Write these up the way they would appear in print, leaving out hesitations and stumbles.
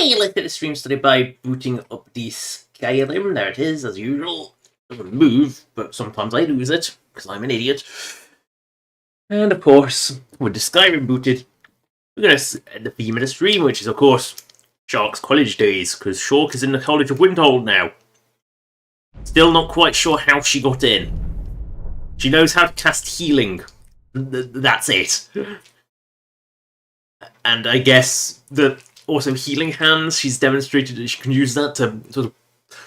Hey, let's get the stream started by booting up the Skyrim. There it is, as usual. Doesn't move, but sometimes I lose it, because I'm an idiot. And of course, with the Skyrim booted, we're going to set the theme of the stream, which is, of course, Shark's college days, because Shark is in the College of Winterhold now. Still not quite sure how she got in. She knows how to cast healing. That's it. And I guess that also healing hands, she's demonstrated that she can use that to sort of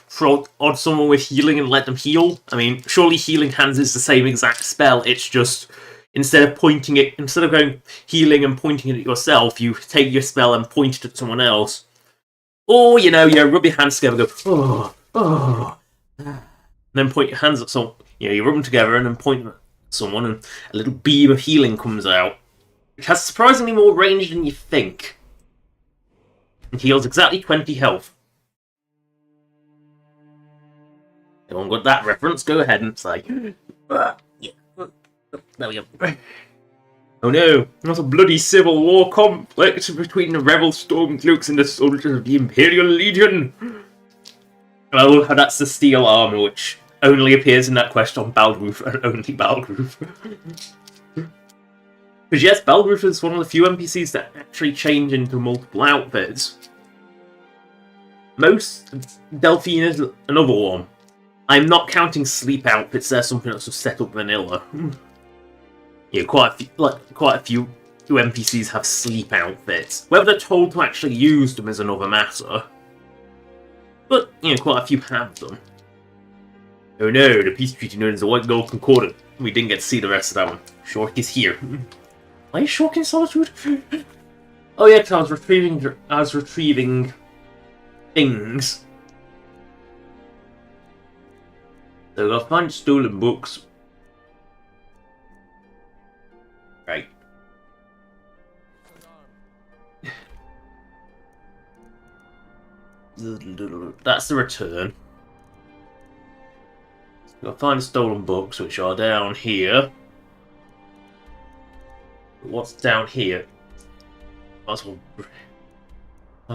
throw on someone with healing and let them heal. I mean, surely healing hands is the same exact spell, it's just instead of going healing and pointing it at yourself, you take your spell and point it at someone else. Or, you know, you rub your hands together and go, and then point your hands at someone. You know, you rub them together and then point them at someone, and a little beam of healing comes out, which has surprisingly more range than you think. It heals exactly 20 health. Anyone got that reference? Go ahead and say. There we go. Oh no, not a bloody civil war conflict between the rebel stormcloaks and the soldiers of the Imperial Legion. Oh, that's the steel armor, which only appears in that quest on Balgroof, and only Balgroof. Because yes, Balgroof is one of the few NPCs that actually change into multiple outfits. Most Delphine is another one. I'm not counting sleep outfits, they're something that's just set up vanilla. Yeah, quite a few NPCs have sleep outfits. Whether they're told to actually use them is another matter. But, you know, quite a few have them. Oh no, the peace treaty known as the White Gold Concordant. We didn't get to see the rest of that one. Shork is here. Why is Shork in solitude? Oh yeah, because I was retrieving things. So I'll find stolen books. Right. That's the return. I'll find stolen books, which are down here. What's down here? Might as well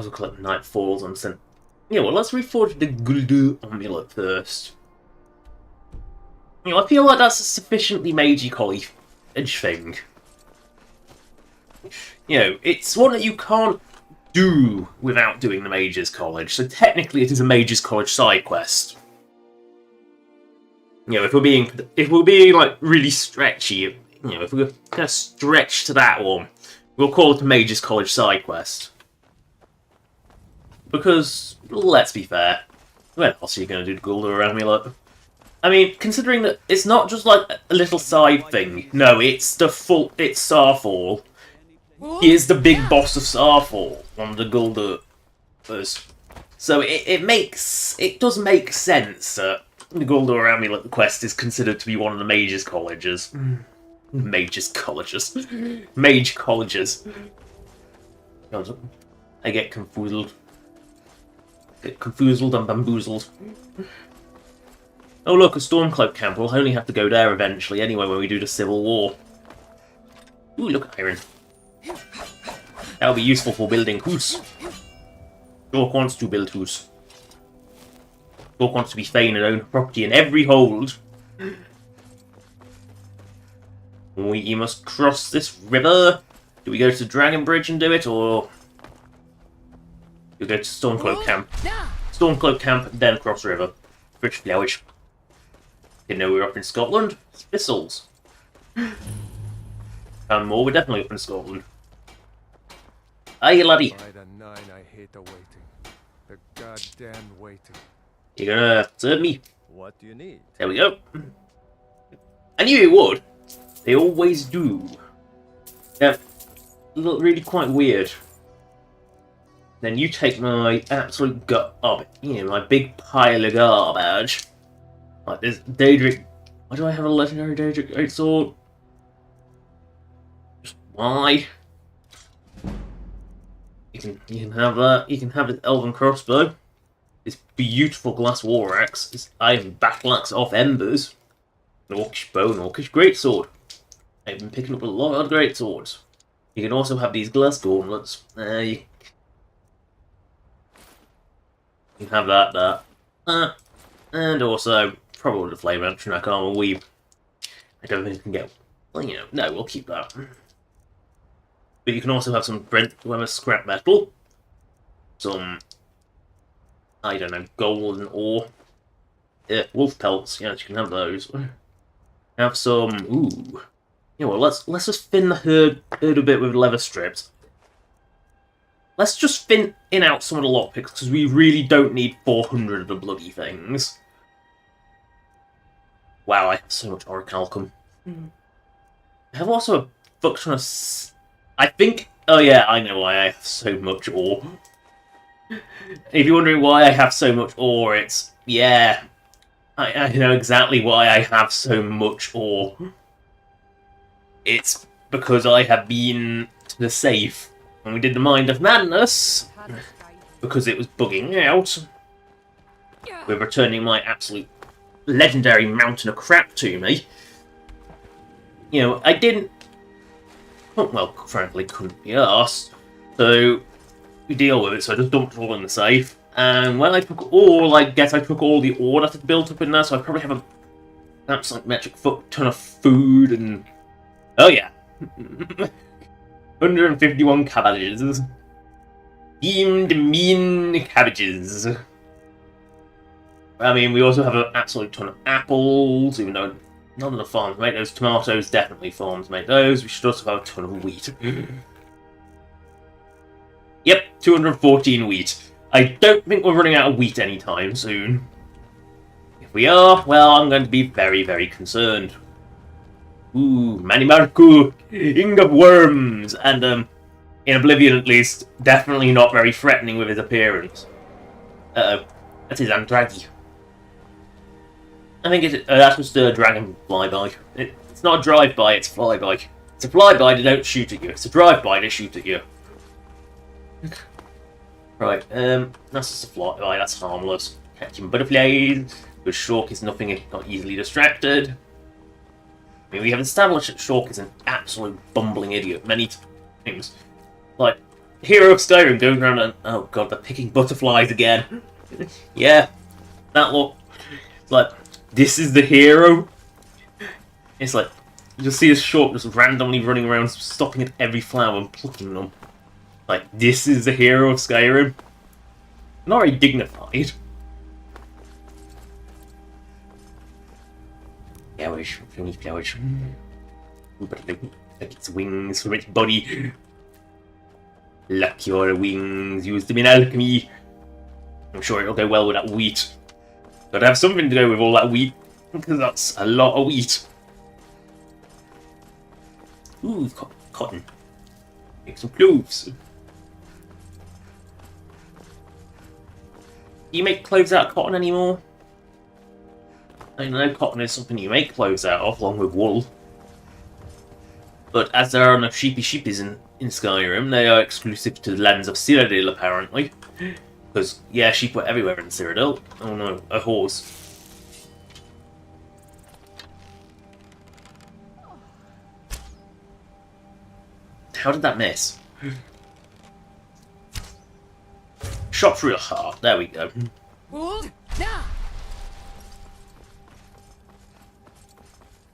collect Nightfalls and send. Yeah, well, let's reforge the Guldu amulet first. You know, I feel like that's a sufficiently magey college thing. You know, it's one that you can't do without doing the Mages College, so technically it is a Mages College side quest. You know, if we're being like really stretchy, you know, if we're gonna stretch to that one, we'll call it a Mages College side quest. Because, let's be fair, when else are you gonna do the Guldur amulet? I mean, considering that it's not just like a little side thing. No, it's Starfall. He is the big boss of Starfall on the Guldurs. So it does make sense that the Guldur amulet quest is considered to be one of the Mages Colleges. Mages Colleges. Mage Colleges. I get confused. Get confused and bamboozled. Oh look, a Stormcloak camp. We'll only have to go there eventually anyway when we do the Civil War. Ooh, look, iron. That'll be useful for building hus. Dork wants to build hus. Dork wants to be Thane and own property in every hold. We must cross this river. Do we go to Dragon Bridge and do it, or do we go to Stormcloak camp? Stormcloak camp, then cross river. Bridge flowage. Didn't know we were up in Scotland. Thistles. And more, we're definitely up in Scotland. Aye, laddie. By the nine, I hate the waiting. The goddamn waiting. You're gonna serve me. What do you need? There we go. I knew it would. They always do. Yeah, look really quite weird. Then you take my absolute my big pile of garbage. Like this Daedric. Why do I have a legendary Daedric greatsword? Just why? You can have that. You can have this elven crossbow. This beautiful glass war axe. This iron battle axe off embers. An orcish bow, an orcish greatsword. I've been picking up a lot of greatswords. You can also have these glass gauntlets. You can have that. And also, probably the flame engine. I can't believe. I don't think we can get. Well, no, we'll keep that. But you can also have some Brent scrap metal. Some, I don't know, gold and ore. Yeah, wolf pelts. Yeah, you can have those. Have some. Ooh. Well, let's just thin the herd a bit with leather strips. Let's just thin out some of the lockpicks because we really don't need 400 of the bloody things. Wow, I have so much orichalcum. I have also a fuck ton of. I think. Oh yeah, I know why I have so much ore. If you're wondering why I have so much ore, it's yeah. I know exactly why I have so much ore. It's because I have been to the safe when we did the Mind of Madness, because it was bugging out, with returning my absolute legendary mountain of crap to me. I didn't... Well, frankly, couldn't be arsed, so we deal with it, so I just dumped it all in the safe. And when I took all, I guess I took all the ore that had built up in there, so I probably have an absolute metric ton of food and... Oh yeah. 151 cabbages. Deemed mean cabbages. I mean, we also have an absolute ton of apples, even though none of the farms make those. Tomatoes, definitely farms make those. We should also have a ton of wheat. Yep, 214 wheat. I don't think we're running out of wheat anytime soon. If we are, well, I'm going to be very, very concerned. Ooh, Manimarku, King of Worms, and in Oblivion at least, definitely not very threatening with his appearance. Uh-oh, that is Andragi. I think that's just a dragon flyby. It's not a drive-by, it's a flyby. It's a flyby, they don't shoot at you. It's a drive-by, they shoot at you. Right, that's just a flyby, that's harmless. Catching butterflies, because Shulk is nothing if not easily distracted. I mean, we have established that Shulk is an absolute bumbling idiot many times. Like, hero of Skyrim going around and... Oh god, they're picking butterflies again. Yeah, that look. It's like, this is the hero? It's like, you'll see his Shulk just randomly running around, stopping at every flower and plucking them. Like, this is the hero of Skyrim? Not very dignified. Flowers, funny flowers. But look at its wings from its body. Luck your wings, use them in alchemy. I'm sure it'll go well with that wheat. Gotta have something to go with all that wheat, because that's a lot of wheat. Ooh, cotton. Make some clothes. Do you make clothes out of cotton anymore? I know cotton is something you make clothes out of, along with wool. But as there are no sheepies in Skyrim, they are exclusive to the lands of Cyrodiil, apparently. Because, yeah, sheep were everywhere in Cyrodiil. Oh no, a horse. How did that miss? Shot through the heart, there we go.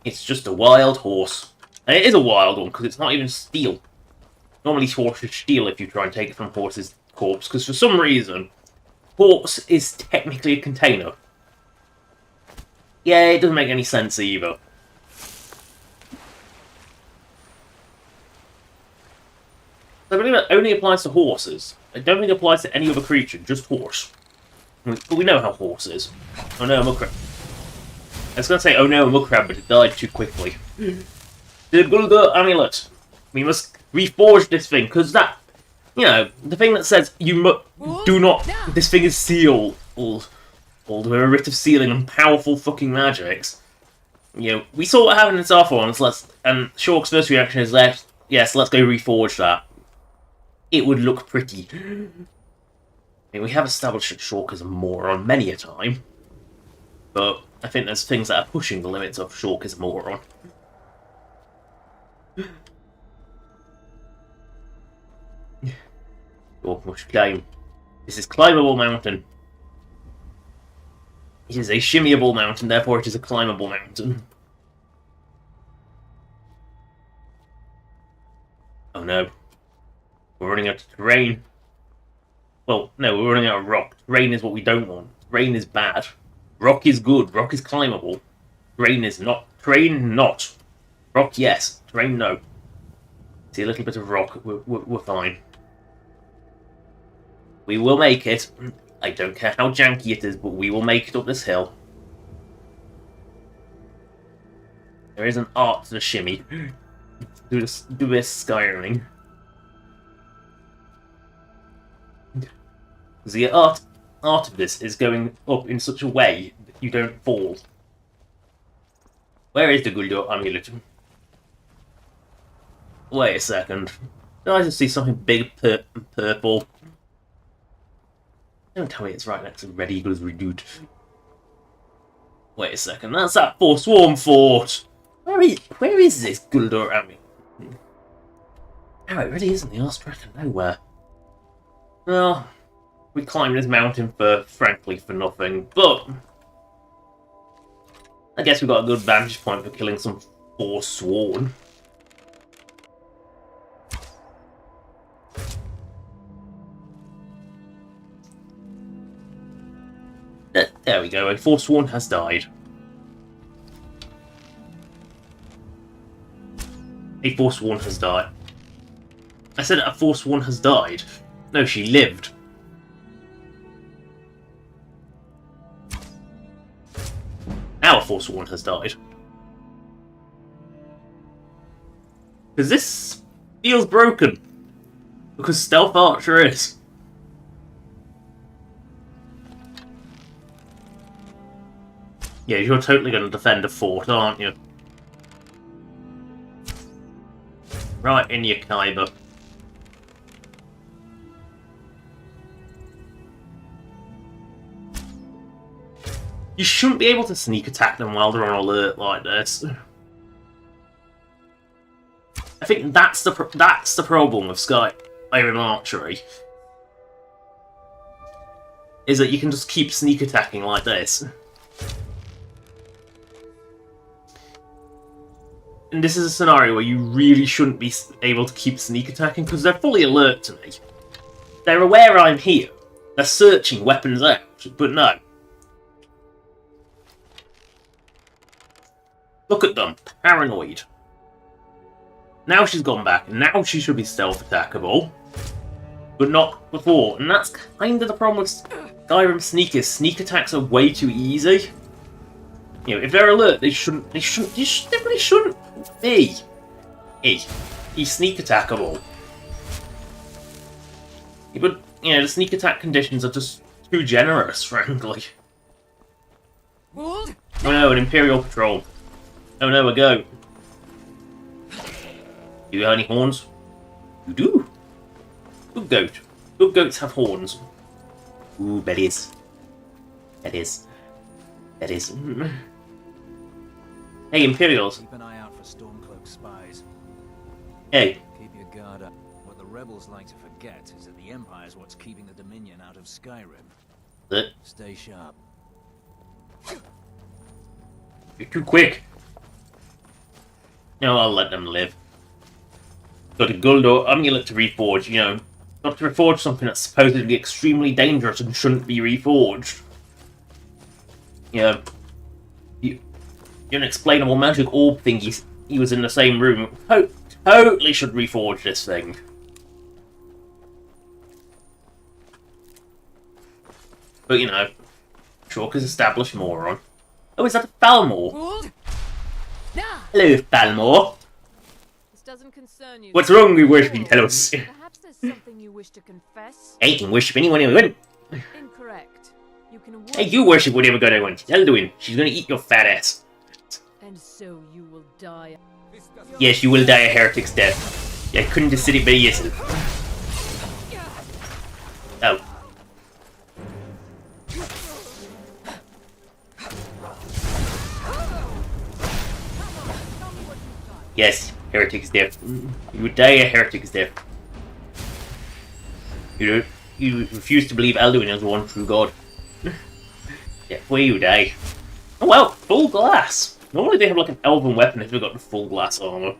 It's just a wild horse. And it is a wild one, because it's not even steel. Normally horses steal if you try and take it from horse's corpse, because for some reason, horse is technically a container. Yeah, it doesn't make any sense either. I believe it only applies to horses. I don't think it applies to any other creature, just horse. But we know how horse is. Oh no, Mudcrab. I was going to say, oh no, Mudcrab, but it died too quickly. The Gulga Amulet. We must reforge this thing, because that, the thing that says you do not, this thing is sealed, with a writ of sealing and powerful fucking magics. We saw what happened in Starforms, and Shulk's first reaction is yes, let's go reforge that. It would look pretty. I mean, we have established that Shulk is a moron many a time, but I think there's things that are pushing the limits of Shulk is a moron. Oh, much climb. This is climbable mountain. It is a shimmyable mountain, therefore it is a climbable mountain. Oh no. We're running out of terrain. Well, no, we're running out of rock. Terrain is what we don't want. Terrain is bad. Rock is good. Rock is climbable. Terrain is not. Terrain not. Rock, yes. Terrain, no. See a little bit of rock. We're fine. We will make it. I don't care how janky it is, but we will make it up this hill. There is an art to the shimmy. Do this Skyrim. The art of this is going up in such a way that you don't fall. Where is the Guldur amulet? Wait a second. Did I just see something big purple? Don't tell me it's right next to Red Eagle's Redoute. Wait a second, that's that Forsworn Fort! Where is this Guldur amulet? Oh, it really is in the arse track of nowhere. Well, we climbed this mountain frankly, for nothing, but I guess we got a good vantage point for killing some Forsworn. There we go, a Forsworn has died. A Forsworn has died. I said a Forsworn has died. No, she lived. Our Forsworn has died. Because this feels broken. Because Stealth Archer is. Yeah, you're totally going to defend a fort, aren't you? Right in your Kyber. You shouldn't be able to sneak attack them while they're on alert like this. I think that's the problem with Skyrim archery. Is that you can just keep sneak attacking like this. And this is a scenario where you really shouldn't be able to keep sneak attacking because they're fully alert to me. They're aware I'm here. They're searching weapons out, but no. Look at them, paranoid. Now she's gone back, and now she should be stealth attackable. But not before, and that's kind of the problem with Skyrim sneakers. Sneak attacks are way too easy. You know, if they're alert, they definitely shouldn't be. He's sneak attackable. Yeah, but, you know, the sneak attack conditions are just too generous, frankly. Oh no, an Imperial Patrol. Oh no, a goat. Do you have any horns? You do. Good goat. Good goats have horns. Ooh, bellies. That is. Hey, Imperials. Keep an eye out for Stormcloak spies. Hey. Keep your guard up. What the rebels like to forget is that the Empire's what's keeping the Dominion out of Skyrim. Stay sharp. You're too quick. No, I'll let them live. Got a Guldur amulet to reforge, you know. Not to reforge something that's supposedly extremely dangerous and shouldn't be reforged. You know, the unexplainable magic orb thing, he was in the same room. Totally should reforge this thing. But, you know, Chalk is established moron. Oh, is that a Falmor? Hello, Falmor. This doesn't concern you. What's wrong with worshipping Telos? Perhaps there's something you wish to confess? I can worship anyone I want. Incorrect. You can Hey, you worship whatever god I want. Elduin, she's gonna eat your fat ass. And so you will die. Yes, you will die a heretic's death. I couldn't have said it by yourself. Oh. Yes, heretic's death. You would die a heretic's death. You refuse to believe Elduin is the one true god. Yeah, for you, day. Oh well, full glass. Normally they have like an elven weapon if they've got the full glass armor.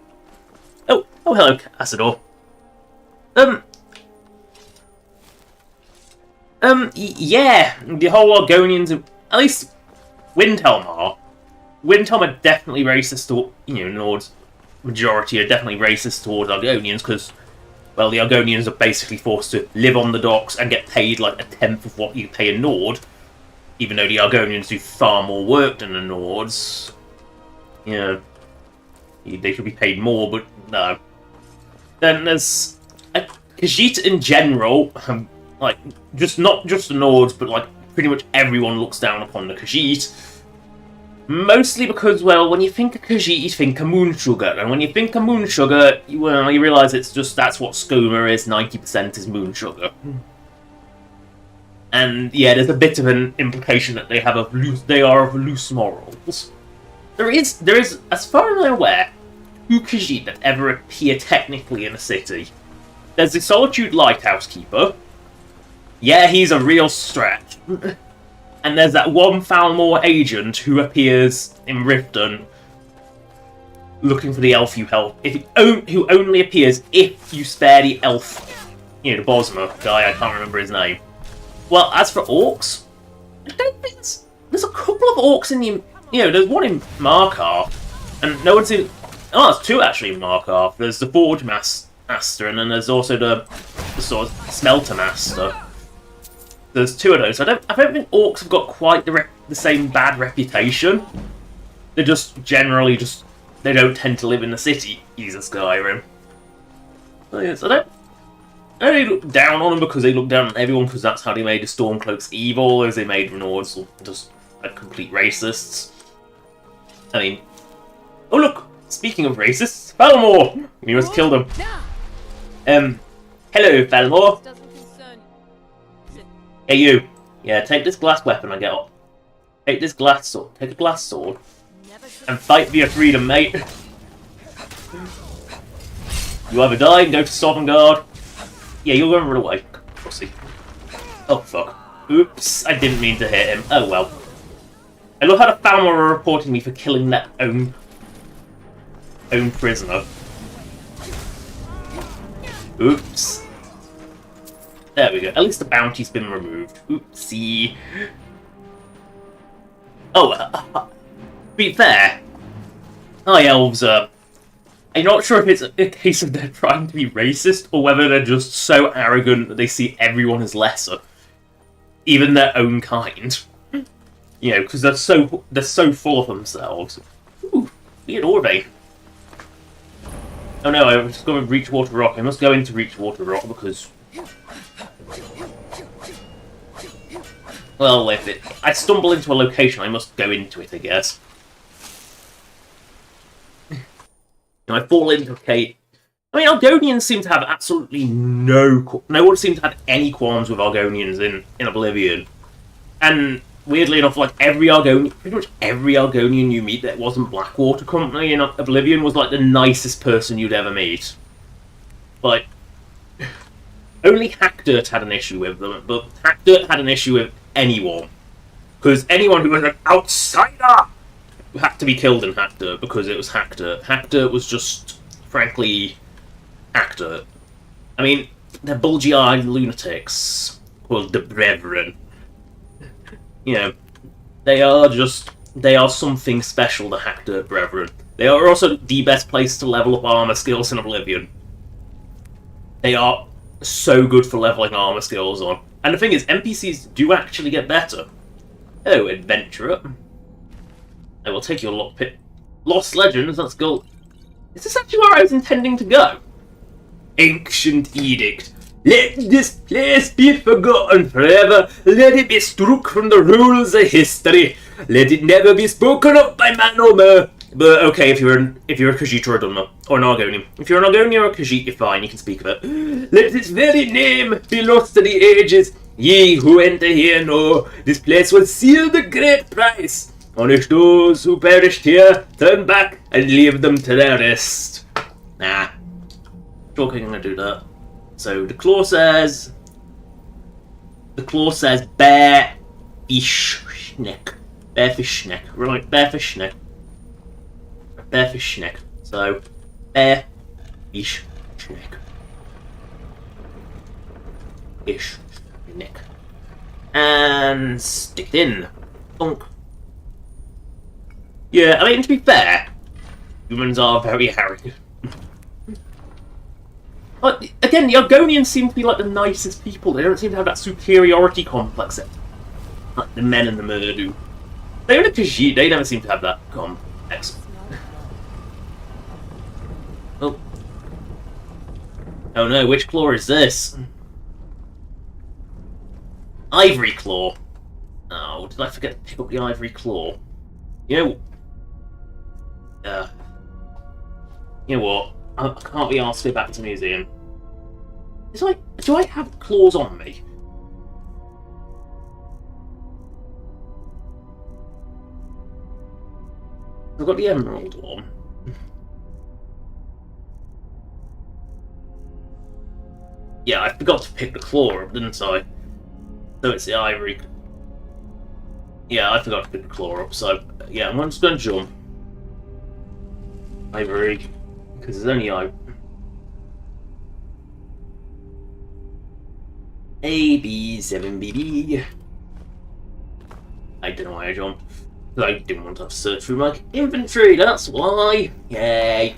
Oh, hello, Asador. Yeah, the whole Argonians, at least Windhelm are. Windhelm are definitely racist to, Nord's majority are definitely racist towards Argonians because, well, the Argonians are basically forced to live on the docks and get paid like a tenth of what you pay a Nord, even though the Argonians do far more work than the Nords. They should be paid more, but no. Then there's Khajiit in general, like not just the Nords, but like pretty much everyone looks down upon the Khajiit. Mostly because, well, when you think of Khajiit, you think of moon sugar, and when you think of moon sugar, you realise it's just that's what skooma is. 90% is moon sugar. And yeah, there's a bit of an implication that they are of loose morals. There is, as far as I'm aware, 2 Khajiit that ever appear technically in a city. There's the Solitude Lighthouse Keeper. Yeah, he's a real stretch. And there's that one Falmore agent who appears in Riften looking for the elf you help. Who only appears if you spare the elf, the Bosmer guy, I can't remember his name. Well, as for orcs, I don't think there's a couple of orcs in the... there's one in Markarth, and no one's in... Oh, there's 2 actually in Markarth. There's the Forge Master, and then there's also the sort of Smelter Master. There's 2 of those. I don't think orcs have got quite the same bad reputation. They're just generally they don't tend to live in the city. Either Skyrim. So I don't really look down on them because they look down on everyone because that's how they made the Stormcloaks evil, as they made the Nords just like complete racists. I mean, oh look, speaking of racists, Falmore! We must kill them. Hello, Falmore. Hey, you. Yeah, take this glass weapon I get up. Take this glass sword. Take a glass sword. And fight for your freedom, mate. You either die and go to Sovngarde. Yeah, you're gonna run away. Pussy. Oh, fuck. Oops, I didn't mean to hit him. Oh, well. I love how the Falmor are reporting me for killing their own prisoner. Oops. There we go. At least the bounty's been removed. Oopsie. Oh, to be fair, High Elves are... I'm not sure if it's a case of they're trying to be racist, or whether they're just so arrogant that they see everyone as lesser. Even their own kind. Because they're so full of themselves. Ooh, weird Orbe. Oh no, I was going to Reachwater Rock. I must go into Reachwater Rock because... Well, if I stumble into a location, I must go into it, I guess. I fall into a cave. I mean, Argonians seem to have absolutely no one seems to have any qualms with Argonians in Oblivion. And weirdly enough, like pretty much every Argonian you meet that wasn't Blackwater Company in Oblivion was like the nicest person you'd ever meet. Like, only Hackdirt had an issue with them, but Hackdirt had an issue with anyone. Because anyone who was an outsider had to be killed in Hackdirt because it was Hackdirt. Hackdirt was just, frankly, Hackdirt. I mean, they're bulgy-eyed lunatics called the Brethren. They are something special, the Hackdirt Brethren. They are also the best place to level up armor skills in Oblivion. They are so good for leveling armor skills on. And the thing is, NPCs do actually get better. Oh, adventurer. I will take your lockpick. Lost Legends, let's go. Is this actually where I was intending to go? Ancient Edict. Let this place be forgotten forever. Let it be struck from the rules of history. Let it never be spoken of by man or mer. But okay, if you're a Khajiit or a Dunmer, or an Argonian. If you're an Argonian or a Khajiit, you're fine, you can speak of it. Let its very name be lost to the ages. Ye who enter here know, this place will seal the great price. Punish those who perished here, turn back, and leave them to their rest. Nah. Sure, I'm gonna do that. So, the claw says, bear fish snack. Bearfish snack. Right, bearfish snack. Bearfish snack. So, bear fish snack. Fish snack. And stick it in. Bonk. Yeah, I mean, to be fair, humans are very arrogant. But again, the Argonians seem to be like the nicest people. They don't seem to have that superiority complex like the men in the murder do. They only Khajiit, they never seem to have that complex. Oh. Oh no, which claw is this? Ivory claw. Oh, did I forget to pick up the ivory claw? You know... you know what? I can't be asked to go back to the museum. Do I have claws on me? I've got the emerald one. Yeah, I forgot to pick the claw up, didn't I? So it's the ivory. Yeah, I forgot to pick the claw up, so yeah, I'm just going to jump. Ivory. Because there's only A, B, 7, BB. I don't know why I jumped. Because I didn't want to have to search through my inventory, that's why! Yay!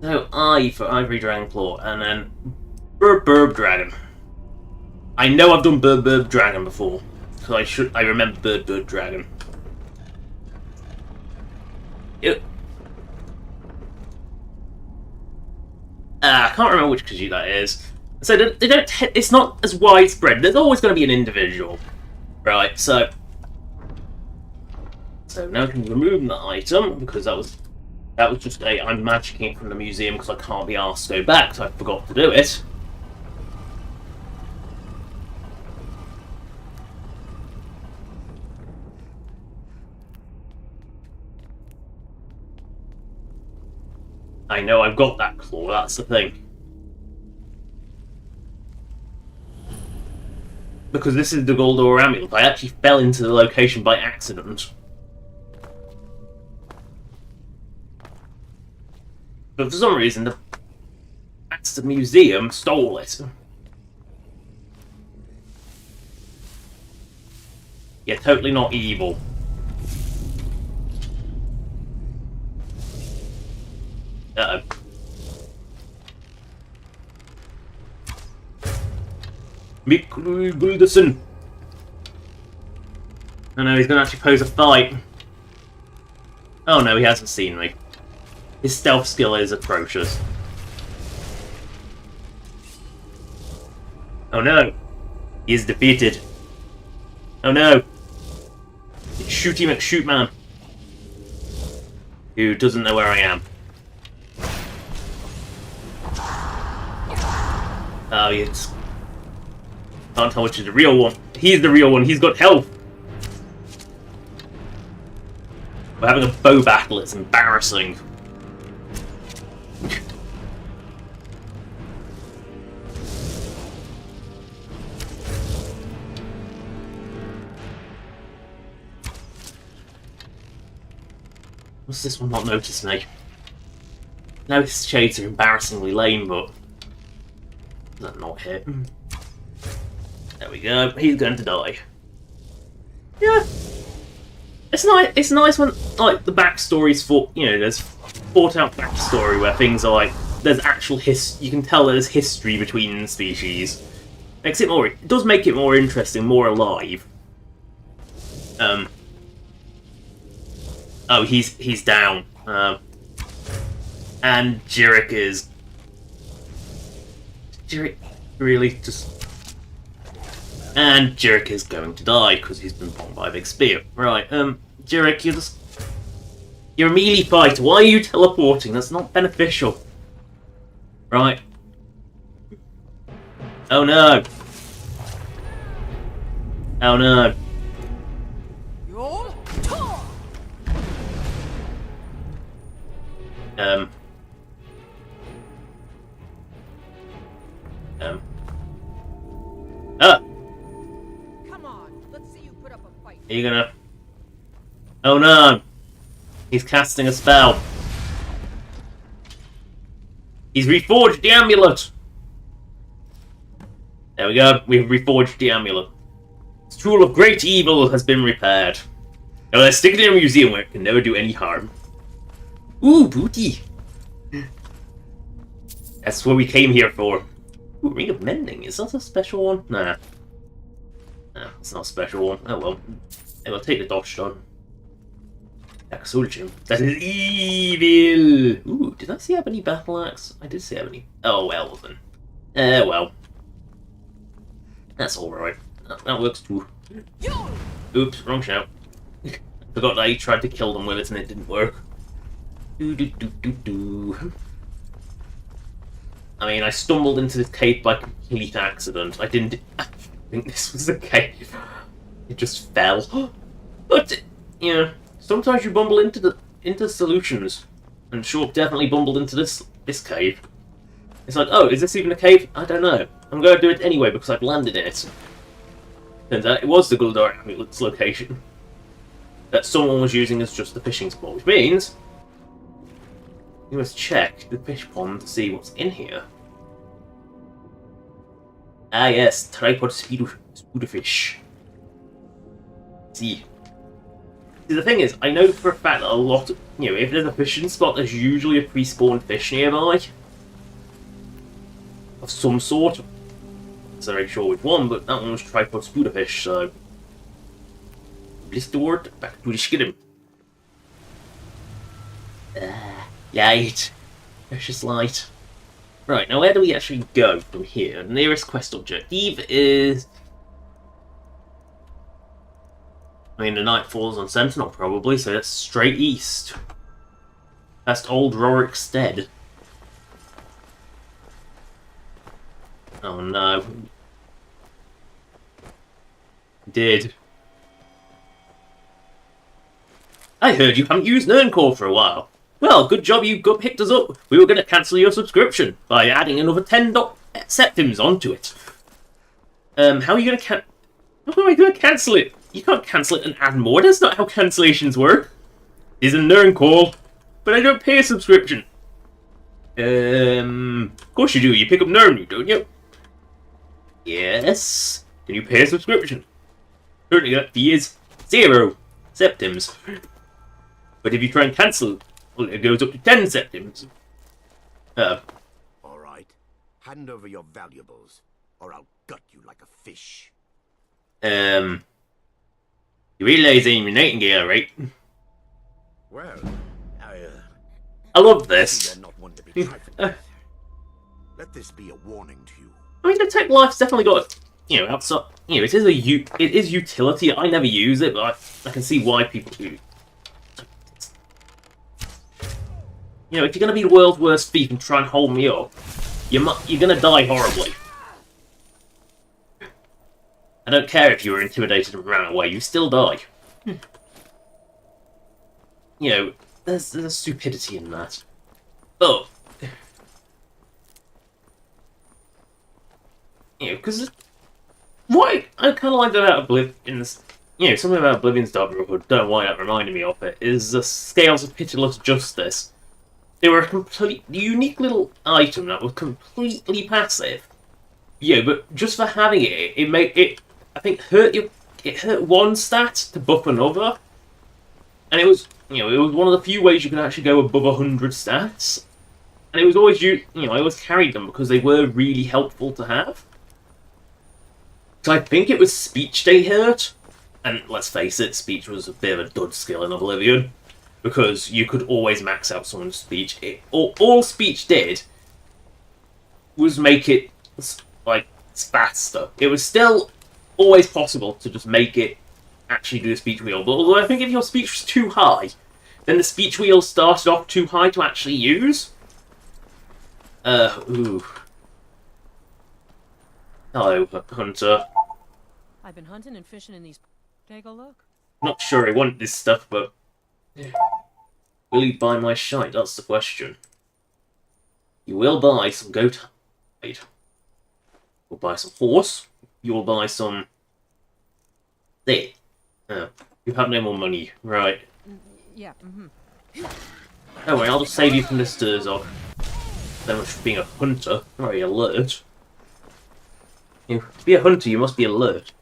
So, I for Ivory Dragon Claw, and then Burb Dragon. I know I've done Burb Dragon before, because I remember Burb Dragon. Yep. I can't remember which Khajiit that is. So they don't. It's not as widespread. There's always going to be an individual, right? So now I can remove that item because that was just I'm magicking it from the museum because I can't be asked to go back, so I forgot to do it. I know I've got that claw, that's the thing. Because this is the Goldor amulet, I actually fell into the location by accident. But for some reason, the museum stole it. You're totally not evil. Uh-oh. Mikkelsen. Oh no, he's gonna actually pose a fight. Oh no, he hasn't seen me. His stealth skill is atrocious. Oh no. He is defeated. Oh no. It's Shooty McShootman. Who doesn't know where I am. Oh, it's... can't tell which is the real one. He's the real one, he's got health! We're having a bow battle, it's embarrassing. What's this one not noticed me? No, his shades are embarrassingly lame, but... does that not hit? There we go. He's going to die. Yeah, it's nice when like the backstory's for there's thought out backstory where things are like there's actual you can tell there's history between species. Makes it more. It does make it more interesting, more alive. Oh, he's down. And Jirik is. Jirik really just. And Jirik is going to die because he's been bombed by a big spear. Right, Jirik, you're a melee fighter. Why are you teleporting? That's not beneficial. Right. Oh no. Oh no. Are you gonna... Oh no! He's casting a spell. He's reforged the amulet! There we go, we've reforged the amulet. This tool of great evil has been repaired. Now let's stick it in a museum where it can never do any harm. Ooh, booty! That's what we came here for. Ooh, Ring of Mending, is that a special one? Nah. Nah, it's not a special one. Oh well. I will take the dodge stone. Axolotl. That is evil! Ooh, did I see have any battle axe? I did see have any. Oh well then. Well. That's alright. That works too. Oops, wrong shout. Forgot that I tried to kill them with it and it didn't work. I mean, I stumbled into this cave by complete accident. I didn't think this was the cave. It just fell. But, you know, sometimes you bumble into solutions. And sure, definitely bumbled into this cave. It's like, oh, is this even a cave? I don't know. I'm going to do it anyway because I've landed in it. Turns out it was the Guldar Amulet's location that someone was using as just a fishing spot, which means you must check the fish pond to see what's in here. Ah yes, tripod spooderfish. See, the thing is, I know for a fact that a lot of, you know, if there's a fishing spot, there's usually a pre-spawned fish nearby. Of some sort. I'm not very sure which one, but that one was tripod spooderfish, so... Blisterwort, back to the Skyrim. Light. Precious light. Right, now where do we actually go from here? The nearest quest objective is... I mean, the night falls on Sentinel, probably, so that's straight east. Past Old Rorick Stead. Oh no. Did. I heard you haven't used Nerncore for a while. Well, good job you picked us up. We were going to cancel your subscription by adding another 10 septims onto it. How are you going to how am I going to cancel it? You can't cancel it and add more. That's not how cancellations work. It is a Nerncore, but I don't pay a subscription. Of course you do. You pick up Nern, don't you? Yes. Can you pay a subscription? Currently that fee is 0 septims. But if you try and cancel, well, it goes up to 10 septims. Alright. Hand over your valuables, or I'll gut you like a fish. You realise I'm a nightingale, right? Well, I love this. you're not one to be trifled with. Let this be a warning to you. I mean, the tech life's definitely got, you know, outside. You know, it is utility. I never use it, but I can see why people do. You know, if you're gonna be the world's worst thief and try and hold me up, you're gonna die horribly. I don't care if you were intimidated and ran away. You still die. You know, there's a stupidity in that. Oh. You know, because what I kind of like about Oblivion's, you know, something about Oblivion's Brotherhood, don't know why that reminded me of it, is the scales of pitiless justice. They were a complete, unique little item that was completely passive. Yeah, but just for having it, it made it, I think, it hurt one stat to buff another, and it was, you know, it was one of the few ways you could actually go above 100 stats, and it was always, you know, I always carried them because they were really helpful to have. So I think it was speech they hurt, and let's face it, speech was a bit of a dud skill in Oblivion, because you could always max out someone's speech. All speech did was make it, like, faster. It was still always possible to just make it actually do the speech wheel, but although I think if your speech was too high, then the speech wheel started off too high to actually use. Ooh. Hello, Hunter. I've been hunting and fishing in these. Take a look. Not sure I want this stuff, but will you buy my shite? That's the question. You will buy some goat hide. You'll buy some horse. You'll buy some... There. Oh, you have no more money, right? Yeah. Mm-hmm. Oh wait, I'll just save you from this Sturzog. So much for being a hunter, very alert. To be a hunter, you must be alert.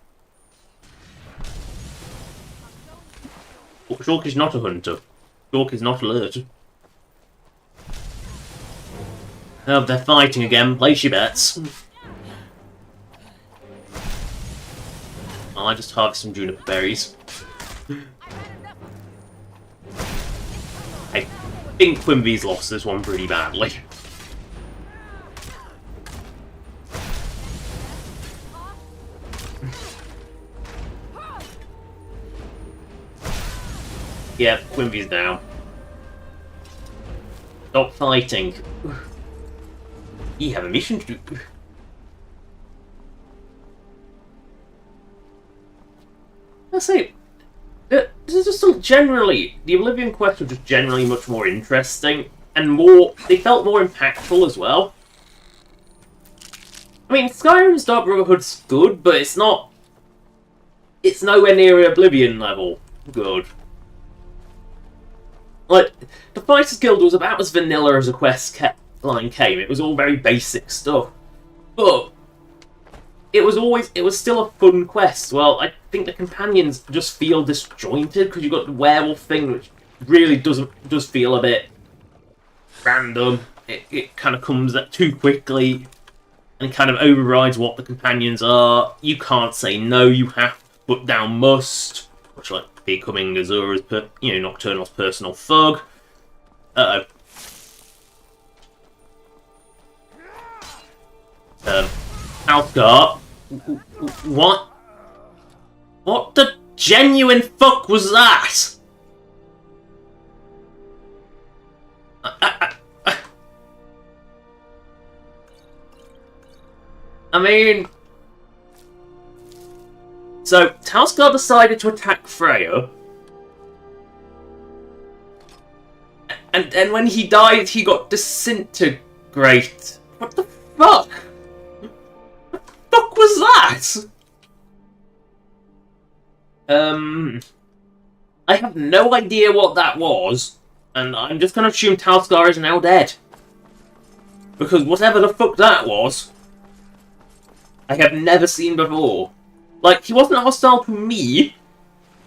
Shulk is not a hunter. Shulk is not alert. Oh, they're fighting again. Place your bets. I just harvest some juniper berries. I think Quimby's lost this one pretty badly. Yeah, Quimby's down. Stop fighting. You have a mission to do. I say, this is just generally, the Oblivion quests were just generally much more interesting, and more, they felt more impactful as well. I mean, Skyrim's Dark Brotherhood's good, but it's nowhere near Oblivion level good. Like, the Fighters Guild was about as vanilla as a quest line came. It was all very basic stuff. But it was still a fun quest. Well, I think the companions just feel disjointed because you've got the werewolf thing, which really does feel a bit random. It kind of comes up too quickly and kind of overrides what the companions are. You can't say no, you have to put down must, much like becoming Azura's, Nocturnal's personal thug. Uh-oh. Algar. What? What the genuine fuck was that? I mean... So, Talsgar decided to attack Freya. And then when he died, he got disintegrated. What the fuck? What the fuck was that? I have no idea what that was. And I'm just gonna assume Talsgar is now dead. Because whatever the fuck that was, I have never seen before. Like, he wasn't hostile to me.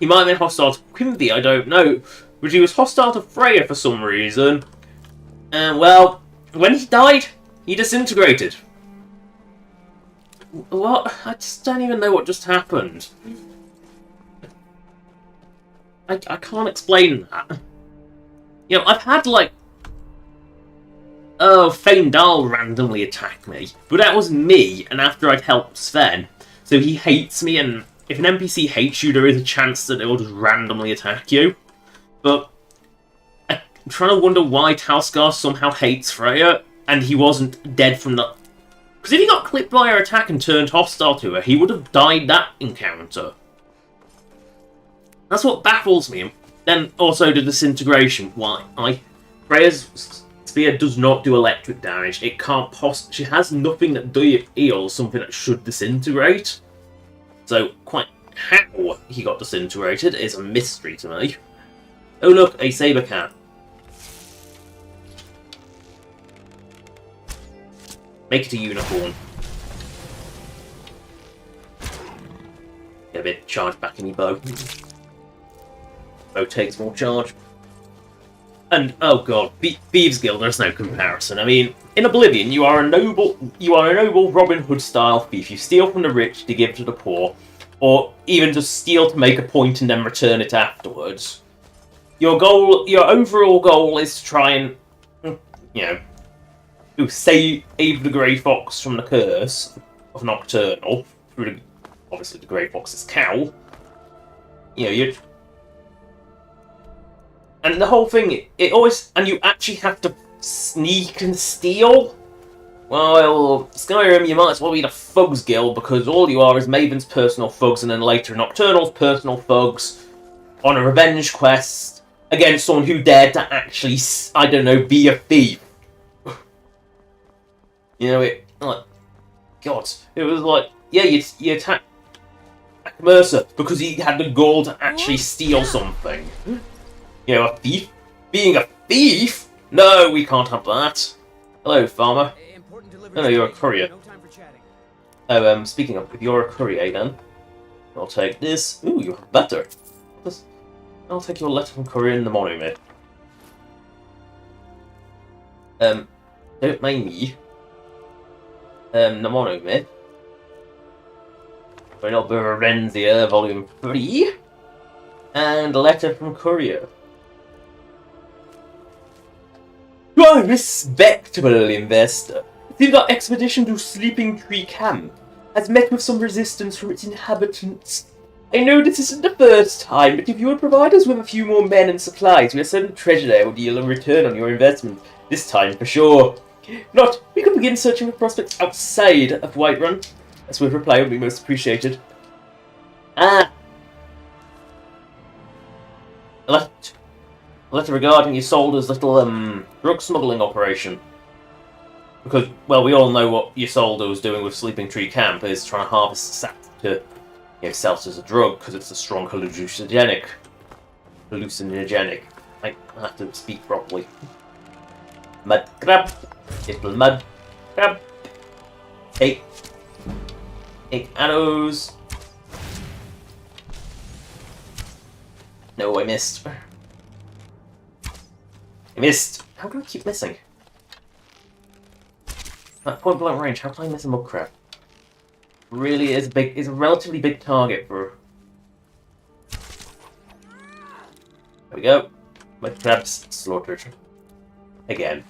He might have been hostile to Quimby, I don't know. But he was hostile to Freya for some reason. And, well, when he died, he disintegrated. What? I just don't even know what just happened. I can't explain that. You know, I've had, like... Oh, Feindal randomly attacked me. But that was me, and after I'd helped Sven. So he hates me, and if an NPC hates you, there is a chance that it will just randomly attack you. But I'm trying to wonder why Talsgar somehow hates Freya, and he wasn't dead from the... Because if he got clipped by her attack and turned hostile to her, he would have died that encounter. That's what baffles me. Then also the disintegration. Why? Freya's spear does not do electric damage. It can't she has nothing that deals something that should disintegrate. So, quite how he got disintegrated is a mystery to me. Oh look, a saber cat. Make it a unicorn. Get a bit of charge back in your bow. Bow takes more charge. And, oh god, Thieves Guild, there's no comparison. I mean, in Oblivion, you are a noble Robin Hood-style thief. You steal from the rich to give to the poor, or even just steal to make a point and then return it afterwards. Your overall goal is to try and, save the Grey Fox from the curse of Nocturnal, through obviously the Grey Fox's cowl. And the whole thing, and you actually have to sneak and steal? Well, Skyrim, you might as well be the Thugs Guild, because all you are is Maven's personal thugs, and then later Nocturnal's personal thugs, on a revenge quest, against someone who dared to actually, I don't know, be a thief. God, it was like, yeah, you attack... Mercer because he had the gall to actually steal something. You know, a thief? Being a thief? No, we can't have that. Hello, farmer. No, you're a courier. Oh, speaking of, if you're a courier then, I'll take this. Ooh, you have better. I'll take your letter from courier in the morning, mate. Don't mind me. The morning, mate. Final Berenzia, Volume 3. And a letter from courier. You are a respectable investor. It seems our expedition to Sleeping Tree Camp has met with some resistance from its inhabitants. I know this isn't the first time, but if you would provide us with a few more men and supplies, we have certain treasure there will yield a return on your investment. This time, for sure. If not, we could begin searching for prospects outside of Whiterun. A swift reply would be most appreciated. Ah! A letter regarding Isolde's little, drug smuggling operation. Because, well, we all know what Isolde was doing with Sleeping Tree Camp, is trying to harvest sap to, you know, sell as a drug, because it's a strong hallucinogenic. I have to speak properly. Mud crab. Little mud crab. Take arrows. No, I missed. I missed. How do I keep missing? At point blank range, how can I miss a mud crab? Really is big. Is a relatively big target for. There we go. Mud crabs slaughtered. Again.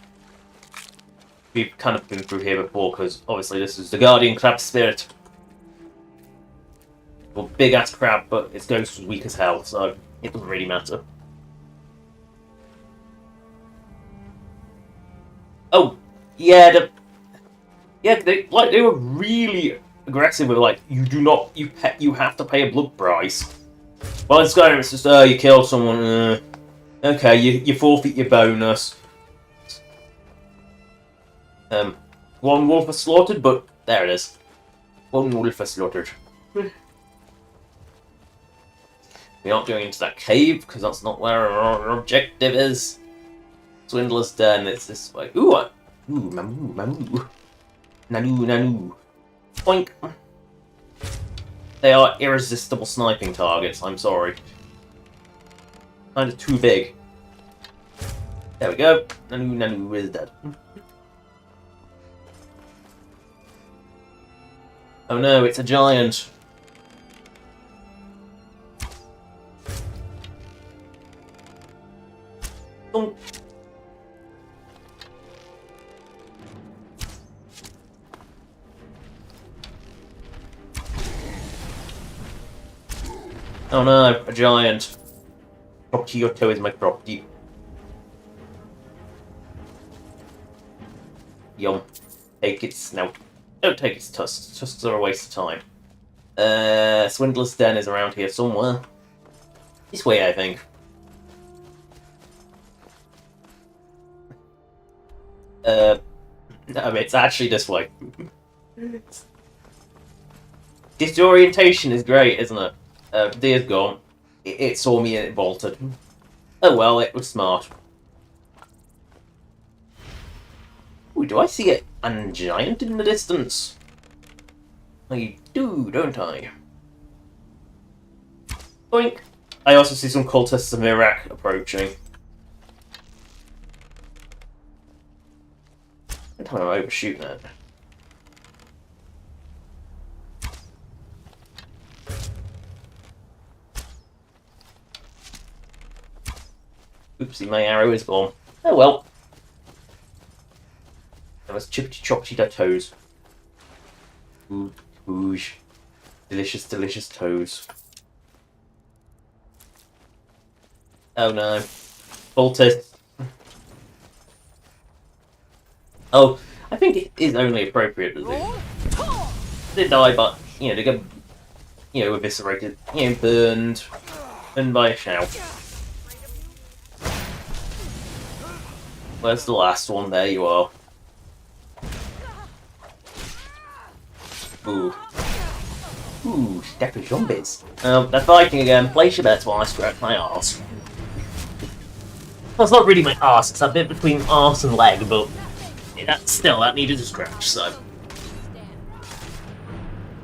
We've kind of been through here before because obviously this is the Guardian Crab Spirit. Well, big ass crab, but its ghost was weak as hell, so it doesn't really matter. Oh, yeah, they were really aggressive with like you have to pay a blood price. Well, in Skyrim it's just you killed someone. Okay, you forfeit your bonus. One wolf was slaughtered, but there it is. One wolf was slaughtered. We're not going into that cave because that's not where our objective is. Swindler's Den. It's this way. Ooh, Mamu. Nanu. Boink. They are irresistible sniping targets. I'm sorry. Kind of too big. There we go. Nanu is dead. Oh no, it's a giant. Oh. Oh no, a giant. Property your toe is my property. Yum. Take its snout. Don't take its tusks. Tusks are a waste of time. Swindler's Den is around here somewhere. This way, I think. No, it's actually this way. Disorientation is great, isn't it? Deer's gone. It saw me and it bolted. Oh well, it was smart. Ooh, do I see a giant in the distance? I do, don't I? Boink! I also see some cultists of Iraq approaching. I don't know, I'm overshooting it. Oopsie, my arrow is gone. Oh well. That was chippity choppity toes. Ooh, oosh. Delicious, delicious toes. Oh no. Bolted. Oh, I think it is only appropriate that they die, but, you know, they get, you know, eviscerated, you know, burned by a shout. Where's the last one? There you are. Ooh. Ooh, stack of zombies. They're fighting again. Place your bets while I scratch my arse. Well, it's not really my arse, it's that bit between arse and leg, but that needed a scratch, so.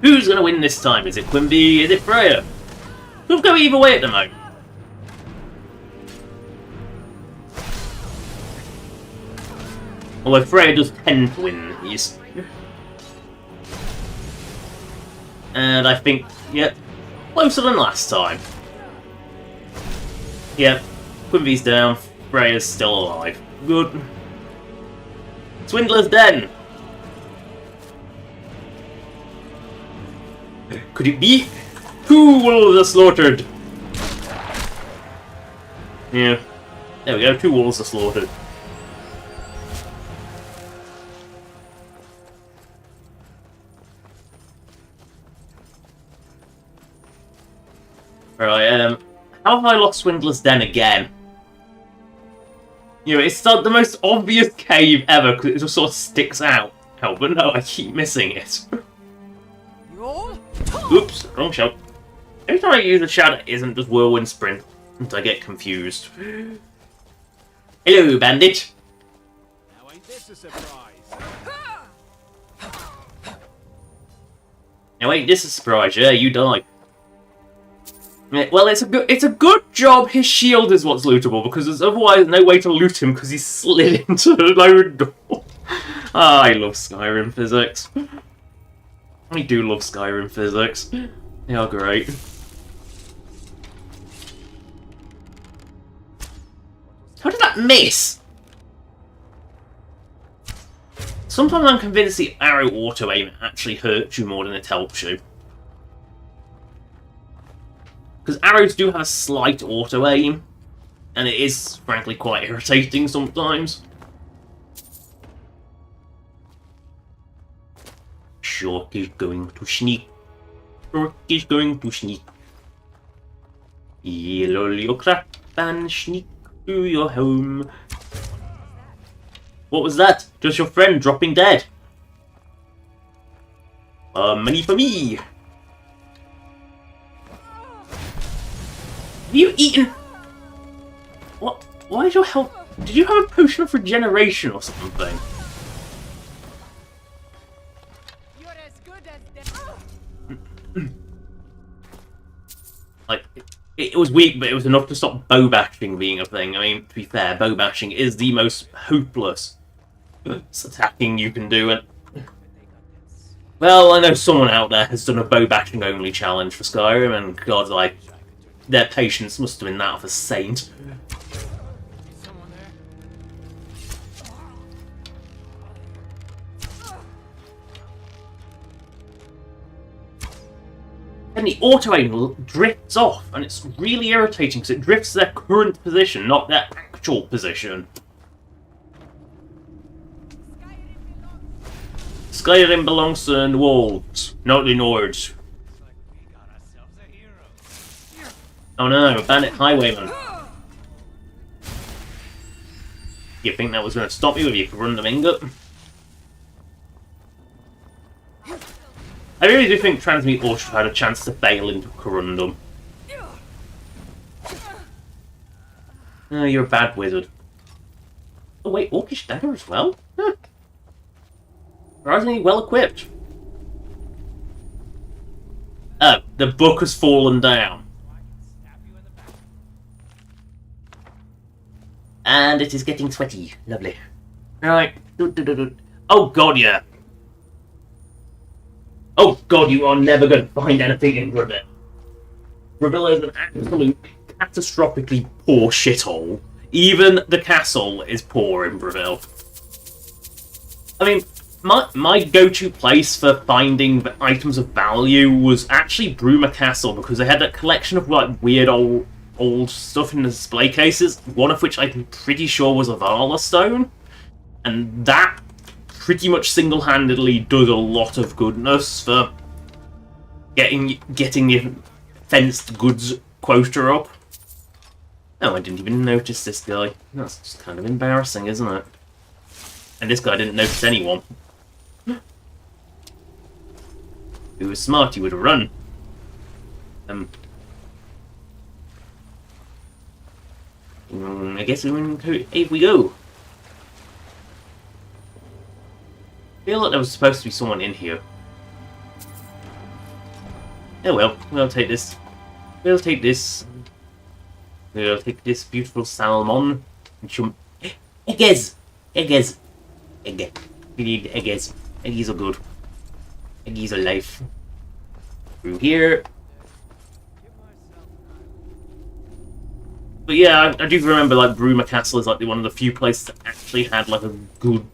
Who's gonna win this time? Is it Quimby? Is it Freya? We'll go either way at the moment. Although Freya does tend to win these. And I think, yep, closer than last time. Yep, Quimby's down, Freya's still alive. Good. Swindler's Den! Could it be? 2 wolves are slaughtered! Yeah. There we go, 2 wolves are slaughtered. Right, how have I lost Swindler's Den again? You know, it's not the most obvious cave ever, because it just sort of sticks out. Oh, but no, I keep missing it. Oops, wrong shot. Every time I use a shout, it isn't just Whirlwind Sprint, and I get confused. Hello, bandit! Now ain't this a surprise? Now wait, this is a surprise, yeah, you die. Yeah, well, it's a good job his shield is what's lootable, because there's otherwise no way to loot him because he slid into the load door. Ah, I love Skyrim physics. I do love Skyrim physics. They are great. How did that miss? Sometimes I'm convinced the arrow auto-aim actually hurts you more than it helps you. Because arrows do have a slight auto-aim, and it is, frankly, quite irritating sometimes. Shark is going to sneak. Shark is going to sneak. Yellow your crap and sneak to your home. What was that? Just your friend dropping dead. Money for me. Have you eaten? What? Why is your health? Did you have a potion of regeneration or something? You're as good as dead. Like, it was weak, but it was enough to stop bow bashing being a thing. I mean, to be fair, bow bashing is the most hopeless attacking you can do. And well, I know someone out there has done a bow bashing only challenge for Skyrim, and God, like, their patience must have been that of a saint. And the auto-aim drifts off, and it's really irritating because it drifts their current position, not their actual position. Skyrim belongs to the wolves, not the Nords. Oh no, a bandit highwayman. You think that was going to stop me with your Corundum ingot? I really do think Transmute Orchard had a chance to fail into Corundum. Oh, you're a bad wizard. Oh wait, Orcish Dagger as well? Huh. Surprisingly well equipped. Oh, the book has fallen down. And it is getting sweaty. Lovely. Right. Oh god, yeah. Oh god, you are never going to find anything in Bravil. Bravil is an absolute catastrophically poor shithole. Even the castle is poor in Bravil. I mean, my go-to place for finding items of value was actually Bruma Castle, because they had a collection of like weird old stuff in the display cases, one of which I'm pretty sure was a Valor Stone, and that pretty much single-handedly does a lot of goodness for getting the fenced goods quota up. Oh, I didn't even notice this guy. That's just kind of embarrassing, isn't it? And this guy didn't notice anyone. If he was smart, he would have run. I guess if we go. I feel like there was supposed to be someone in here. Oh well, we'll take this. We'll take this. We'll take this beautiful salmon. Eggs! Eggs! Egg. We need eggs. Eggies are good. Eggies are life. Through here. But yeah, I do remember like Bruma Castle is like one of the few places that actually had like a good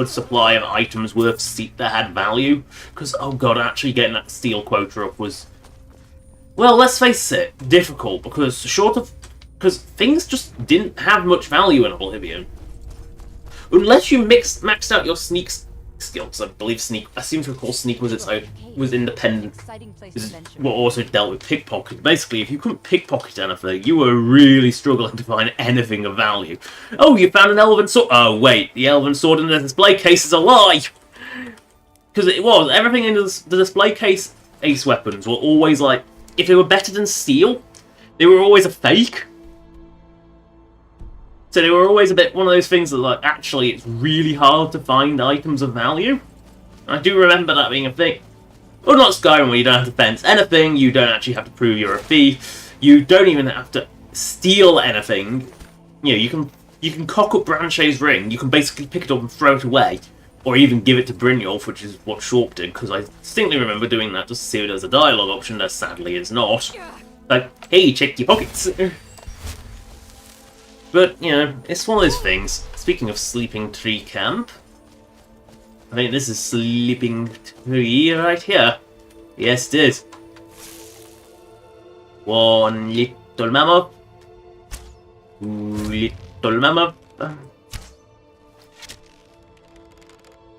supply of items worth that had value. Because oh god, actually getting that steel quota up was, well, let's face it, difficult because things just didn't have much value in Oblivion. Unless you maxed out your sneak skills. I believe I seem to recall sneak was independent. But also dealt with pickpocket. Basically, if you couldn't pickpocket anything, you were really struggling to find anything of value. Oh, you found an elven sword. Oh wait, the elven sword in the display case is a lie. Because it was everything in the display case. Ace weapons were always like, if they were better than steel, they were always a fake. So they were always a bit one of those things that, like, actually, it's really hard to find items of value. I do remember that being a thing. Well, not Skyrim, where you don't have to fence anything, you don't actually have to prove you're a thief, you don't even have to steal anything. You know, you can cock up Branche's ring, you can basically pick it up and throw it away, or even give it to Brynjolf, which is what Shorp did, because I distinctly remember doing that just to see if there's a dialogue option, there sadly is not. Like, hey, check your pockets! But, you know, it's one of those things. Speaking of Sleeping Tree Camp, I think this is Sleeping Tree right here. Yes, it is. One little mammoth. Two little mammoth.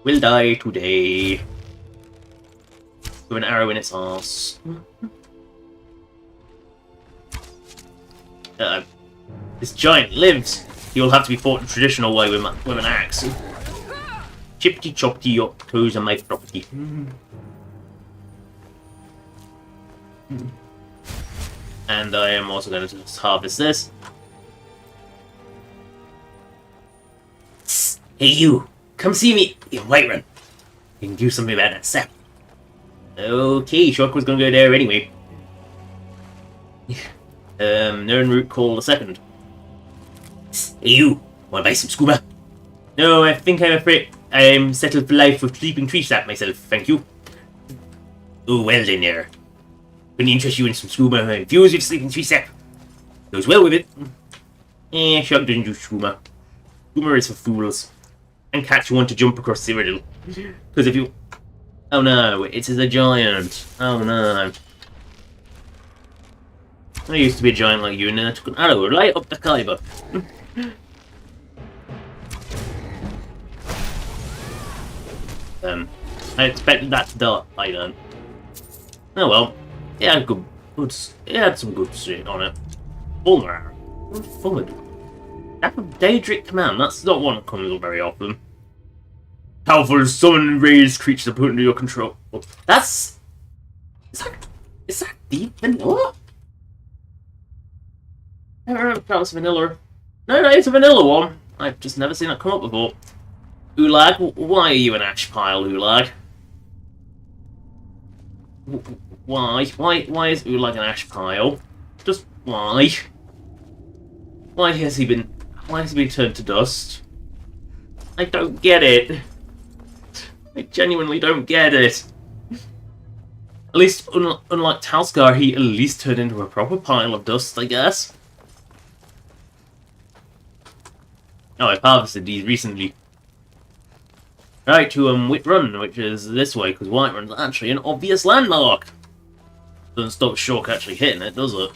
Will die today. With an arrow in its arse. This giant lives. He will have to be fought the traditional way with an axe. Chippity choppity, your toes are my property. And I am also going to harvest this. Hey you, come see me in Whiterun. You can do something about that sap. Okay, Shock was going to go there anyway. Nernroot called a second. Hey you, wanna buy some scuba? No, I think I'm afraid I'm settled for life with Sleeping Tree Sap myself, thank you. Oh, well then there. Can interest you in some scuba infused with Sleeping Tree Sap? Goes well with it. Shock doesn't do scuba. Scuba is for fools. And catch one to jump across the riddle. Because if you... Oh no, it is a giant. Oh no. I used to be a giant like you, and then I took an arrow right up the Khyber. I expected that to die then. Oh well. It had it had some good shit on it. Fulmer arrow. What did Fulmer do? That's a Daedric command, that's not one that comes up very often. Powerful summon and raise creatures to put under your control. That's... Is that deep vanilla? I don't remember if that was vanilla. No, it's a vanilla one. I've just never seen that come up before. Ulag, why are you an ash pile, Ulag? Why? Why is Ulag an ash pile? Just why? Why has he been turned to dust? I don't get it. I genuinely don't get it. At least, unlike Talskar, he at least turned into a proper pile of dust, I guess. Oh, I've harvested these recently. Right, to Whiterun, which is this way, because Whiterun's actually an obvious landmark. Doesn't stop Shork actually hitting it, does it?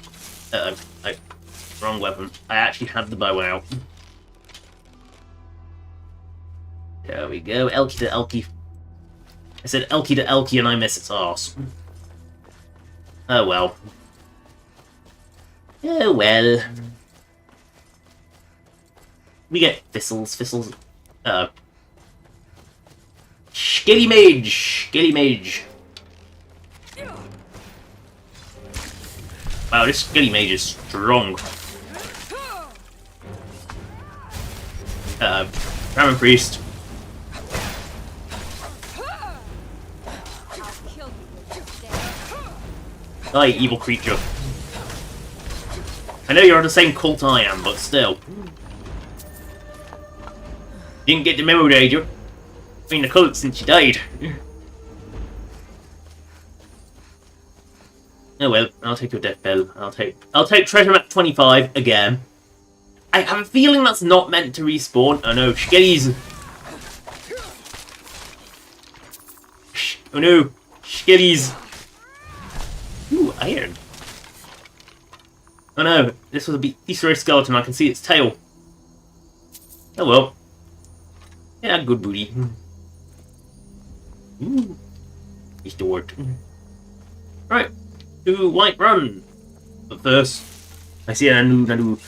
Wrong weapon. I actually had the bow out. There we go, Elky to Elky. I said Elky to Elky and I miss its arse. Oh well. Oh well. We get thistles. Skelly Mage! Wow, this Skelly Mage is strong. Ramen Priest. Die, evil creature. I know you're on the same cult I am, but still. Didn't get the memo, did you? Been the cult since you died. Oh well, I'll take your death bell. I'll take treasure map 25 again. I have a feeling that's not meant to respawn. Oh no, Shigeli's. Oh no, Shigeli's. Ooh, iron. Oh no, this was a Easter egg skeleton. I can see its tail. Oh well. Yeah, good booty. Ooh. Restored. Right, to White Run. But first, I see a new.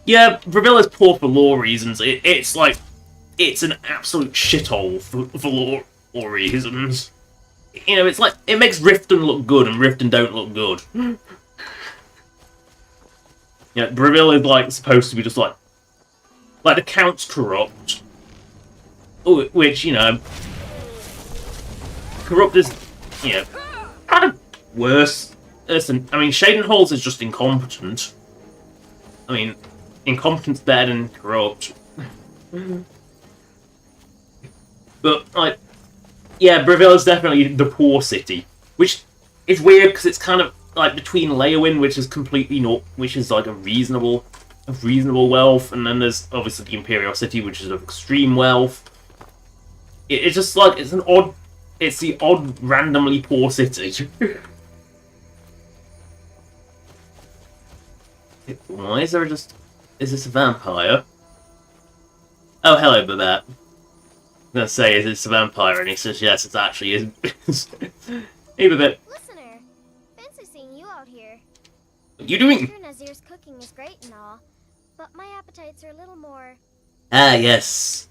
Yeah, Bravilla's poor for lore reasons. It's like, it's an absolute shithole for lore reasons. You know, it's like, it makes Riften look good and Riften don't look good. Yeah, Bravilla is like supposed to be just like the Count's corrupt. Which, you know, corrupt is, you know, kind of worse. Listen, I mean, Shadenholz is just incompetent. I mean, incompetent's better than corrupt. But, like, yeah, Bravilla's definitely the poor city. Which is weird, because it's kind of, like, between Leowyn, which is completely not, which is, like, a reasonable wealth, and then there's, obviously, the Imperial City, which is of extreme wealth. It's just, like, it's the odd, randomly poor city. Why is there just... Is this a vampire? Oh, hello, Babette. I'm gonna say, is this a vampire? And he says, yes, it actually is. Hey, Babette. Listener, fancy seeing you out here. What are you doing? Sure, Nazir's cooking is great and all, but my appetites are a little more... Ah, yes.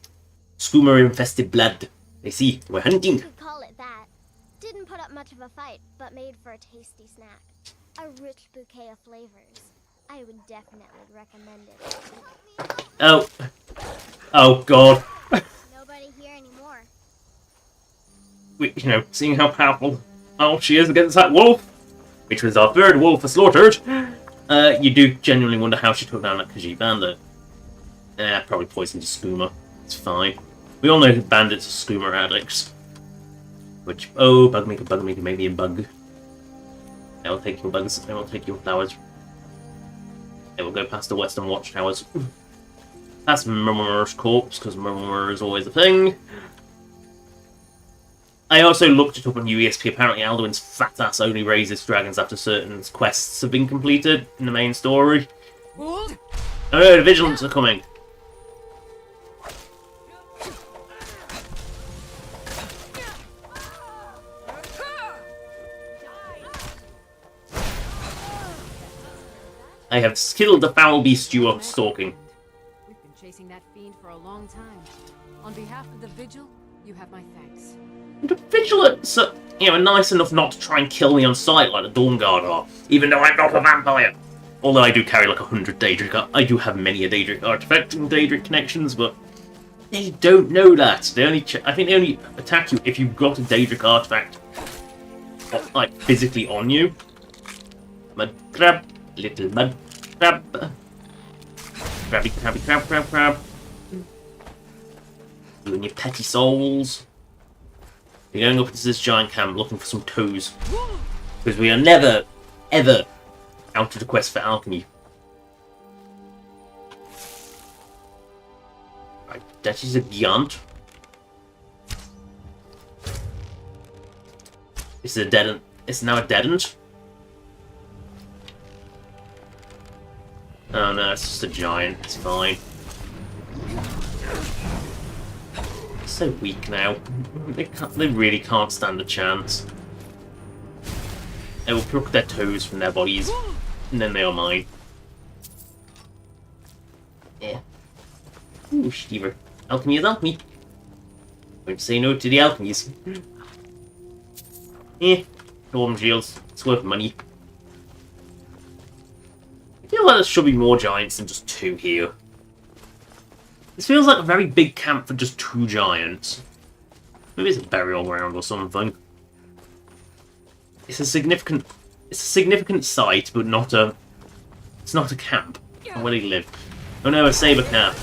Skoomer-infested blood. I see. We're hunting. You could call it that. Didn't put up much of a fight, but made for a tasty snack. A rich bouquet of flavors. I would definitely recommend it. Oh. Oh, God. Nobody here anymore. You know, seeing how powerful she is against that wolf, which was our third wolf slaughtered, you do genuinely wonder how she took down that Khajiit bandit. Probably poisoned a skoomer. It's fine. We all know bandits are skoomer addicts. Which, oh, bug maker, maybe a bug. I will take your bugs, I will take your flowers. I will go past the Western Watchtowers. Past Murmur's corpse, because Murmur is always a thing. I also looked it up on UESP. Apparently Alduin's fat ass only raises dragons after certain quests have been completed in the main story. Oh no, the Vigilants are coming. I have killed the foul beast you are stalking. We've been chasing that fiend for a long time. On behalf of the Vigil, you have my thanks. The Vigilants are, you know, nice enough not to try and kill me on sight like the Dawn Guard are, even though I'm not a vampire. Although I do carry like 100 Daedric, I do have many a Daedric artifact and Daedric connections, but they don't know that. They only, I think they only attack you if you've got a Daedric artifact, like physically on you. Mud crab, little mud crab, crabby, crabby, crab, crab, crab. You and your petty souls. We're going up into this giant camp looking for some toes. Because we are never, ever out of the quest for alchemy. Right, that is a giant. It's a dead end. It's now a dead end. Oh no, it's just a giant. It's fine. So weak now. They really can't stand a chance. I will pluck their toes from their bodies, and then they are mine. Yeah. Ooh, Stever. Alchemy is alchemy. Won't say no to the alchemies. Storm shields. It's worth money. feel like there should be more giants than just 2 here. This feels like a very big camp for just 2 giants. Maybe it's a burial ground or something. It's a significant site, but not a... It's not a camp. Where do they live? Oh no, a saber cat.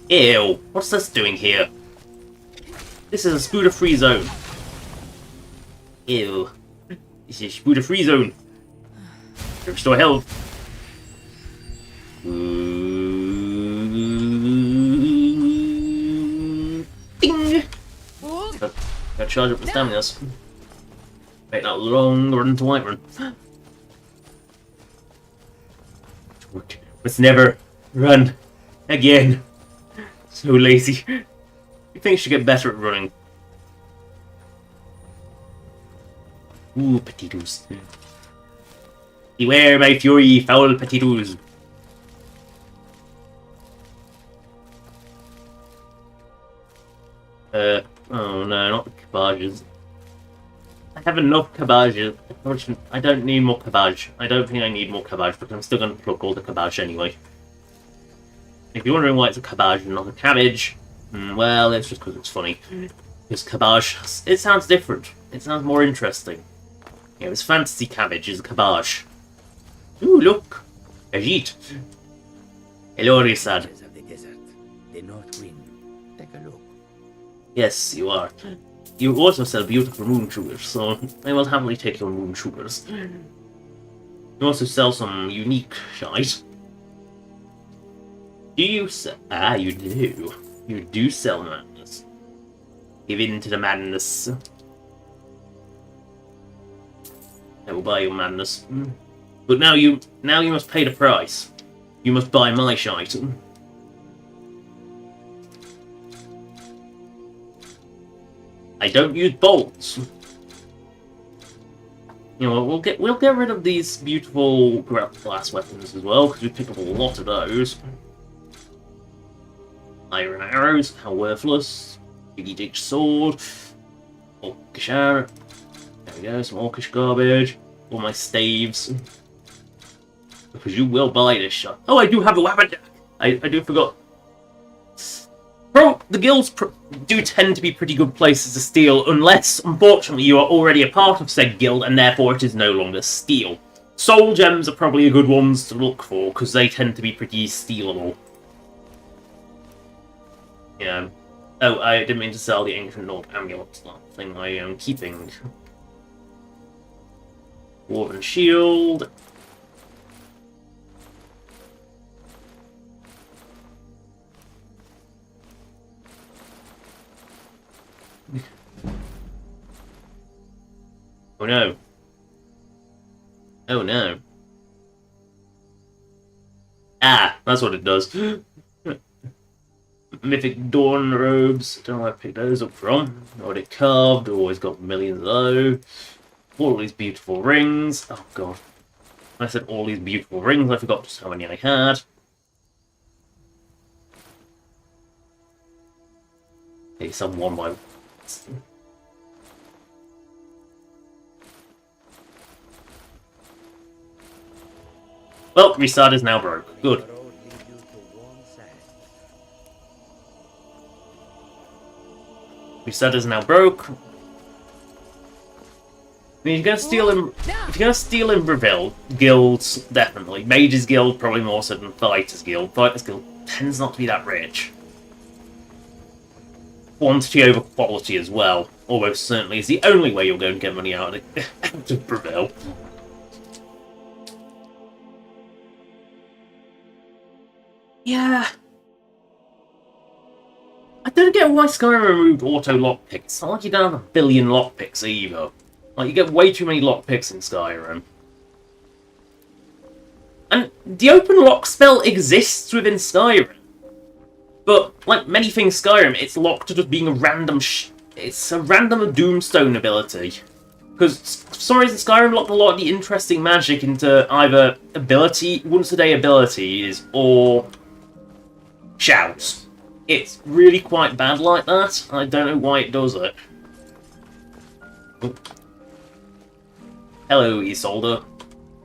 Ew, what's this doing here? This is a spooder-free zone. Ew. This is a spooder-free zone. Restore health. Ding! Gotta charge up the staminas. Make that long run to Whiterun. Must never run again. So lazy. You think you should get better at running? Ooh, potatoes. Beware my fury, foul potatoes. Oh no, not the cabbages. I have enough cabbages. I don't need more cabbage. I don't think I need more cabbage, but I'm still going to pluck all the cabbage anyway. If you're wondering why it's a cabbage and not a cabbage, well, it's just because it's funny. Because cabbage, it sounds different. It sounds more interesting. Yeah, it's fantasy cabbage is a cabbage. Ooh, look! Ajit! Hello, Risad. Of the desert, the north wind. Take a look. Yes, you are. You also sell beautiful moon sugars, so I will happily take your moon sugars. You also sell some unique shite. Do you sell? Ah, you do. You do sell madness. Give in to the madness. I will buy your madness. But now you must pay the price. You must buy my shite. I don't use bolts. You know, we'll get rid of these beautiful glass weapons as well, because we pick up a lot of those. Iron arrows, how worthless. Idiotic sword. Orcish arrow. There we go, some orcish garbage. All my staves. Because you will buy this shot. Oh, I do have a weapon. I do forgot. The guilds do tend to be pretty good places to steal, unless, unfortunately, you are already a part of said guild, and therefore it is no longer steal. Soul gems are probably good ones to look for, because they tend to be pretty stealable. Yeah. Oh, I didn't mean to sell the ancient Nord amulet. That thing I am keeping. Dwarven shield. Oh no. Oh no. Ah, that's what it does. Mythic Dawn robes. Don't know where I picked those up from. Already carved, always got millions of those. All these beautiful rings. Oh god. When I said all these beautiful rings, I forgot just how many I had. Okay, some one by one. Well, restart is now broke. Good. Restart is now broke. I mean, if you're gonna steal in Breville, guilds, definitely. Mages Guild, probably more so than Fighters Guild. Fighters Guild tends not to be that rich. Quantity over quality as well. Almost certainly is the only way you're going to get money out of Breville. Yeah. I don't get why Skyrim removed auto lockpicks. It's not like you don't have a billion lockpicks either. Like, you get way too many lockpicks in Skyrim. And the open lock spell exists within Skyrim. But, like many things Skyrim, it's locked to just being a random it's a random Doomstone ability. Because, for some reason, Skyrim locked a lot of the interesting magic into either once-a-day abilities, or shouts. It's really quite bad like that. I don't know why it does it. Hello, Isolde.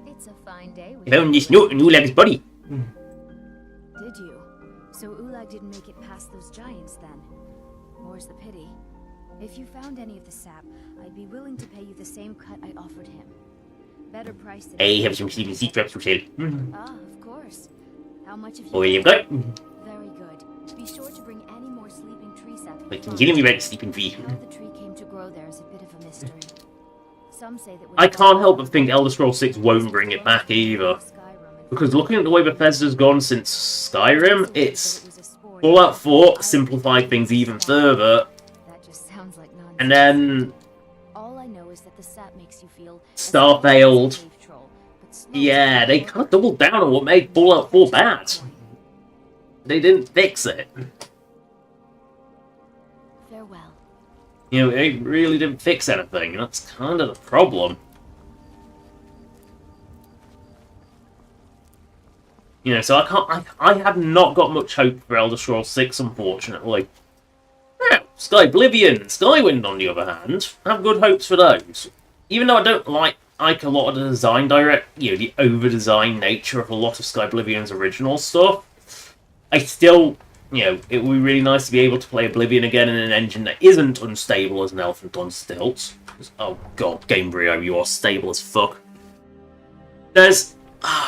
It's a fine day. You found this note in Ulag's body. Did you? So Ulag didn't make it past those giants then? More's the pity. If you found any of the sap, I'd be willing to pay you the same cut I offered him. Better price than... I have some sleeping sea traps for sale. Ah, of course. How much have you... Oh, you've got? Very good. Be sure to bring any more sleeping tree sap. Wait, can you tell me about the sleeping tree? How the tree came to grow there is a bit of a mystery. Some say that... I can't help but think Elder Scrolls 6 won't bring it back either. Because looking at the way Bethesda's gone since Skyrim, it's... Fallout 4 simplified things even further. That just sounds like nonsense. And then... All I know is that the sap makes you feel... Starfield. Yeah, they kind of doubled down on what made Fallout 4 bad. They didn't fix it. Farewell. You know, they really didn't fix anything. That's kind of the problem. You know, so I have not got much hope for Elder Scrolls 6, unfortunately. Now, Skyblivion and Skywind, on the other hand, have good hopes for those. Even though I don't like a lot of the design the over-designed nature of a lot of Skyblivion's original stuff, I still, it would be really nice to be able to play Oblivion again in an engine that isn't unstable as an elephant on stilts. Oh god, Gamebryo, you are stable as fuck. There's...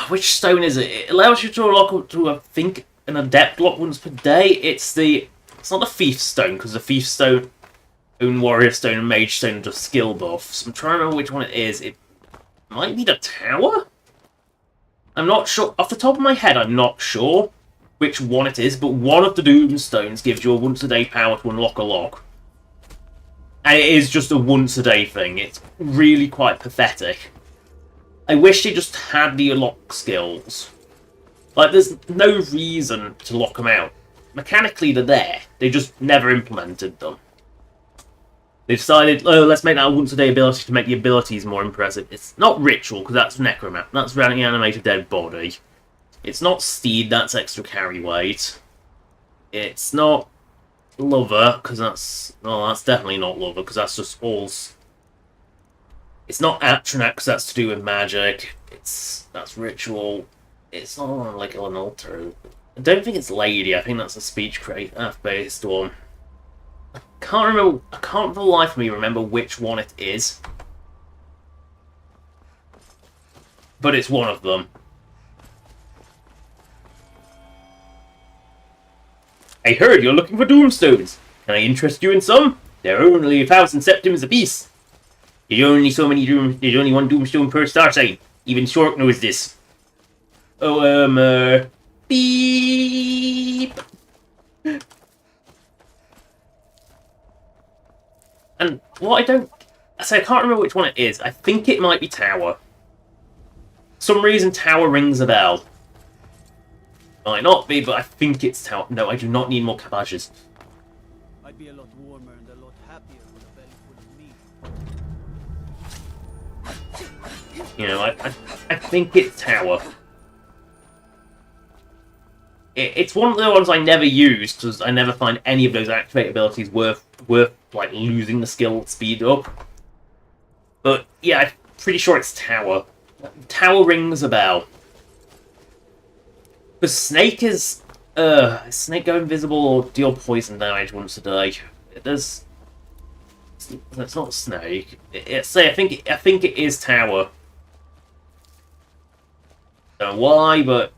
which stone is it? It allows you to lock up to, I think, an adept lock once per day. It's not the Thief Stone, because the Thief Stone, Warrior Stone, and Mage Stone are just skill buffs. I'm trying to remember which one it is. It might be the Tower? I'm not sure. Off the top of my head, I'm not sure which one it is, but one of the Doom Stones gives you a once-a-day power to unlock a lock. And it is just a once-a-day thing. It's really quite pathetic. I wish they just had the lock skills. Like, there's no reason to lock them out. Mechanically, they're there. They just never implemented them. They decided, oh, let's make that a once-a-day ability to make the abilities more impressive. It's not Ritual, because that's Necromat. That's reanimated dead body. It's not Steed, that's extra carry weight. It's not Lover, because that's... well, that's definitely not Lover, because that's just all... It's not Atronach, because that's to do with magic. That's Ritual. It's not like an altar. I don't think it's Lady. I think that's a speech based one. I can't for the life of me remember which one it is. But it's one of them. I heard you're looking for Doomstones. Can I interest you in some? They're only 1,000 septims apiece. There's only one Doomstone per star sign. Even Short knows this. Oh, beep. And what I can't remember which one it is. I think it might be Tower. For some reason, Tower rings a bell. Might not be, but I think it's Tower. No, I do not need more cabbages. I'd be a lot warmer and a lot happier with a belly full of meat. You know, I think it's Tower. It's one of the ones I never use, because I never find any of those activate abilities worth like, losing the skill speed up. But, yeah, I'm pretty sure it's Tower. Tower rings a bell. Because Snake is... Snake go invisible or deal poison damage once a day. It's not Snake. I think it is Tower. Don't know why, but...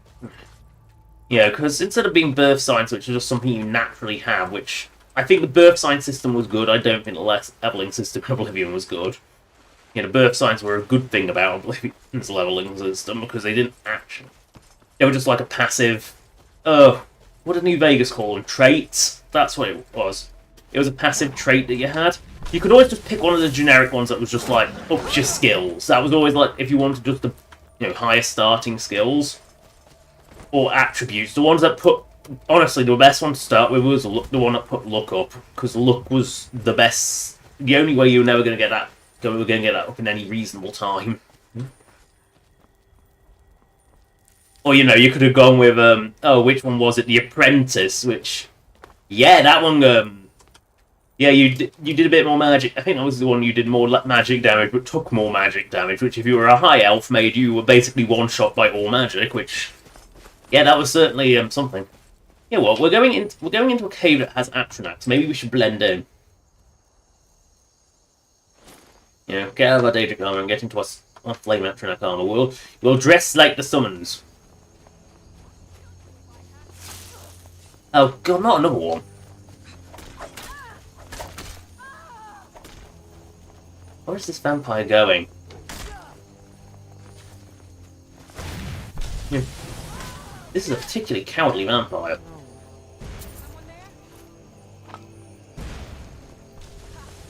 yeah, because instead of being birth signs, which is just something you naturally have, which... I think the birth sign system was good. I don't think the leveling system of Oblivion was good. Yeah, the birth signs were a good thing about Oblivion's leveling system, because they didn't actually... they were just like a passive... what did New Vegas call them? Traits? That's what it was. It was a passive trait that you had. You could always just pick one of the generic ones that was just like, up your skills. That was always like, if you wanted just the higher starting skills. Or attributes. The ones that put... honestly, the best one to start with was the one that put luck up. Because luck was the best... the only way you were never going to get that... up in any reasonable time. Or, you could have gone with, which one was it? The Apprentice, which... yeah, that one, Yeah, you did a bit more magic. I think that was the one you did more magic damage, but took more magic damage. Which, if you were a high elf made, you were basically one shot by all magic. Which, yeah, that was certainly something. Yeah, well, we're going into a cave that has Atronax. Maybe we should blend in. You know, get out of our Daedric armor and get into our flame Atronax armor. We'll dress like the summons. Oh god, not another one. Where is this vampire going? This is a particularly cowardly vampire.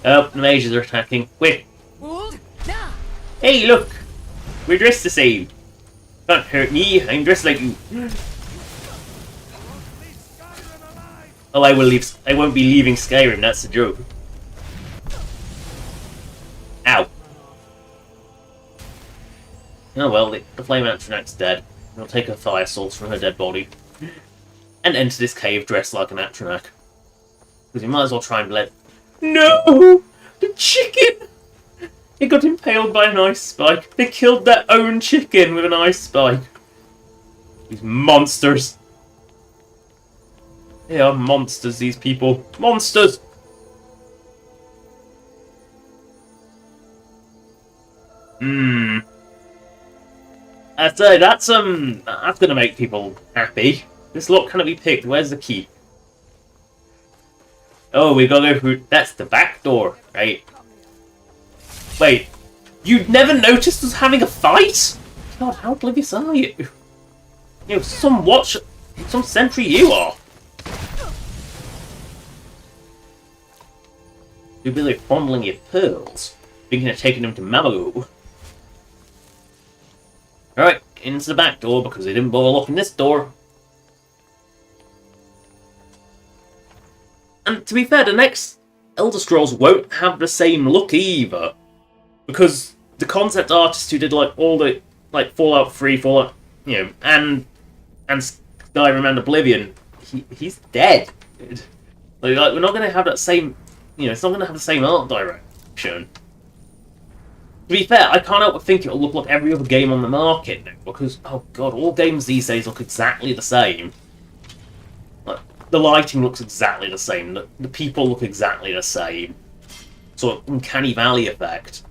Oh, the mages are attacking. Wait. Hey, look! We're dressed the same. Can't hurt me, I'm dressed like you. Oh, I won't be leaving Skyrim, that's the joke. Ow. Oh well, the flame Atronach's dead. We'll take her fire source from her dead body. And enter this cave dressed like an Atronach. Because we might as well try and blend. No! The chicken! It got impaled by an ice spike. They killed their own chicken with an ice spike. These monsters. They are monsters, these people. Monsters! I'd say that's gonna make people happy. This lock cannot be picked. Where's the key? Oh, we gotta go through. That's the back door, right? Wait, you never noticed us having a fight? God, how oblivious are you? You know, some sentry you are. You're busy fondling your pearls, thinking of taking them to Mamago. Alright, into the back door because they didn't bother locking this door. And to be fair, the next Elder Scrolls won't have the same look either. Because the concept artist who did all the Fallout 3, Fallout, and Skyrim and Oblivion, he's dead. Like, we're not gonna have that same, it's not gonna have the same art direction. To be fair, I can't help but think it'll look like every other game on the market now, because, oh god, all games these days look exactly the same. Like, the lighting looks exactly the same, the people look exactly the same. Sort of uncanny valley effect.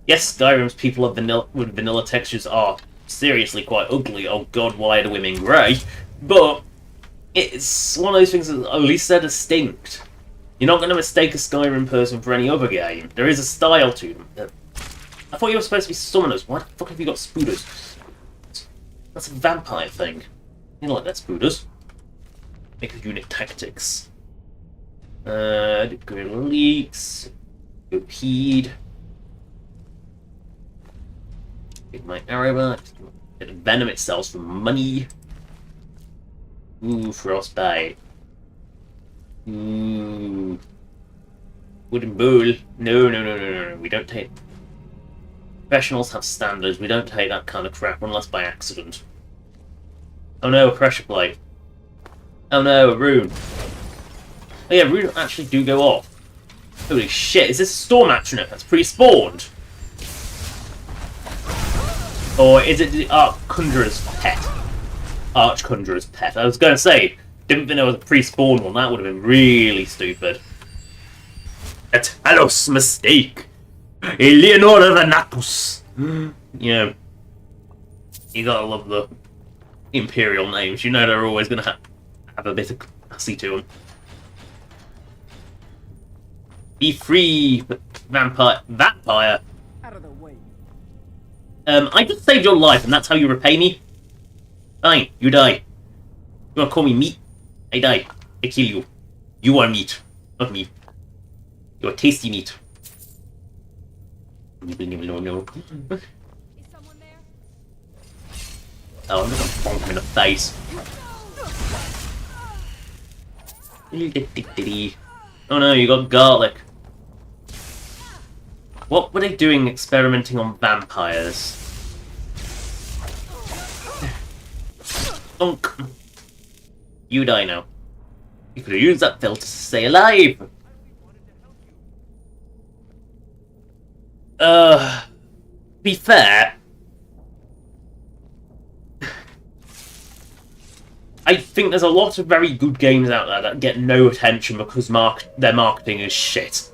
Yes, Skyrim's people with vanilla textures are seriously quite ugly, oh god, why are the women grey? But, it's one of those things that at least they're distinct. You're not going to mistake a Skyrim person for any other game. There is a style to them. I thought you were supposed to be summoners. Why the fuck have you got spooders? That's a vampire thing. You don't like that, spooders. Make a unit tactics. Good leaks. Good heed. Get my arrow back. Get venom it sells for money. Ooh, frostbite. Ooh. Wooden bowl. No. We don't take... Professionals have standards. We don't take that kind of crap unless by accident. Oh no, a pressure plate. Oh no, a rune. Oh yeah, rune actually do go off. Holy shit, is this a storm atronach that's pre-spawned? Or is it the Archconjurer's pet? Archconjurer's pet. I was going to say, didn't think there was a pre-spawned one. That would have been really stupid. A Talos mistake. Eleonora Vanatus. You gotta love the Imperial names. You know they're always gonna have a bit of classy to them. Be free, vampire. Out of the way. I just saved your life, and that's how you repay me? Fine, you die. You wanna call me meat? I die. I kill you. You are meat, not me. You are tasty meat. No. Is someone there? Oh, I'm just gonna bonk him in the face. Oh no, you got garlic. What were they doing experimenting on vampires? Dunk. You die now. You could have used that filter to stay alive. Be fair, I think there's a lot of very good games out there that get no attention because their marketing is shit.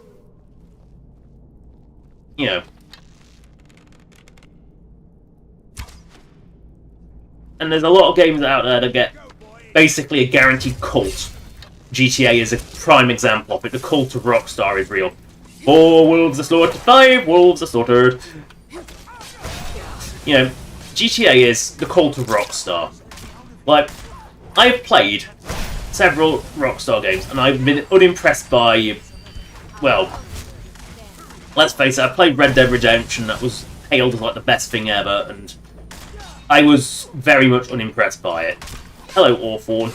You know. And there's a lot of games out there that get basically a guaranteed cult. GTA is a prime example of it. The cult of Rockstar is real. 4 wolves are slaughtered, 5 wolves are slaughtered. You know, GTA is the cult of Rockstar. Like, I've played several Rockstar games, and I've been unimpressed by, well, let's face it, I played Red Dead Redemption, that was hailed as like the best thing ever, and I was very much unimpressed by it. Hello, Orthorn.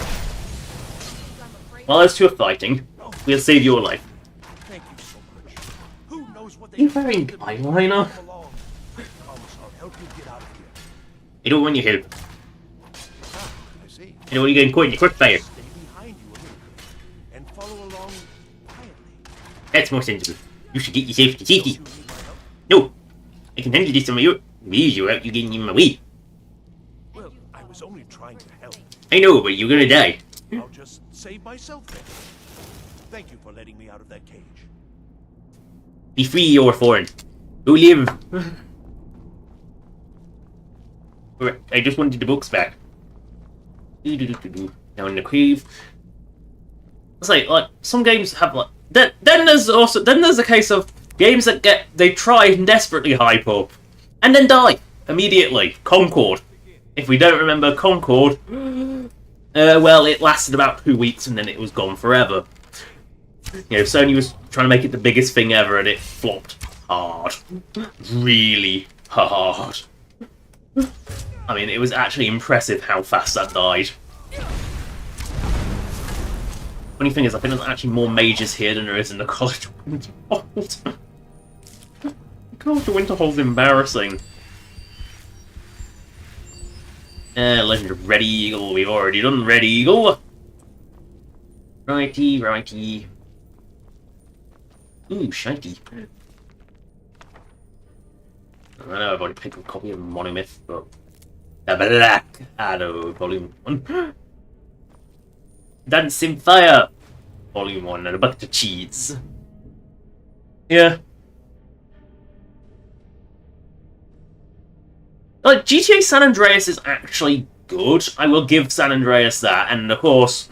While those two are fighting, we'll save your life. Thank you so much. Who knows what You wearing eyeliner? I'll help you get out of here. I don't want your help. Ah, I see. I know you're getting caught in your quick fire. Stay behind you a little bit and follow along quietly. That's more sensible. You should get yourself to safety. No! I can handle this on my own. Please, you're out, you're getting in my way. Well, I was only trying to help. I know, but you're gonna die. I'll just save myself then. Thank you for letting me out of that cage. Be free, Orthorn. Go live. Alright, I just wanted the books back. Now in the cave. It's like some games have like then there's a case of games that they try and desperately hype up and then die immediately. Concord. If we don't remember Concord, well, it lasted about 2 weeks and then it was gone forever. You know, Sony was trying to make it the biggest thing ever and it flopped hard. Really hard. I mean, it was actually impressive how fast that died. Funny thing is, I think there's actually more mages here than there is in the College of Winterhold. The College of Winterhold's embarrassing. Legend of Red Eagle, we've already done Red Eagle. Righty, righty. Ooh, shiny. I know I've already picked up a copy of Monomyth, but... The Black Arrow, Volume 1. Dancing Fire, Volume 1, and a bucket of cheese. Yeah. Like, GTA San Andreas is actually good. I will give San Andreas that, and of course,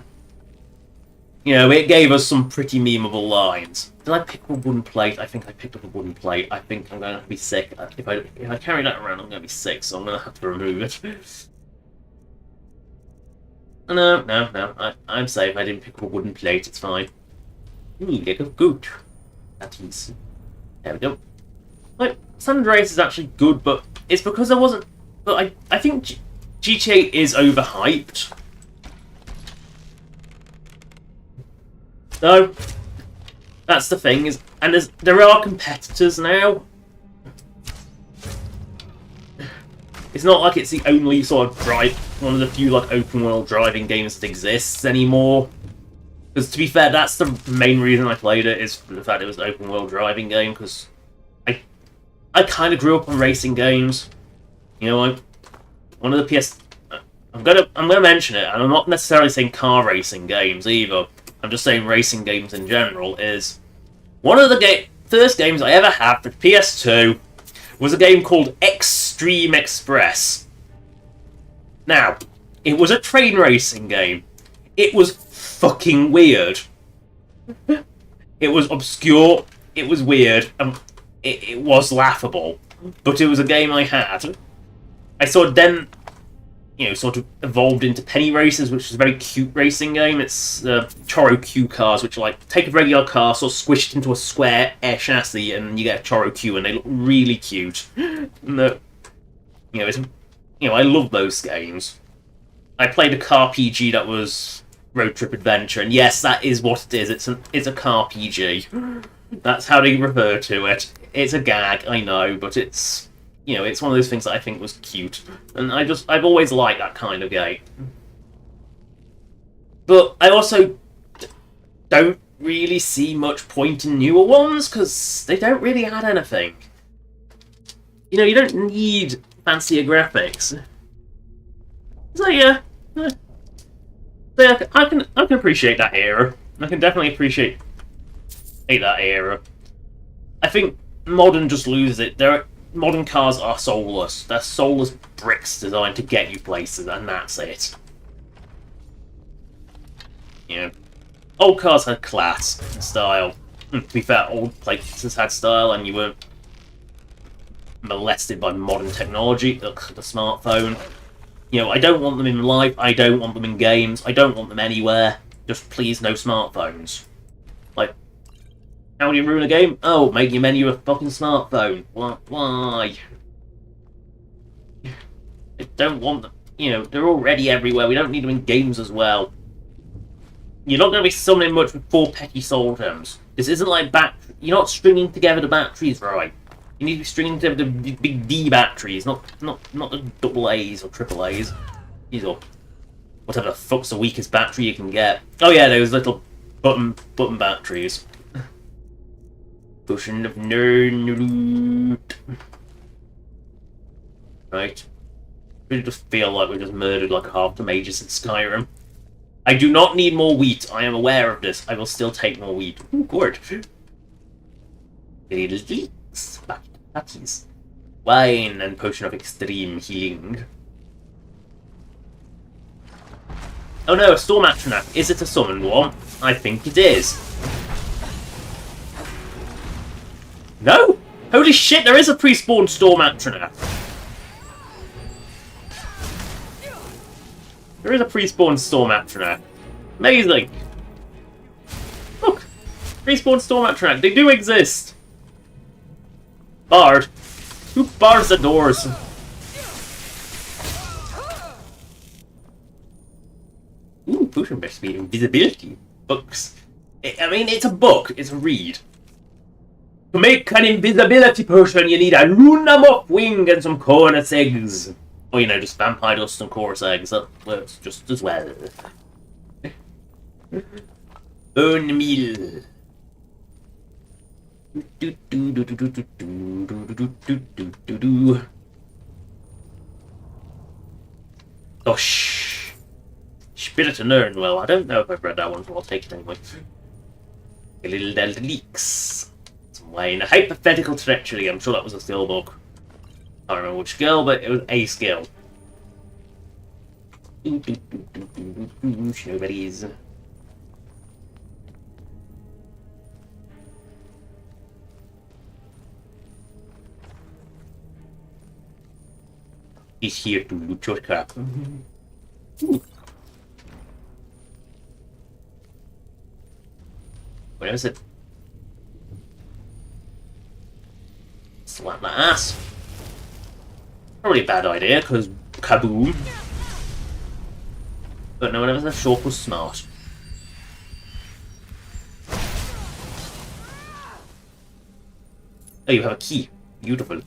you know, it gave us some pretty memeable lines. Did I pick up a wooden plate? I think I picked up a wooden plate. I think I'm going to be sick. If I carry that around, I'm going to be sick, so I'm going to have to remove it. No. I'm safe. I didn't pick up a wooden plate. It's fine. Ooh, get a goat. That is. There we go. Like, San Andreas is actually good, but it's because there wasn't... But I think GTA is overhyped. So, that's the thing, and there are competitors now. It's not like it's the only sort of one of the few like open world driving games that exists anymore. Because to be fair, that's the main reason I played it, is the fact it was an open world driving game, because I kind of grew up on racing games. You know, one of the I'm gonna mention it, and I'm not necessarily saying car racing games either. I'm just saying racing games in general. Is one of the first games I ever had for PS2 was a game called Extreme Express. Now, it was a train racing game. It was fucking weird. It was obscure. It was weird. It was laughable. But it was a game I had. I sort of then, you know, sort of evolved into Penny Racers, which is a very cute racing game. It's Choro Q cars, which are like, take a regular car, sort of squish it into a square air chassis, and you get a Choro Q, and they look really cute. I love those games. I played a car PG that was Road Trip Adventure, and yes, that is what it is. It's a car PG. That's how they refer to it. It's a gag, I know, but it's... You know, it's one of those things that I think was cute. And I've always liked that kind of game. But I also don't really see much point in newer ones, because they don't really add anything. You know, you don't need fancier graphics. So yeah, I can appreciate that era. I can definitely appreciate that era. I think modern just loses it. Modern cars are soulless. They're soulless bricks designed to get you places, and that's it. You know, old cars had class and style. To be fair, old places had style, and you weren't molested by modern technology. Ugh, the smartphone. You know, I don't want them in life. I don't want them in games. I don't want them anywhere. Just please, no smartphones. Like, how do you ruin a game? Oh, make your menu a fucking smartphone. Why? I don't want them. You know, they're already everywhere. We don't need them in games as well. You're not going to be summoning much with 4 petty soul gems. This isn't like you're not stringing together the batteries right. You need to be stringing together the big D batteries, not the double A's or triple A's. These are whatever the fuck's the weakest battery you can get. Oh yeah, those little button batteries. Potion of nerd. Right. I just feel like we just murdered like half the mages in Skyrim. I do not need more wheat. I am aware of this. I will still take more wheat. Ooh, good. Batteries. Wine and potion of extreme healing. Oh no, a storm atronach. Is it a summoned one? I think it is. No? Holy shit, there is a pre-spawned storm atronach. There is a pre-spawned storm atronach. Amazing. Look, pre-spawned storm atronach. They do exist. Barred. Who bars the doors? Ooh, potion best be invisibility. Books. I mean, it's a book. It's a read. To make an invisibility potion, you need a Luna Muff wing and some chorus eggs. Or, you know, just vampire dust and chorus eggs. That works just as well. Bone meal. Oh, Spirit to learn. Well, I don't know if I've read that one, so I'll take it anyway. A little Delta Leaks. Some wine. A hypothetical treachery. I'm sure that was a skill book. I don't remember which skill, but it was a skill. Snowberries. He's here to loot your crap. Where is it? Slap my ass. Probably a bad idea, because kaboom. But no one ever said Shulk was smart. Oh, you have a key. Beautiful.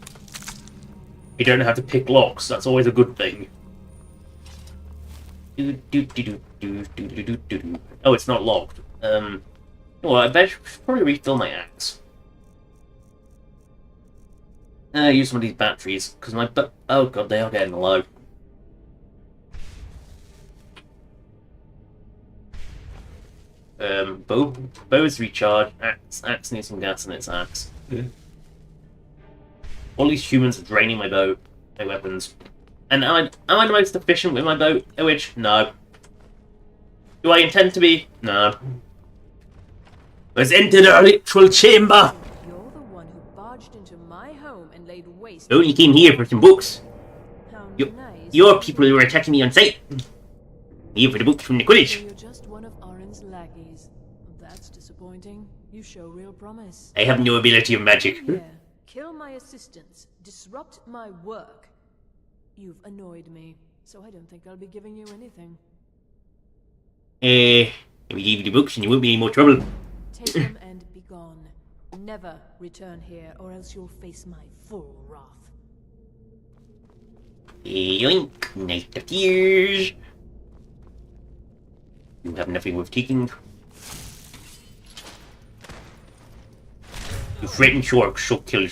You don't have to pick locks, that's always a good thing. Oh, it's not locked. Well, I bet I should probably refill my axe. Use some of these batteries, because my oh god, they are getting low. Bow's recharged. Axe needs some gas in its axe. All these humans are draining my bow, my weapons. And am I the most efficient with my bow? Which, no. Do I intend to be? No. Let's enter the ritual chamber! You're the one who barged into my home and laid waste. I only came here for some books. How nice. Your people who were attacking me on sight. Here for the books from the college. So you're just one of Arin's lackeys. That's disappointing. You show real promise. I have no ability of magic. Yeah. Kill my assistants. Disrupt my work. You've annoyed me, so I don't think I'll be giving you anything. Let me give you the books and you won't be in any more trouble. Take them and be gone. Never return here, or else you'll face my full wrath. Yoink, Night of Tears. You have nothing worth taking. You threaten sharks, so kill you.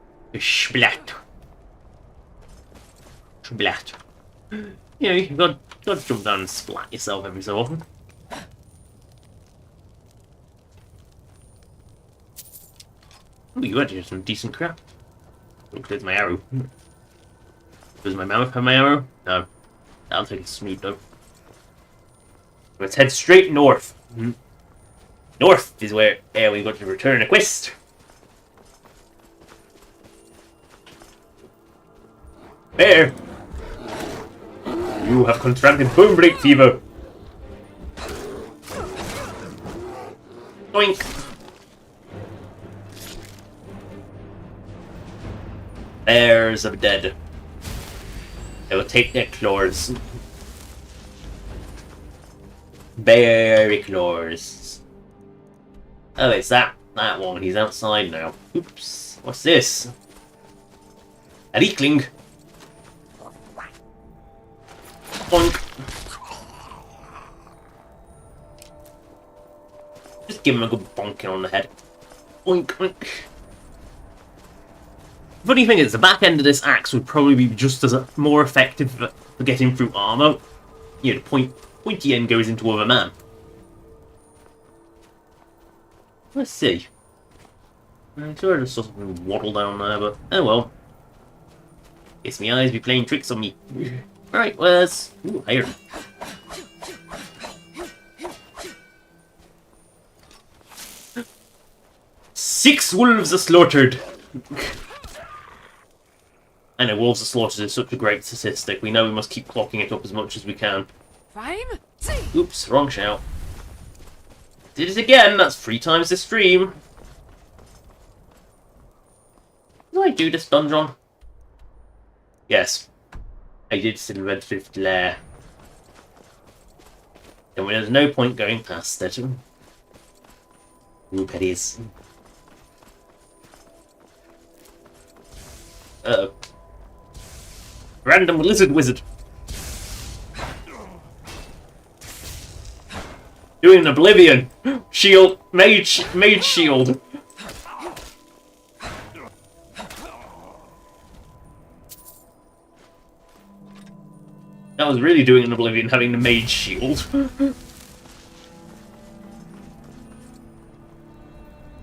Splat. Splat. You know, you've got to jump down and splat yourself every so often. Oh, you actually have some decent crap. Oh, there's my arrow. Does my mouth have my arrow? No. That'll take a snoot though. Let's head straight north. North is where we've got to return a quest. Bear! You have contracted bone break fever. Doink! Bears are dead. They will take their claws. Berry claws. Oh, it's that one. He's outside now. Oops. What's this? A leakling. Bonk. Just give him a good bonking on the head. Oink, oink. Funny thing is, the back end of this axe would probably be just as more effective for getting through armor. You know, the pointy end goes into other man. Let's see. I'm sure I just saw something waddle down there, but oh well. Guess my eyes be playing tricks on me. Right, where's... Ooh, iron. Six wolves are slaughtered! I know, wolves are slaughtered is such a great statistic. We know we must keep clocking it up as much as we can. Oops, wrong shout. Did it again, that's 3 times this stream. Did I do this dungeon? Yes. I did Silver Fifth Lair. And there's no point going past it. Ooh, pennies. Uh-oh. Random lizard wizard. Doing Oblivion. Shield. Mage shield. That was really doing an Oblivion, having the mage shield.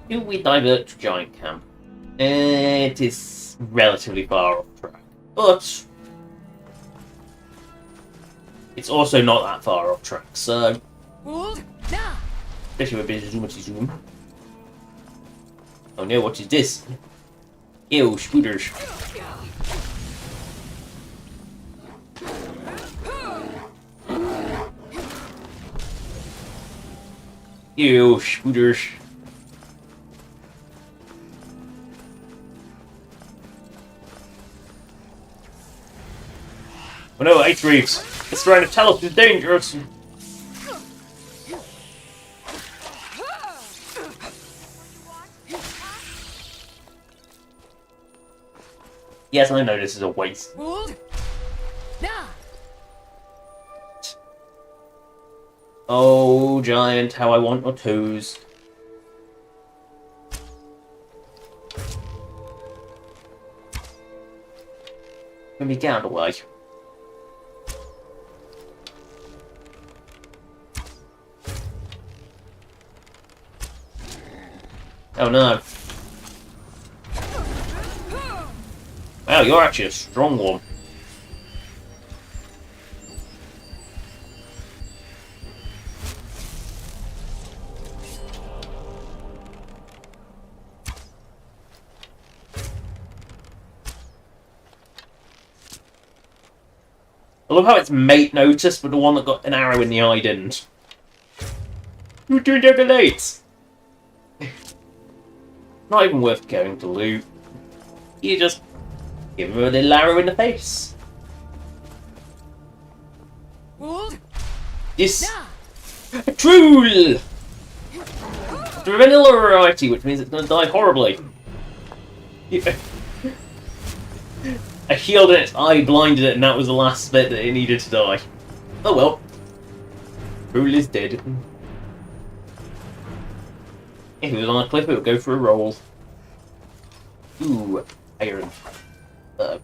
Do we divert to Giant Camp? It is relatively far off track, but it's also not that far off track, so especially with a bit of zoom. Oh no, what is this? Ew, spooters. Ew, spooters. Oh no, Ice Reefs! It's trying to tell us it's dangerous! Yes, I know this is a waste. Oh, giant, how I want your toes. Let me get out of the way. Oh no. Wow, you're actually a strong one. I love how its mate noticed, but the one that got an arrow in the eye didn't. You turned out late. Not even worth going to loot. You just give him a little arrow in the face. This a troll. The vanilla variety, which means it's going to die horribly. Yeah. I healed it, I blinded it, and that was the last bit that it needed to die. Oh well. Troll is dead. If it was on a cliff, it would go for a roll. Ooh. Iron. I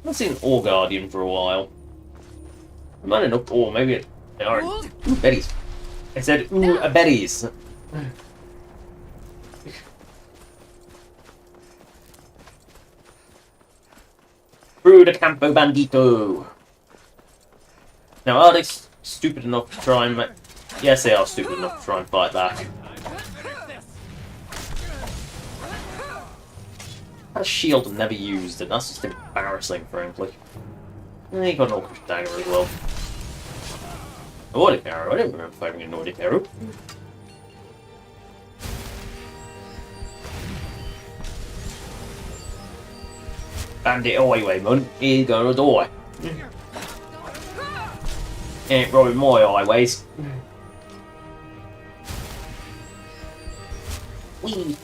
haven't seen an Ore Guardian for a while. I'm not enough ore, maybe they aren't. Ooh, berries. I said, ooh, berries. Through the Campo Bandito. Now, are they stupid enough to try and... Yes, they are stupid enough to try and fight back. That shield never used it. That's just embarrassing, frankly. He got an Orcish dagger as well. Nordic arrow. I didn't remember fighting a Nordic arrow. Bandit highway, man. He's gonna die. Ain't rolling my highways. Whee!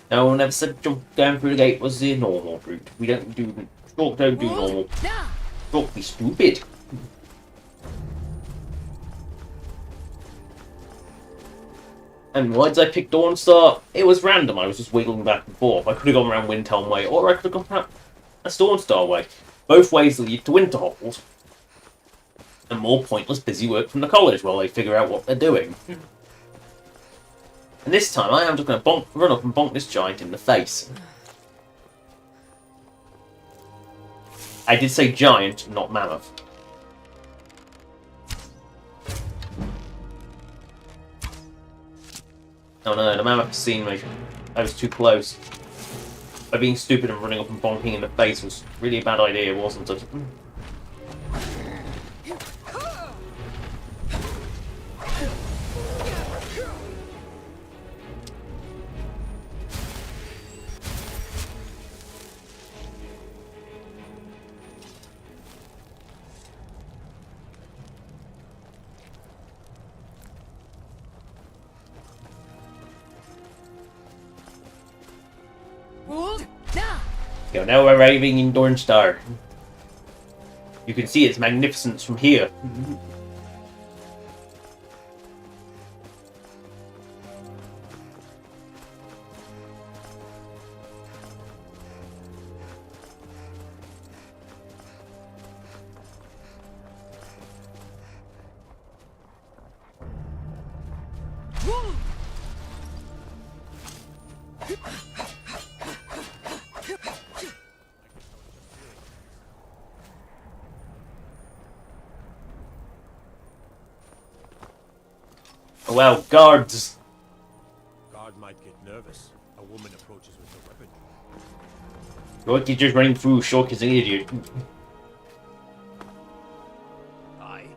No one ever said jump down through the gate was the normal route. We don't do... Stork don't do normal. Stork be stupid. And why did I pick Dawnstar? It was random, I was just wiggling back and forth. I could have gone around Windhelm way, or I could have gone a Dawnstar way. Both ways lead to Winterhold. And more pointless busy work from the college while they figure out what they're doing. And this time I am just going to run up and bonk this giant in the face. I did say giant, not mammoth. Oh no, the mammoth has seen me. I was too close. By being stupid and running up and bonking in the face was really a bad idea, wasn't it? You're now arriving in Dawnstar. You can see its magnificence from here. Oh, wow, guards! Guard might get nervous. A woman approaches with a weapon. What, you're just running through Shulk is an idiot. Aye.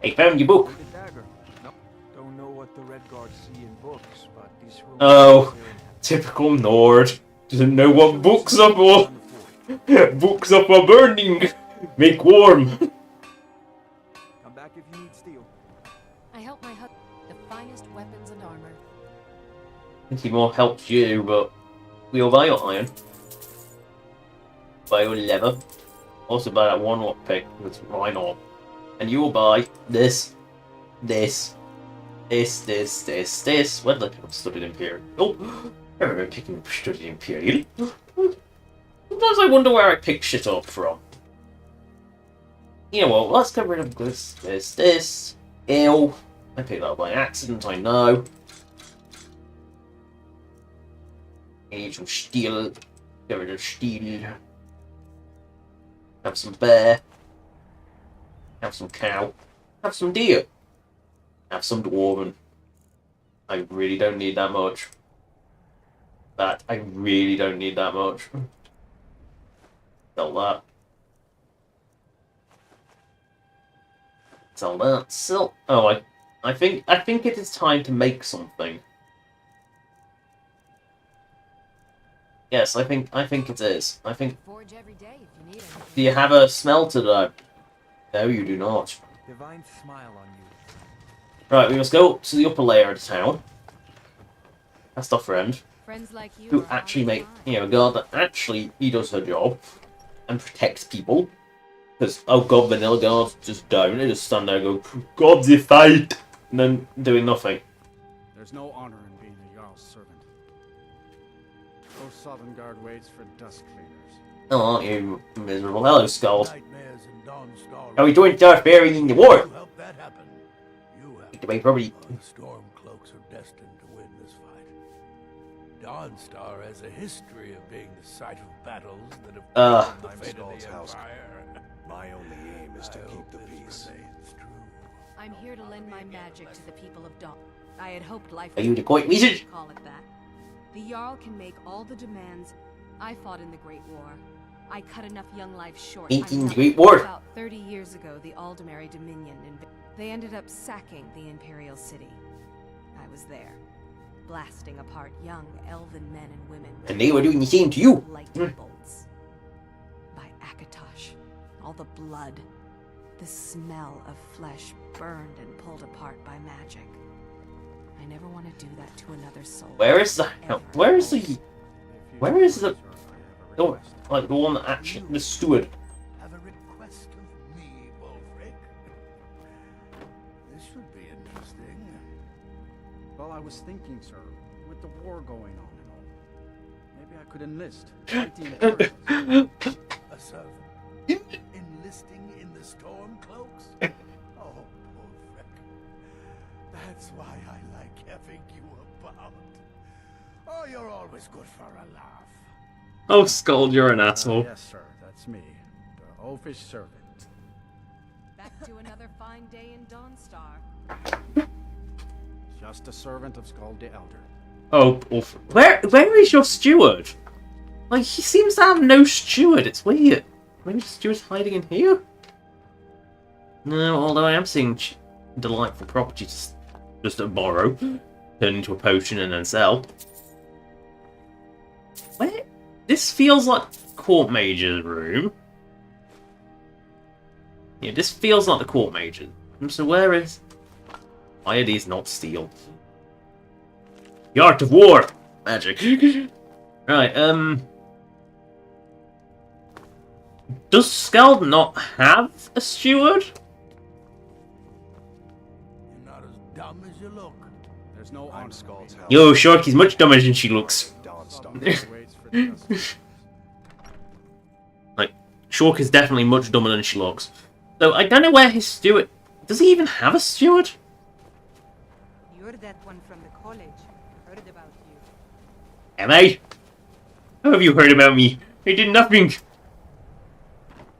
I found your book. The dagger. No, don't know what the Red Guards see in books, but these rules Oh, typical Nord. Doesn't know what books are for. Books are for burning. Make warm. Come back if you need steel. I help my husband the finest weapons and armor. I think he more helps you, but we'll buy your iron. Buy your leather. Also buy that one lockpick that's right on. And you will buy this. Where did I pick up Studied Imperial? Oh, I remember picking up Studied Imperial. Sometimes I wonder where I pick shit up from. You know what, let's get rid of this. Ew. I picked that up by accident, I know. I need some steel. Get rid of steel. Have some bear. Have some cow. Have some deer. Have some dwarven. I really don't need that much. I really don't need that much. Sell that. Sell that. Sell. Oh, I think it is time to make something. Yes, I think it is. I think. Forge every day if you need anything. Do you have a smelter though? No, you do not. Divine smile on you. Right, we must go to the upper layer of the town. That's our friend. Friends like you Who are actually hard to make, find. you know, a guard that actually, he does her job. And protects people. Because, oh god, vanilla guards just don't. They just stand there and go, God's a fight! And then doing nothing. There's no honor in being a Jarl's servant. Sovngarde waits for dust cleaners. Oh, aren't you miserable? Hello, Skull. Nightmares and Dawnstar. How are we doing Darth Barry in the war? You help that happen. You have. The way probably. The Stormcloaks are destined to win this fight. Dawnstar has a history of being the site of battles that have the fate of the Empire. My only aim is to keep the peace. I'm here to lend my magic to the people of Dawn. I had hoped life Are you the court wizard? call it that. The Jarl can make all the demands. I fought in the Great War. I cut enough young lives short. In the Great War. About 30 years ago, the Aldemary Dominion they ended up sacking the Imperial City. I was there, blasting apart young elven men and women. And they were doing the same to you. Lightning bolts. By Akatosh, all the blood, the smell of flesh burned and pulled apart by magic. I never want to do that to another soul. Where is the oh, like the one that actually the steward? Have a request of me, Wolfric. This should be interesting. Well, I was thinking, sir, with the war going on and all, maybe I could enlist. Fight the Imperials. A servant enlisting in the Stormcloaks? Oh, Wolfric. That's why I like having you about. Oh, you're always good for a laugh. Oh, Skull, you're an asshole. Yes, sir, that's me, the oafish servant. Back to another fine day in Dawnstar. Just a servant of Skull the Elder. Oh, awful. Where is your steward? Like, he seems to have no steward. It's weird. Maybe the steward's hiding in here? No, although I am seeing delightful properties just to borrow, turn into a potion and then sell. Where? This feels like Court Mage's room. Yeah, this feels like the Court Mage's. So where is... Why are these not steel? The art of war! Magic. Right, does Skald not have a steward? You're not as dumb as you look. There's no honor. Skull's house. Yo, Sharky's much dumber than she looks. Like, Shork is definitely much dumber than she looks. So, I don't know where his steward... Does he even have a steward? You're that one from the college. Heard about you. Am I? How have you heard about me? I did nothing.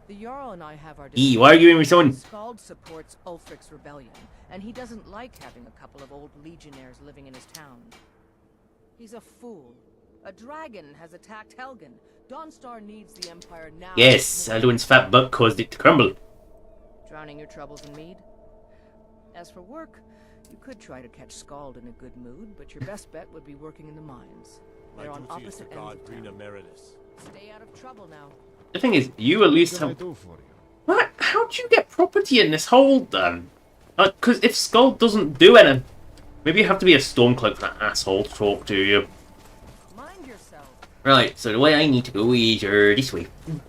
The Jarl and I have our Why are you in with someone? Skald supports Ulfric's rebellion, and he doesn't like having a couple of old legionnaires living in his town. He's a fool. A dragon has attacked Helgen. Dawnstar needs the Empire now. Yes, Alduin's fat butt caused it to crumble. Drowning your troubles in mead? As for work, you could try to catch Skald in a good mood, but your best bet would be working in the mines. They're on opposite ends of town. Stay out of trouble now. The thing is, you at least have... What? How'd you get property in this hold, then? Because if Skald doesn't do anything... Maybe you have to be a Stormcloak for that asshole to talk to you. Mind yourself. Right, so the way I need to go is this way. Because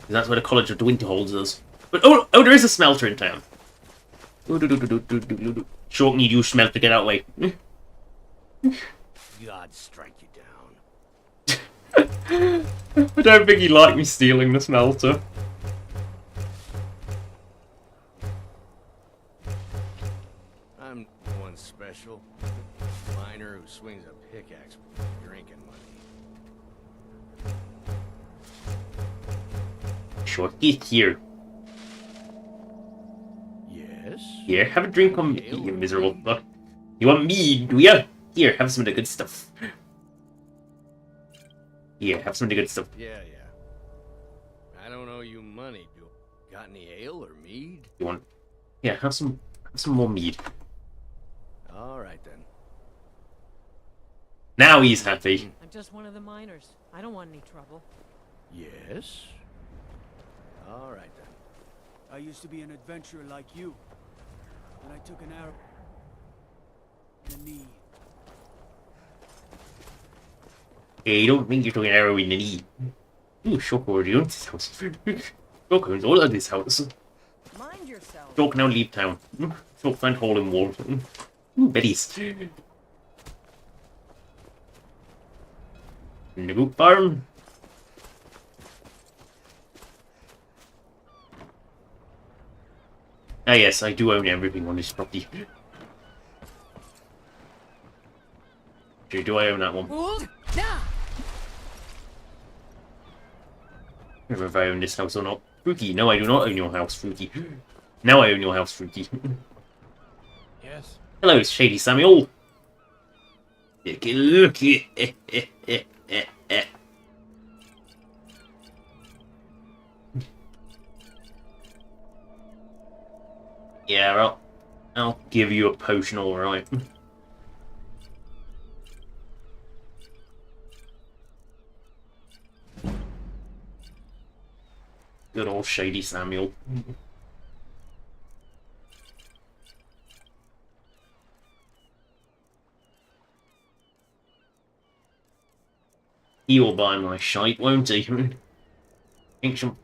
that's where the College of Winterhold is. But, oh, there is a smelter in town. Short need you smelter, get out of the way. God strike you down. I don't think he liked me stealing the smelter. I'm one special miner who swings a pickaxe with drinking money. Short, get here. Yes? Here, have a drink on me, you miserable fuck. You want mead, do ya? Here, have some of the good stuff. Here, have some of the good stuff. Yeah. I don't owe you money. Got any ale or mead? You want? Yeah, have some more mead. All right then. Now he's happy. I'm just one of the miners. I don't want any trouble. Yes? All right then. I used to be an adventurer like you. And I took an arrow in the knee. Hey, don't think you're taking an arrow in the knee. Ooh, shock over to this house. Shock owns all of this house. Mind yourself. Shock now leave town. Shock find hole in wall. Ooh, Betty's. In the goat farm. Ah yes, I do own everything on this property. Do I own that one? I don't know if I own this house or not. Fruity, no I do not own your house, Fruity. Now I own your house, Fruity. Yes. Hello, Shady Samuel. Look. Yeah, well, I'll give you a potion, alright. Good old Shady Samuel. He will buy my shite, won't he? Ancient.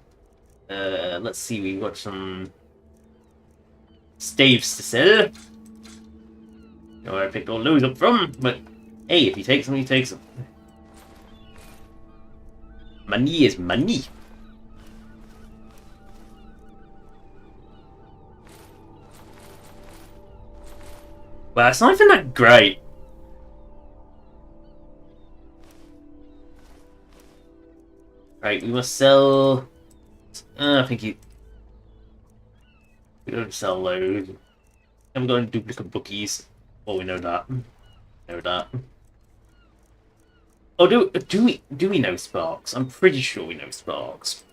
Let's see, we've got some staves to sell. Know where I picked all those up from, but hey, if he takes them, he takes them. Money is money. Well, it's not even that great. Right, we must sell. I think we don't sell those. I'm going to duplicate bookies. Well, we know that. Oh, do we know Sparks? I'm pretty sure we know Sparks.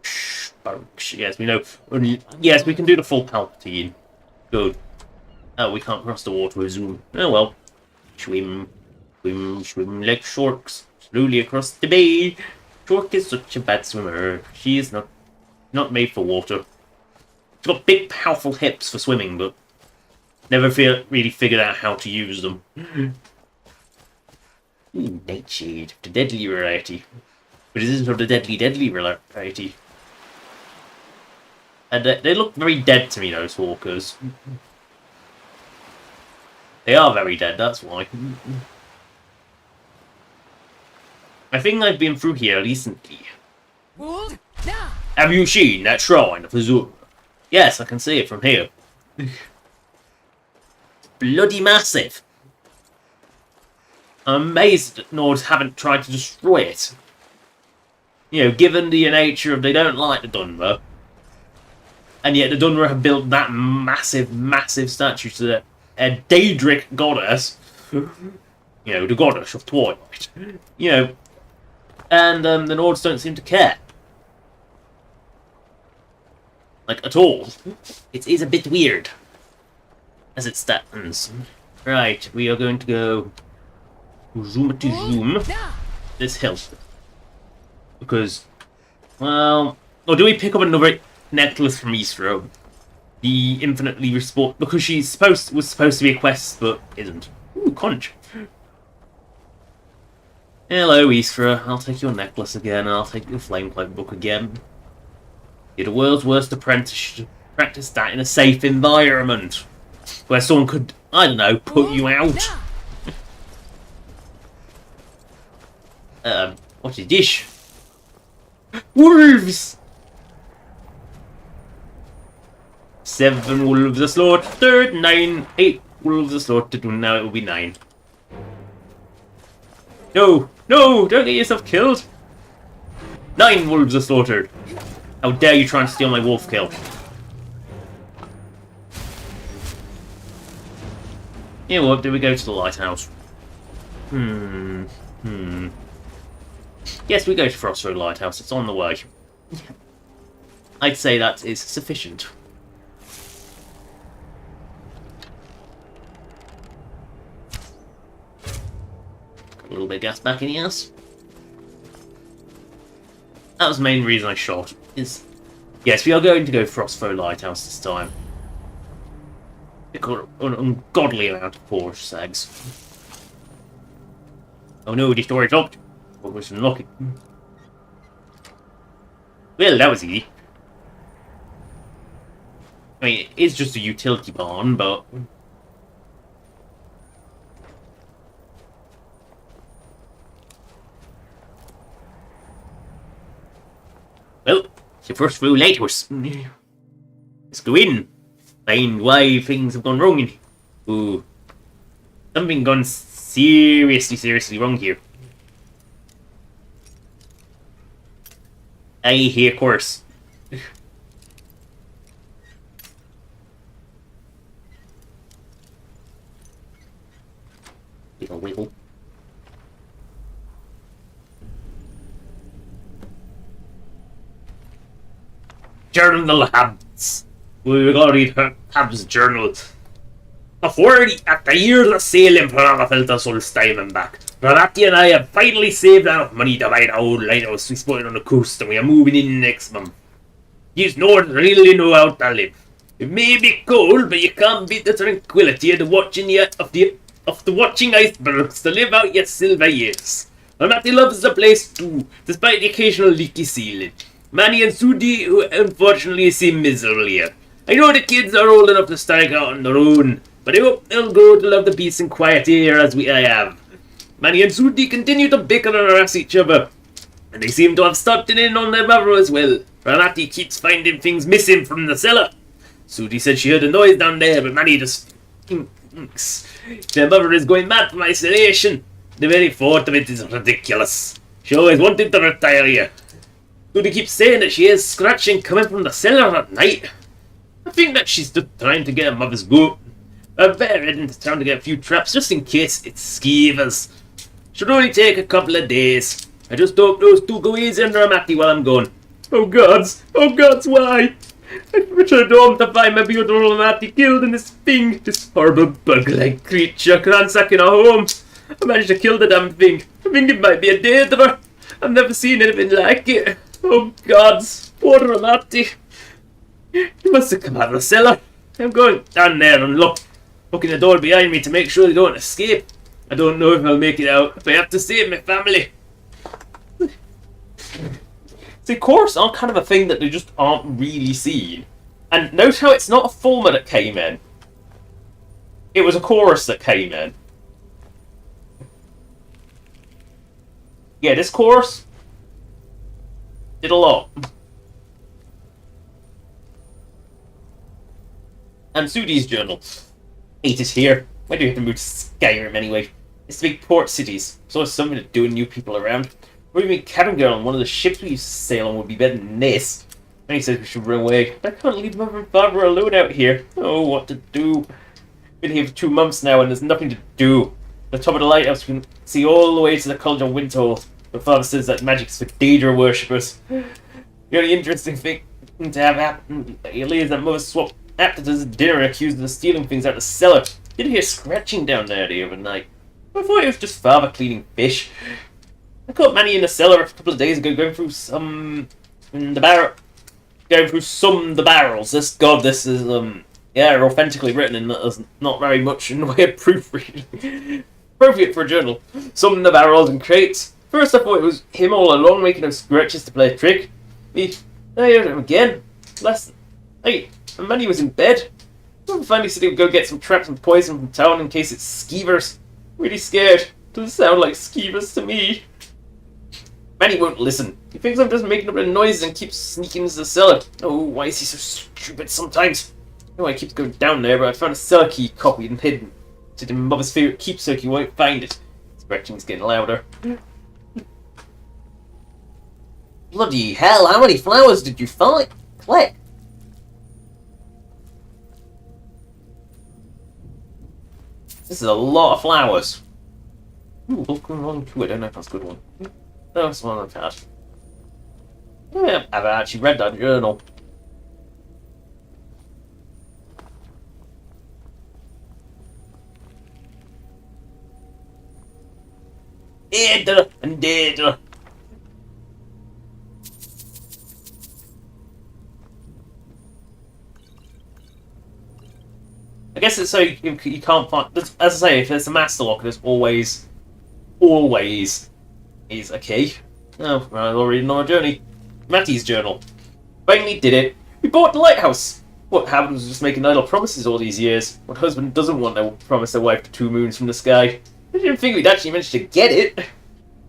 Sparks. Yes, we know. Yes, we can do the full Palpatine. Good. Oh, we can't cross the water with Zoom. Oh well. Swim like sharks slowly across the bay. Shark is such a bad swimmer. She is not made for water. She's got big, powerful hips for swimming, but never really figured out how to use them. Nightshade, the deadly variety. But it isn't of the deadly variety. And they look very dead to me, those walkers. They are very dead, that's why. I think I've been through here recently. Have you seen that shrine of Azure? Yes, I can see it from here. Bloody massive. I'm amazed that Nords haven't tried to destroy it. You know, given the nature of they don't like the Dunmer. And yet the Dunmer have built that massive statue to a Daedric goddess. You know, the goddess of Twilight. You know, and the Nords don't seem to care. Like, at all. It is a bit weird. As it stands. Right, we are going to go zoom to zoom this hill. Because, well, or do we pick up another necklace from Eastro? The infinitely respawn, because was supposed to be a quest, but isn't. Ooh, conch. Hello, Eastro. I'll take your necklace again, and I'll take your flamecloak book again. You're the world's worst apprentice. You should practice that in a safe environment. Where someone could, I don't know, put you out. What is this? Wolves! 7 wolves are slaughtered, 8 wolves are slaughtered, and now it will be 9. No! No! Don't get yourself killed! 9 wolves are slaughtered! How dare you try and steal my wolf kill? You know what, do we go to the lighthouse? Yes, we go to Frostrow Lighthouse, it's on the way. I'd say that is sufficient. Got a little bit of gas back in the ass. That was the main reason I shot. Yes, we are going to go Frostrow Lighthouse this time. We've got an ungodly amount of porridge sags. Oh no, this door is locked. What was unlocking? Well, that was easy. I mean, it is just a utility barn, but... Well, it's your first few lighthouse. Let's go in. Find why things have gone wrong in here. Ooh. Something gone seriously wrong here. I hear course. Little wiggle. Journal habits. We gotta read Hab's journal. At the years of sailing Praga felt us all styming back. Ravati and I have finally saved enough money to buy the old lighthouse we spotted on the coast, and we are moving in next month. You don't really know how to live. It may be cold, but you can't beat the tranquility of the watching icebergs to live out your silver years. Ravati loves the place too, despite the occasional leaky ceiling. Manny and Sudi, who unfortunately seem miserable here. I know the kids are old enough to strike out on their own, but I hope they'll grow to love the peace and quiet here as I have. Manny and Sudi continue to bicker and harass each other, and they seem to have stopped in on their mother as well. Ramati keeps finding things missing from the cellar. Sudi said she heard a noise down there, but Manny just thinks their mother is going mad from isolation. The very thought of it is ridiculous. She always wanted to retire here. Sudi keeps saying that she hears scratching coming from the cellar at night. I think that she's just trying to get her mother's goat. I better head into town to get a few traps just in case it skeevers. Should only take a couple of days. I just hope those two go easy on Ramati while I'm gone. Oh gods, why? I returned home to find my beautiful Ramati killed in this horrible bug-like creature ransacking our home. I managed to kill the damn thing. I think it might be a daedra. I've never seen anything like it. Oh gods, poor Ramati. He must have come out of the cellar. I'm going down there and looking the door behind me to make sure they don't escape. I don't know if I'll make it out, but I have to save my family. See, chorus aren't kind of a thing that they just aren't really seen. And note how it's not a former that came in. It was a chorus that came in. Yeah, this chorus did a lot. And Sudi's journal. Hate it here. Why do you have to move to Skyrim anyway? It's the big port cities. There's always something to do and new people around. Moving cabin girl on one of the ships we used to sail on would be better than this. And he says we should run away. But I can't leave Mother and Father alone out here. Oh, what to do? Been here for 2 months now and there's nothing to do. At the top of the lighthouse we can see all the way to the College of Winterhold. But Father says that magic's for Daedra worshippers. The only interesting thing to have happen is that Mother swapped acted as a dinner accused of stealing things out of the cellar. Did hear scratching down there the other night. I thought it was just Father cleaning fish. I caught Manny in the cellar a couple of days ago going through some the barrels. This is authentically written and there's not very much in the way of proofreading. Appropriate for a journal. Some in the barrels and crates. First I thought it was him all along making those scratches to play a trick. I heard him again. And Manny was in bed. I finally said he would go get some traps and poison from town in case it's skeevers. Really scared. Doesn't sound like skeevers to me. Manny won't listen. He thinks I'm just making up the noises and keeps sneaking into the cellar. Oh, why is he so stupid sometimes? I know he keeps going down there, but I found a cellar key copied and hidden. It's in Mother's favourite keepsake, he won't find it. Scratching's getting louder. Bloody hell, how many flowers did you collect? This is a lot of flowers. Ooh, welcome along to it. I don't know if that's a good one. No, it's one I've had. Yeah, I've actually read that journal. Daedra and Daedra. I guess it's so you can't find. As I say, if there's a master lock, there's always always. Is okay. Oh, I've already know our journey. Matty's journal. Finally did it. We bought the lighthouse. What happened was just making idle promises all these years. What husband doesn't want to promise their wife 2 moons from the sky? I didn't think we'd actually manage to get it.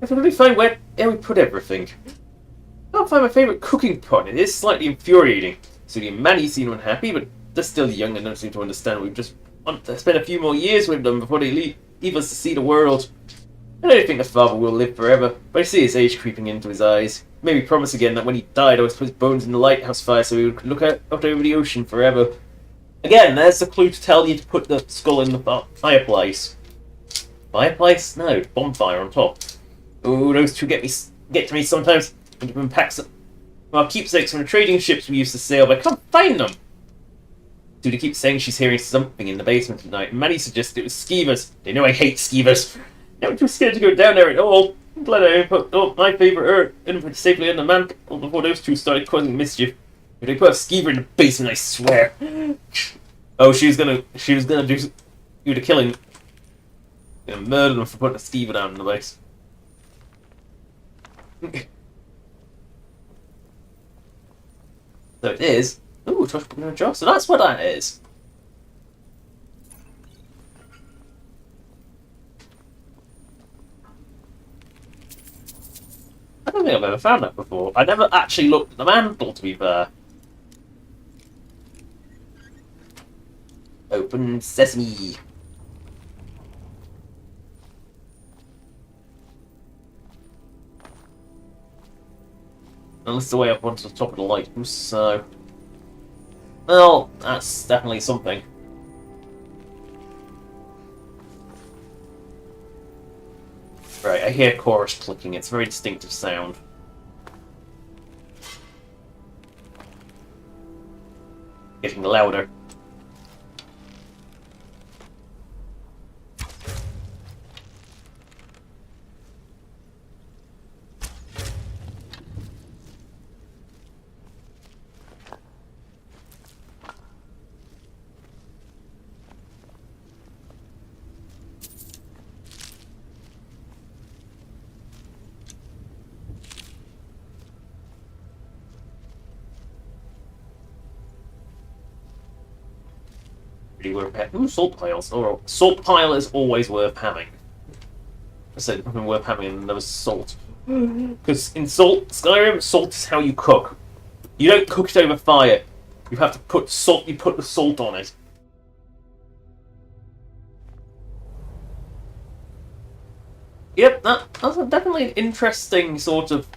I can only find where we put everything. I can't find my favourite cooking pot. It is slightly infuriating. Sudi and Manny seem unhappy, but they're still young and don't seem to understand. We just want to spend a few more years with them before they leave us to see the world. I don't think the father will live forever, but I see his age creeping into his eyes. Maybe promise again that when he died I would put his bones in the lighthouse fire so he would look out over the ocean forever. Again, there's the clue to tell you to put the skull in the fireplace. Fireplace? No, bonfire on top. Oh, those two get to me sometimes. I give them packs of our keepsakes from the trading ships we used to sail, but I can't find them. Duda keeps saying she's hearing something in the basement tonight, and Maddie suggested it was skeevers. They know I hate skeevers. I'm too scared to go down there at all. I'm glad I put my favourite earth and put it safely on the mantle before those two started causing mischief. If they put a skeever in the basement, I swear. Oh, she was gonna do the killing. Gonna murder them for putting a skeever down in the base. So it is. Ooh, Tosh put in a jar. So that's what that is. I don't think I've ever found that before. I never actually looked at the mantle, to be fair. Open sesame. And this is the way up onto the top of the lighthouse, so... Well, that's definitely something. Right, I hear chorus clicking. It's a very distinctive sound. Getting louder. Ooh, salt piles. Oh, salt pile is always worth having. I said nothing worth having, and there was salt. Because in Skyrim, salt is how you cook. You don't cook it over fire. You have to put salt. You put the salt on it. Yep, that's definitely an interesting sort of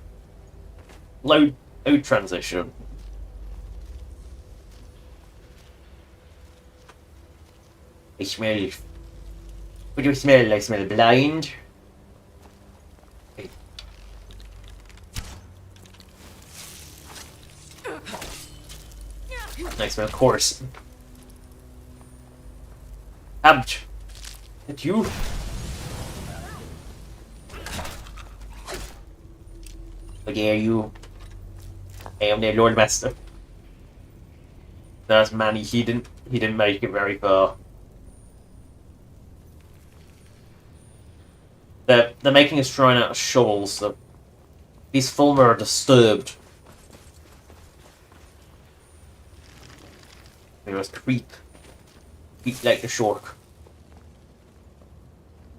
load transition. I smell... What do you smell? I smell blind. I smell coarse. Abj. Is you? How dare you? I am their Lord Master. That's Manny. He didn't make it very far. They're making a shrine out of shovels, so these Fulmer are disturbed. They must creep like the shark.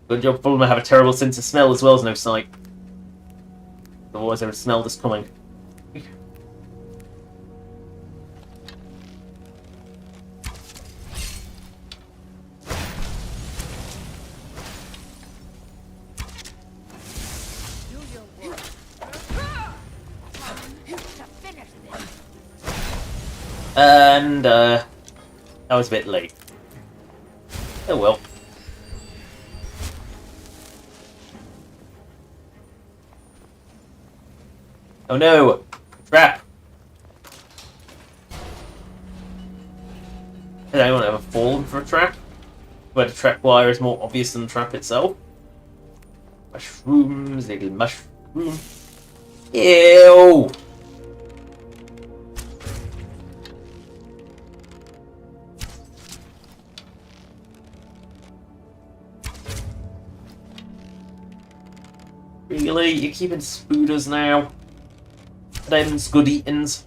Good job, Fulmer have a terrible sense of smell as well as no sight. Otherwise they would smell this coming. And, that was a bit late. Oh well. Oh no! Trap! Has anyone ever fallen for a trap? Where the trap wire is more obvious than the trap itself? Mushrooms, little mushroom. Ew! Really? You're keeping spooders now? Them's good eatings.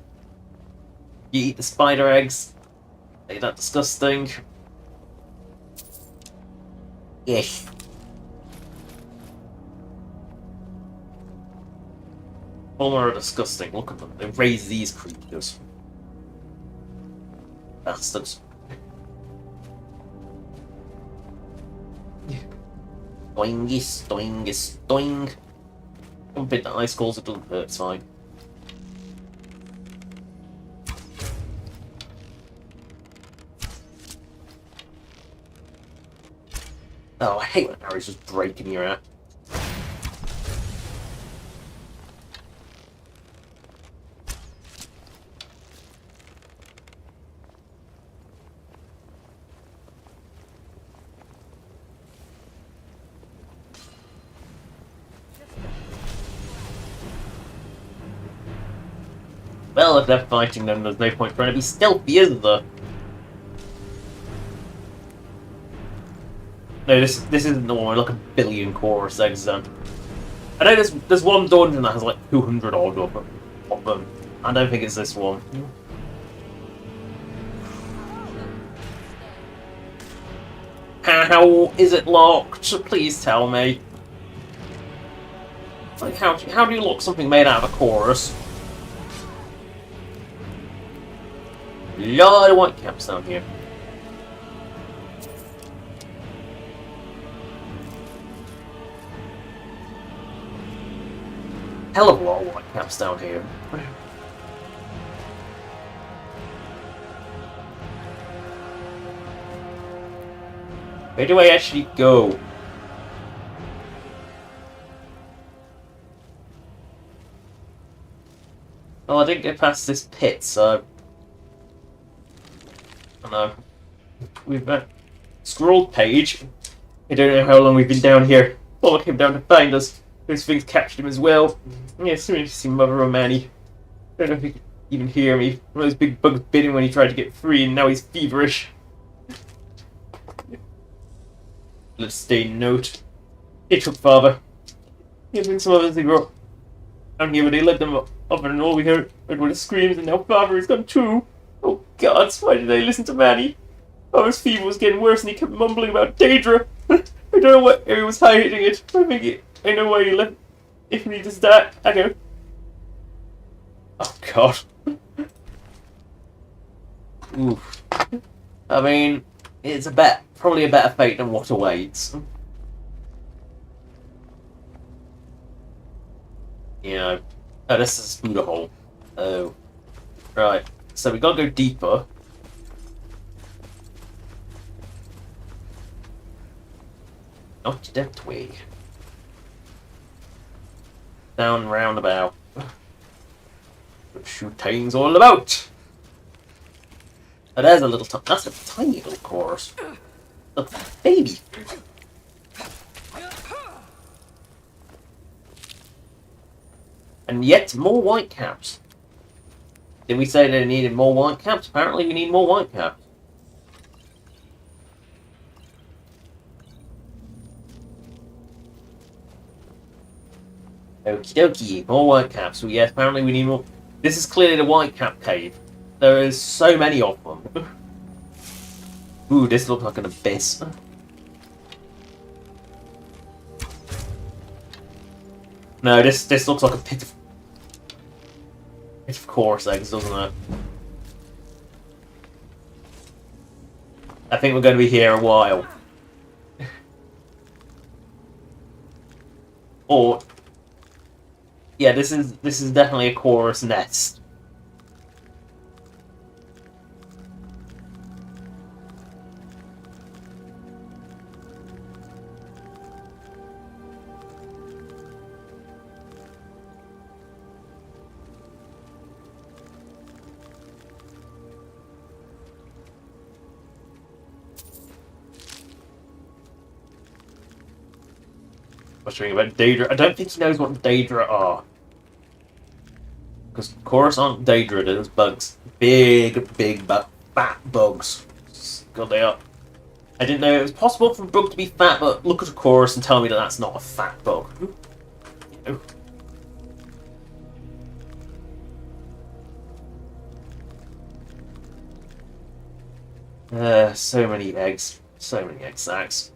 You eat the spider eggs. Ain't that disgusting? Yes. Bomber are disgusting. Look at them. They raise these creatures. Bastards. Doingus, doingus, doing. Don't bit the ice calls, it doesn't hurt, it's fine. Oh, I hate when arrows just break in your ass. Well, if they're fighting them, there's no point trying to be stealthy, is there? No, this isn't the one with like a billion chorus eggs then. I know there's one dungeon that has like 200 odd of them. I don't think it's this one. How is it locked? Please tell me. Like how do you lock something made out of a chorus? Lot of white caps down here. Hell of a lot of white caps down here. Where do I actually go? Well, I didn't get past this pit, so... I know. We've scrolled page. I don't know how long we've been down here. Paul came down to find us. Those things captured him as well. Yeah, it's really interesting, Mother O'Mani. I don't know if he can even hear me. One of those big bugs bit him when he tried to get free, and now he's feverish. Let's stay note. It took father. He been some others they grew down here, but they let them up and all we heard were the screams, and now father has gone too. Oh God, why did they listen to Manny? Father's fever was getting worse, and he kept mumbling about Daedra. I don't know where he was hiding it. I know why he left. If he does that, I know. Oh God. Oof. I mean, it's probably a better fate than what awaits. You know. Oh, this is Winterhold. Oh. Right. So we gotta go deeper. Not that way. Down roundabout. What shooting's all about. Oh, there's a little that's a tiny little chorus. A baby. And yet more white caps. Did we say they needed more white caps? Apparently we need more white caps. Okie dokie, more white caps. So yes, apparently we need more. This is clearly the white cap cave. There is so many of them. Ooh, this looks like an abyss. No, this looks like a pit of chorus eggs, doesn't it? I think we're going to be here a while. Or yeah, this is definitely a chorus nest. Wondering about Daedra. I don't think he knows what Daedra are. Because chorus aren't Daedra, there's bugs. Big, fat bugs. God, they are. I didn't know it was possible for a bug to be fat, but look at a chorus and tell me that that's not a fat bug. So many eggs. So many egg sacs.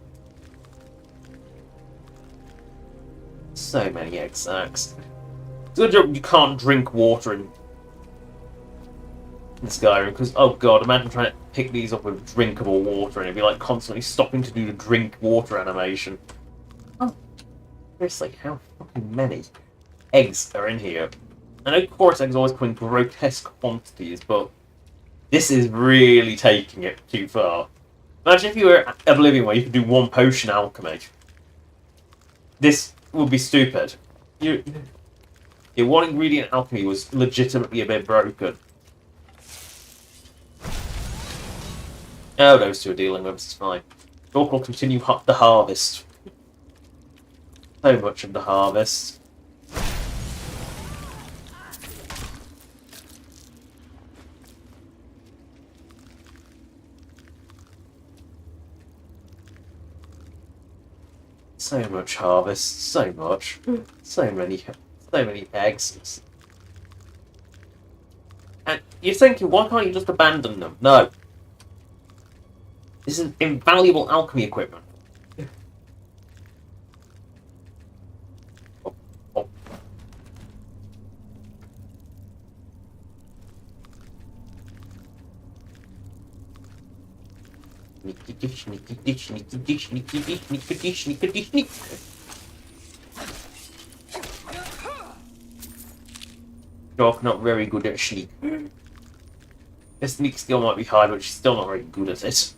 So many egg sacs. Good job you can't drink water in Skyrim, because, oh god, imagine trying to pick these up with drinkable water and it'd be like constantly stopping to do the drink water animation. Oh, seriously, how fucking many eggs are in here? I know chorus eggs always come in grotesque quantities, but this is really taking it too far. Imagine if you were Oblivion where you could do one potion alchemy. This would be stupid. Your one ingredient alchemy was legitimately a bit broken. Oh, those two are dealing with us, it's fine. Talk will continue the harvest. So much of the harvest. So much harvest, so much. So many eggs. And you're thinking, why can't you just abandon them? No. This is invaluable alchemy equipment. Oh. Doc not very good at sneak. Her sneak skill might be high, but she's still not very good at it.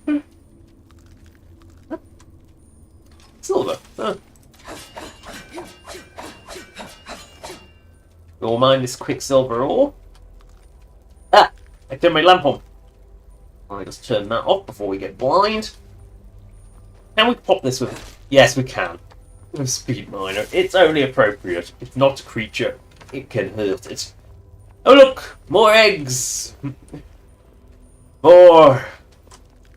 Silver. Huh. You'll mind this quicksilver ore? Ah! I turned my lamp on. I'll just turn that off before we get blind. Can we pop this with... Yes, we can. With Speed Miner. It's only appropriate. It's not a creature. It can hurt it. Oh look! More eggs! More!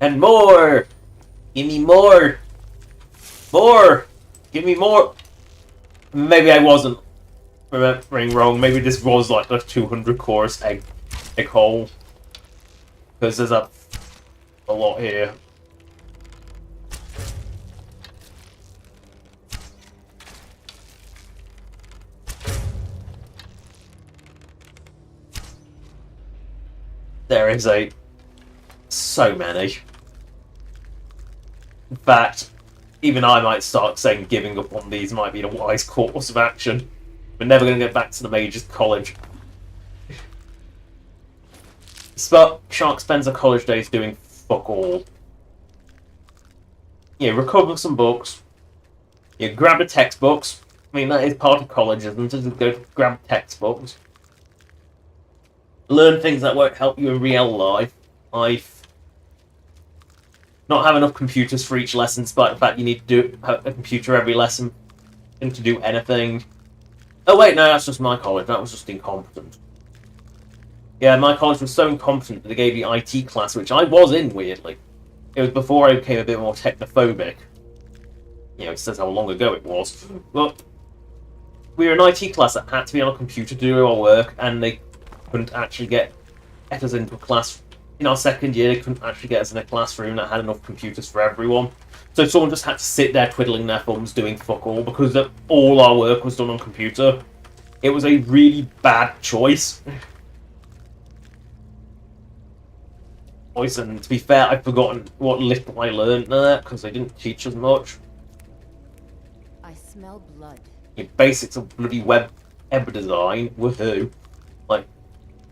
And more! Give me more! More! Give me more! Maybe I wasn't remembering wrong. Maybe this was like a 200 course egg hole. Because there's a lot here. There is so many. In fact, even I might start saying giving up on these might be the wise course of action. We're never going to get back to the Mage's College. Shark spends her college days doing fuck all. Yeah, recover some books. Yeah, grab the textbooks. I mean, that is part of college, isn't it? Go grab textbooks. Learn things that won't help you in real life. Not have enough computers for each lesson, despite the fact you need to do a computer every lesson and to do anything. Oh wait, no, that's just my college. That was just incompetent. Yeah, my college was so incompetent that they gave the IT class, which I was in, weirdly. It was before I became a bit more technophobic. You know, it says how long ago it was. But we were an IT class that had to be on a computer to do our work, and they couldn't actually get us into a class. In our second year, they couldn't actually get us in a classroom that had enough computers for everyone. So someone just had to sit there twiddling their thumbs doing fuck all, because all our work was done on computer. It was a really bad choice. And to be fair, I've forgotten what little I learned there, because they didn't teach us much. I smell blood. The basics of bloody web design, woohoo. Like,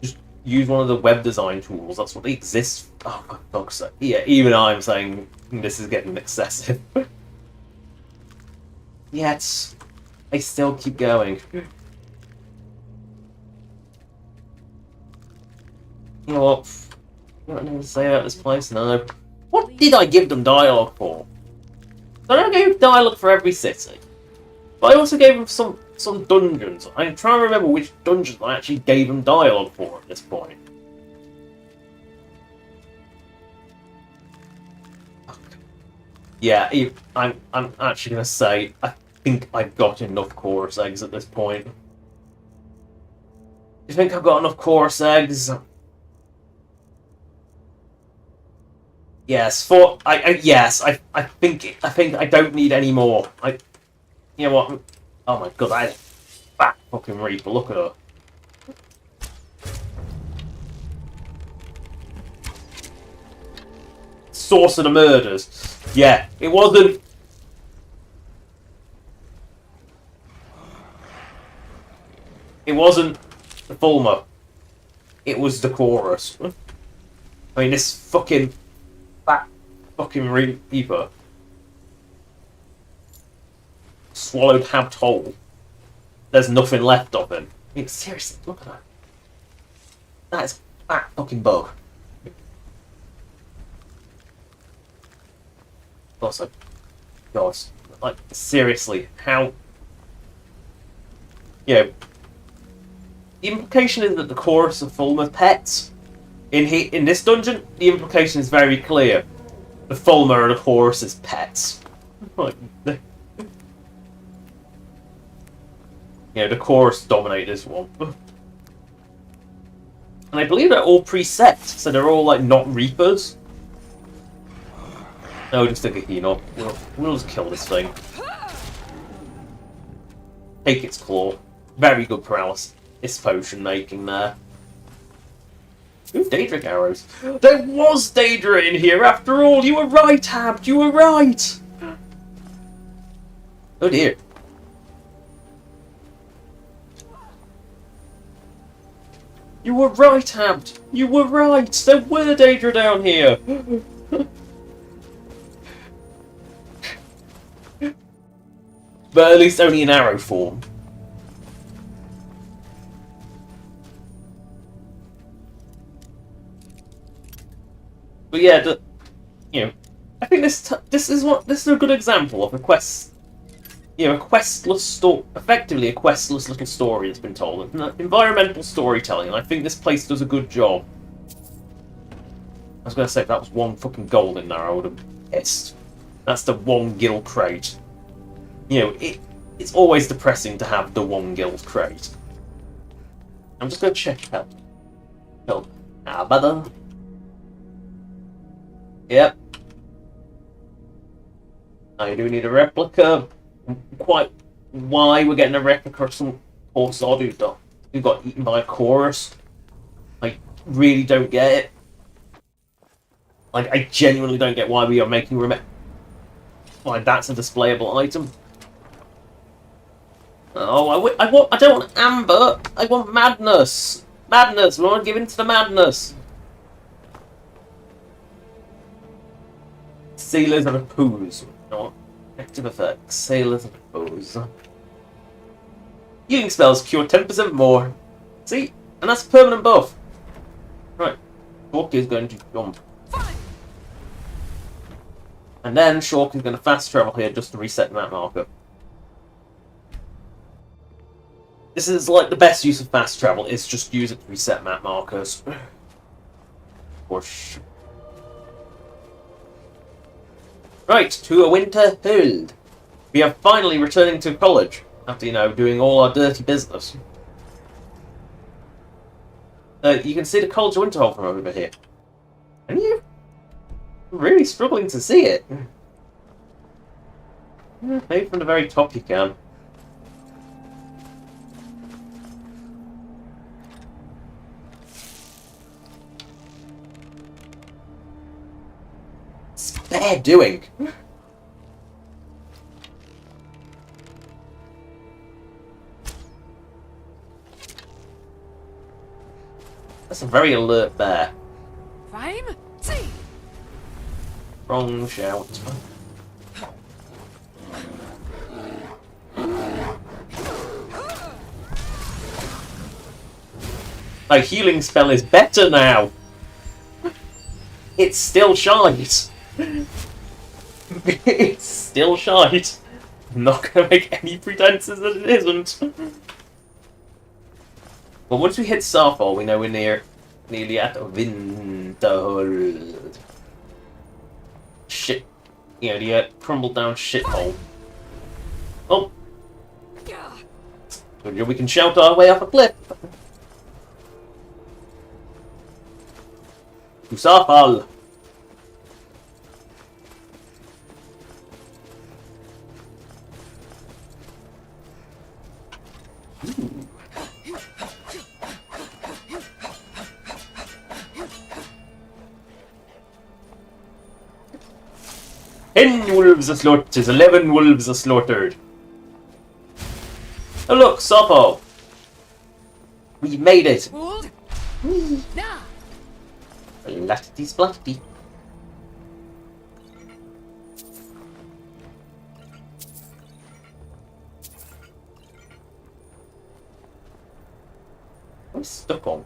just use one of the web design tools, that's what they exist. Oh, for fuck's sake. Yeah, even I'm saying this is getting excessive. Yet, they still keep going. You know what? What do I need to say about this place? No. What did I give them dialogue for? I don't give dialogue for every city. But I also gave them some dungeons. I'm trying to remember which dungeons I actually gave them dialogue for at this point. Yeah, I'm actually going to say, I think I've got enough chorus eggs at this point. Do you think I've got enough chorus eggs? Yes, I think I don't need any more. You know what? Oh my god, that is fat fucking Reaper. Look at her. Source of the murders. Yeah, it wasn't. It wasn't the Fulmer. It was the chorus. I mean, this fucking fat fucking Reaper swallowed Habbed whole. There's nothing left of him. I mean, seriously, look at that. That is a fat fucking bug. Also, God, like, seriously, how... You know, the implication is that the chorus of Fulmer pets. In this dungeon, the implication is very clear. The Fulmer are the chorus's pets. Like, you know, the chorus dominate this one. And I believe they're all preset, so they're all, like, not Reapers. No, just take a Hino. We'll just kill this thing. Take its claw. Very good paralysis potion making there. Ooh, Daedric arrows. There was Daedra in here after all! You were right, Habbed! You were right! Oh dear. You were right, Habbed! You were right! There were Daedra down here! But at least only in arrow form. But yeah, you know, I think this is a good example of a quest. You know, a questless story, effectively a questless little story that's been told. Environmental storytelling, and I think this place does a good job. I was going to say if that was one fucking gold in there, I would have pissed. That's the one gil crate. You know, it's always depressing to have the one guild crate. I'm just going to check help. Help. Better. Yep. I do need a replica. Quite why we're getting a replica of some poor sod who got eaten by a chorus. I really don't get it. Like, I genuinely don't get why we are making why that's a displayable item. Oh, I don't want amber. I want madness. Madness. We want to give in to the madness. Sailors and a pose. No. Active effect. Sailors and a pose. Healing spells cure 10% more. See? And that's a permanent buff. Right. Shork is going to jump. And then Shork is going to fast travel here just to reset the map marker. This is like the best use of fast travel, is just use it to reset map markers. Whoosh. Right, to a Winterhold. We are finally returning to college, after, you know, doing all our dirty business. You can see the College of Winterhold from over here. And you? I'm really struggling to see it. Maybe from the very top you can. They're doing. That's a very alert bear. Wrong shout. My healing spell is better now. It's still shite. It's still shite. I'm not going to make any pretenses that it isn't. Well, once we hit Starfall, we know we're nearly at Winterhold. Shit. You know, the crumbled down shithole. Oh, We can shout our way off a cliff. Usafal. Ten wolves are slaughtered. 11 wolves are slaughtered. Oh look, Sopo. We made it. Splatty splatty. I'm stuck on.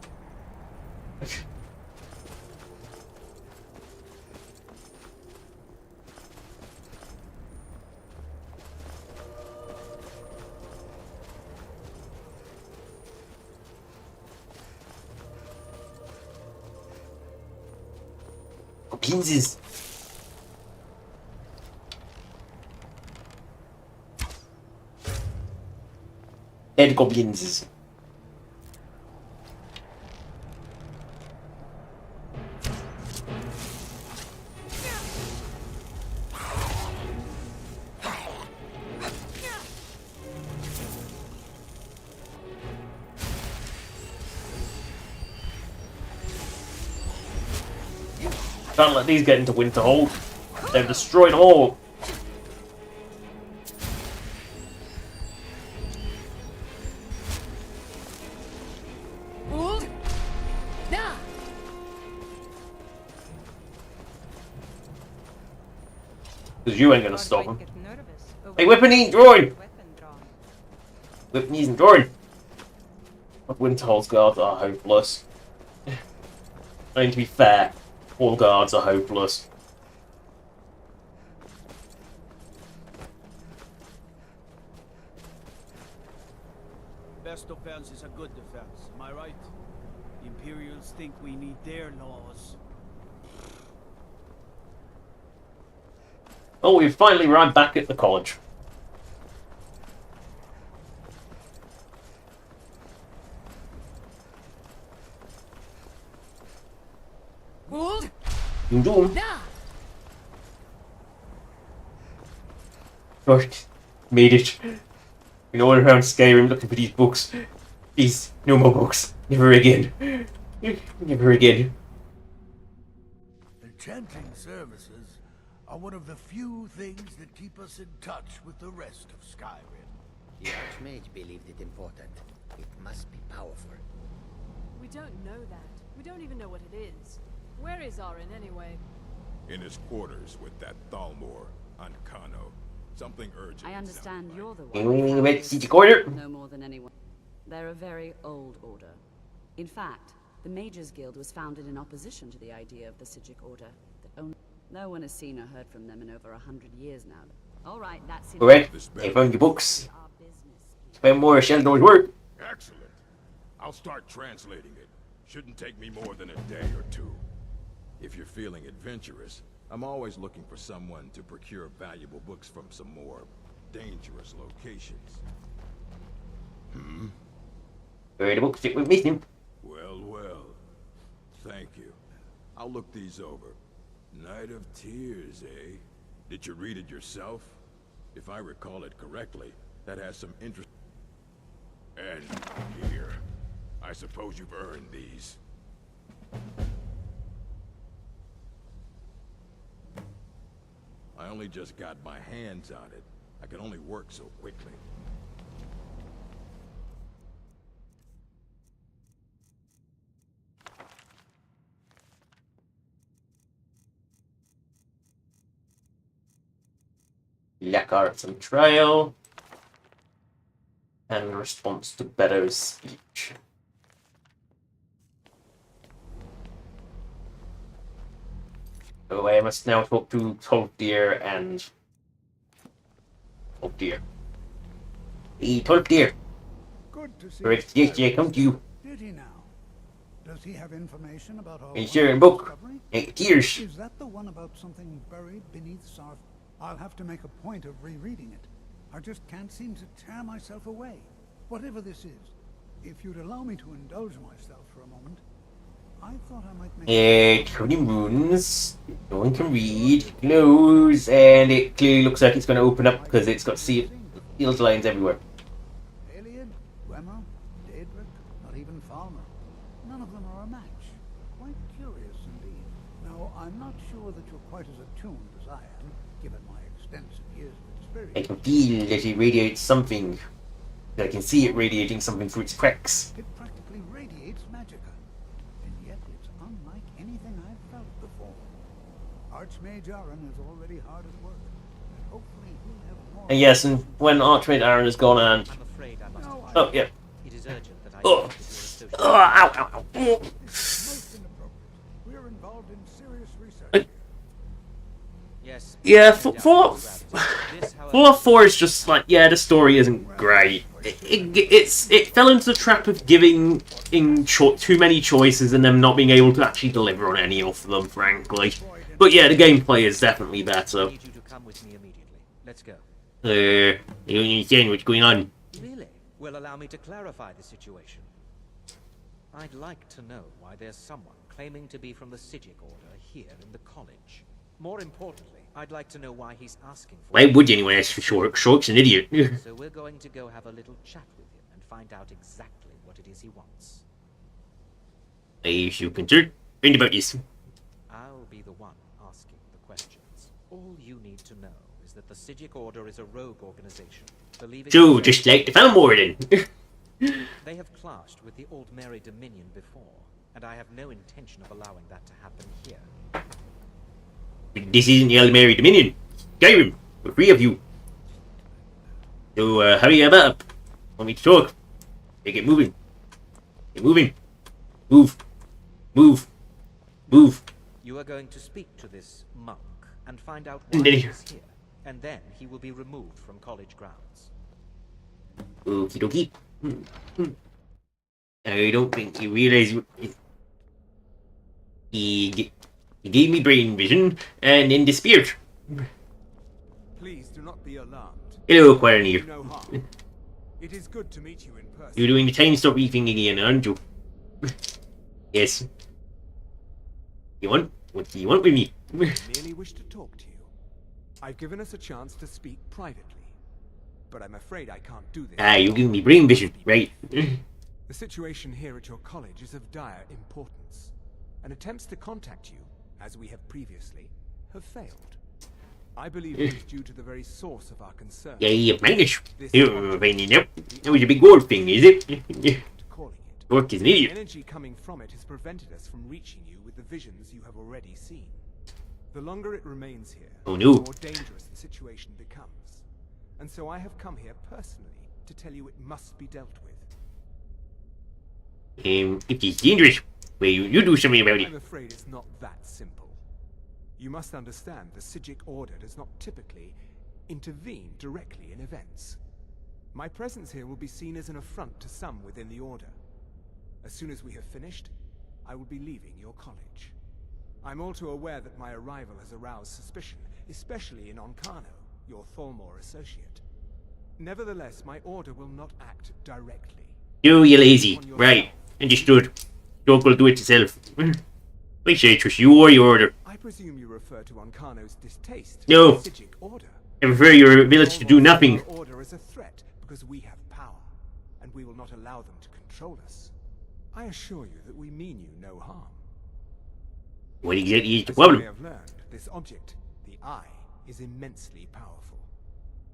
Goblins. Dead goblins. Can't let these get into Winterhold. They've destroyed them all. Because you ain't gonna stop him. Hey, weapon ain't drawing! Weapon isn't drawing! Winterhold's guards are hopeless. I mean, to be fair, all guards are hopeless. Best defense is a good defense, am I right? The Imperials think we need their laws. Oh, we've finally arrived back at the college. Doom doom. Right, made it. We know around Skyrim looking for these books. These no more books. Never again. Never again. Enchanting services are one of the few things that keep us in touch with the rest of Skyrim. The Archmage believed it important. It must be powerful. We don't know that. We don't even know what it is. Where is Arin anyway? In his quarters with that Thalmor on Kano. Something urgent. I understand you're the one. No more than anyone. They're a very old order. In fact, the Mages Guild was founded in opposition to the idea of the Psijic Order. No one has seen or heard from them in over 100 years now. All right, that's it. Correct. They found your books. Spend more Sheldon's work. Excellent. I'll start translating it. Shouldn't take me more than a day or two. If you're feeling adventurous, I'm always looking for someone to procure valuable books from some more dangerous locations. Read the book, stick with me. Well, well. Thank you. I'll look these over. Night of Tears, eh? Did you read it yourself? If I recall it correctly, that has some interest. And here. I suppose you've earned these. I only just got my hands on it. I can only work so quickly. Lack arts and trial. And response to better speech. So I must now talk to Tolfdir and... Tolfdir. Hey, Tolfdir! Good to see Correct, yes, I come to you. Did he now? Does he have information about our Hey, sure, book. Hey, Tears. Is that the one about something buried beneath Sarth? I'll have to make a point of rereading it. I just can't seem to tear myself away. whatever this is, if you'd allow me to indulge myself for a moment, I thought I might make... Coding runes. No one can read. Close. And it clearly looks like it's going to open up because it's got sealed lines everywhere. Alien, Gwemmer, Daedric, not even Falmer. None of them are a match. Quite curious indeed. Now, I'm not sure that you're quite as attuned as I am, given my extensive years of experience. I can feel that it radiates something. I can see it radiating something through its cracks. It practically radiates magicka, and yet it's unlike anything I've felt before. Archmage Aaron is already hard at work, and hopefully he'll have more... And yes, and when Archmage Aaron has gone on... Oh, yeah. It is urgent that I oh, ow, ow, ow. Most inappropriate. We're involved in serious research. Yes. Yeah, Fallout 4 is just like, yeah, the story isn't great. It fell into the trap of giving too many choices and them not being able to actually deliver on any of them, frankly. But yeah, the gameplay is definitely better. I need you to come with me immediately. Let's go. You don't understand what's going on. Really? Well, allow me to clarify the situation. I'd like to know why there's someone claiming to be from the Psijic Order here in the college. More importantly, I'd like to know why he's asking for... Why would anyone ask for Shork? Shork's an idiot. So we're going to go have a little chat with him and find out exactly what it is he wants. Are you concerned about this? I'll be the one asking the questions. All you need to know is that the Psijic Order is a rogue organization, believing... So, just like the Falmorden. They have clashed with the Old Mary Dominion before, and I have no intention of allowing that to happen here. This isn't the Old Mary Dominion. Skyrim, for 3 of you. So, hurry up. Want me to talk? Okay, get moving. Get moving. Move. Move. Move. You are going to speak to this monk and find out why he is here, and then he will be removed from college grounds. Okie dokie. I don't think you realize he gave me brain vision and then disappeared. Please do not be alarmed. Hello, Quaranier. No harm. It is good to meet you in person. You're doing the time stop thing again, aren't you? Yes. What do you want with me? I merely wish to talk to you. I've given us a chance to speak privately, but I'm afraid I can't do this. Ah, you're giving me brain vision, right? The situation here at your college is of dire importance, and attempts to contact you, as we have previously, have failed. I believe it is due to the very source of our concern. Yeah, you're minus. You're finding out. That was a big gold thing, is it? Dork is an idiot. The energy coming from it has prevented us from reaching you with the visions you have already seen. The longer it remains here, oh, no. the more dangerous the situation becomes. And so I have come here personally to tell you it must be dealt with. If it's dangerous, well, you do something about it. I'm afraid it's not that simple. You must understand the Psijic Order does not typically intervene directly in events. My presence here will be seen as an affront to some within the Order. As soon as we have finished, I will be leaving your college. I'm all too aware that my arrival has aroused suspicion, especially in Onkano, your Thalmor associate. Nevertheless, my Order will not act directly. You lazy. Right. Understood. Dork will do it yourself. I say trust you or your Order. I presume you refer to Onkano's distaste no. for the Psijic Order. I prefer your ability to do nothing. Our Order is a threat because we have power, and we will not allow them to control us. I assure you that we mean you no harm. What exactly is the As problem? you may have learned, this object, the Eye, is immensely powerful.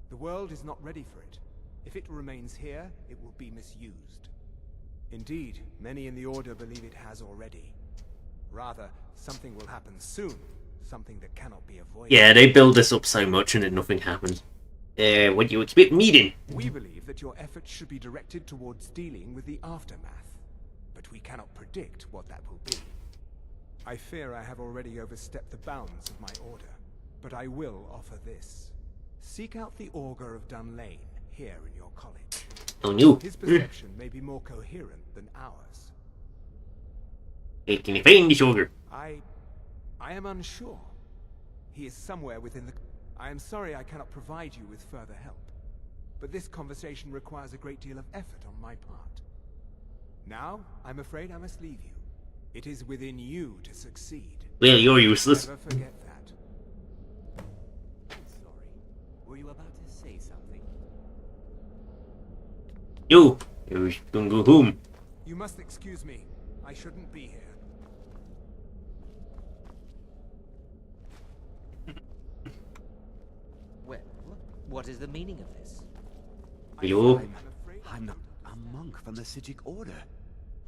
The world is not ready for it. If it remains here, it will be misused. Indeed, many in the Order believe it has already. Rather, something will happen soon. Something that cannot be avoided. Yeah, they build this up so much and then nothing happens. What do you expect me then? We believe that your efforts should be directed towards dealing with the aftermath. But we cannot predict what that will be. I fear I have already overstepped the bounds of my Order. But I will offer this. Seek out the Augur of Dunlane here in your college. Oh no. His perception may be more coherent than ours. Hey, can you find this Augur? I am unsure. He is somewhere within the... I am sorry I cannot provide you with further help. but this conversation requires a great deal of effort on my part. Now, I'm afraid I must leave you. It is within you to succeed. Well, you're useless. Never forget that. Sorry. Were you about to say something? You can go home. You must excuse me. I shouldn't be here. Well, what is the meaning of this? You. I'm not a monk from the Sijic Order.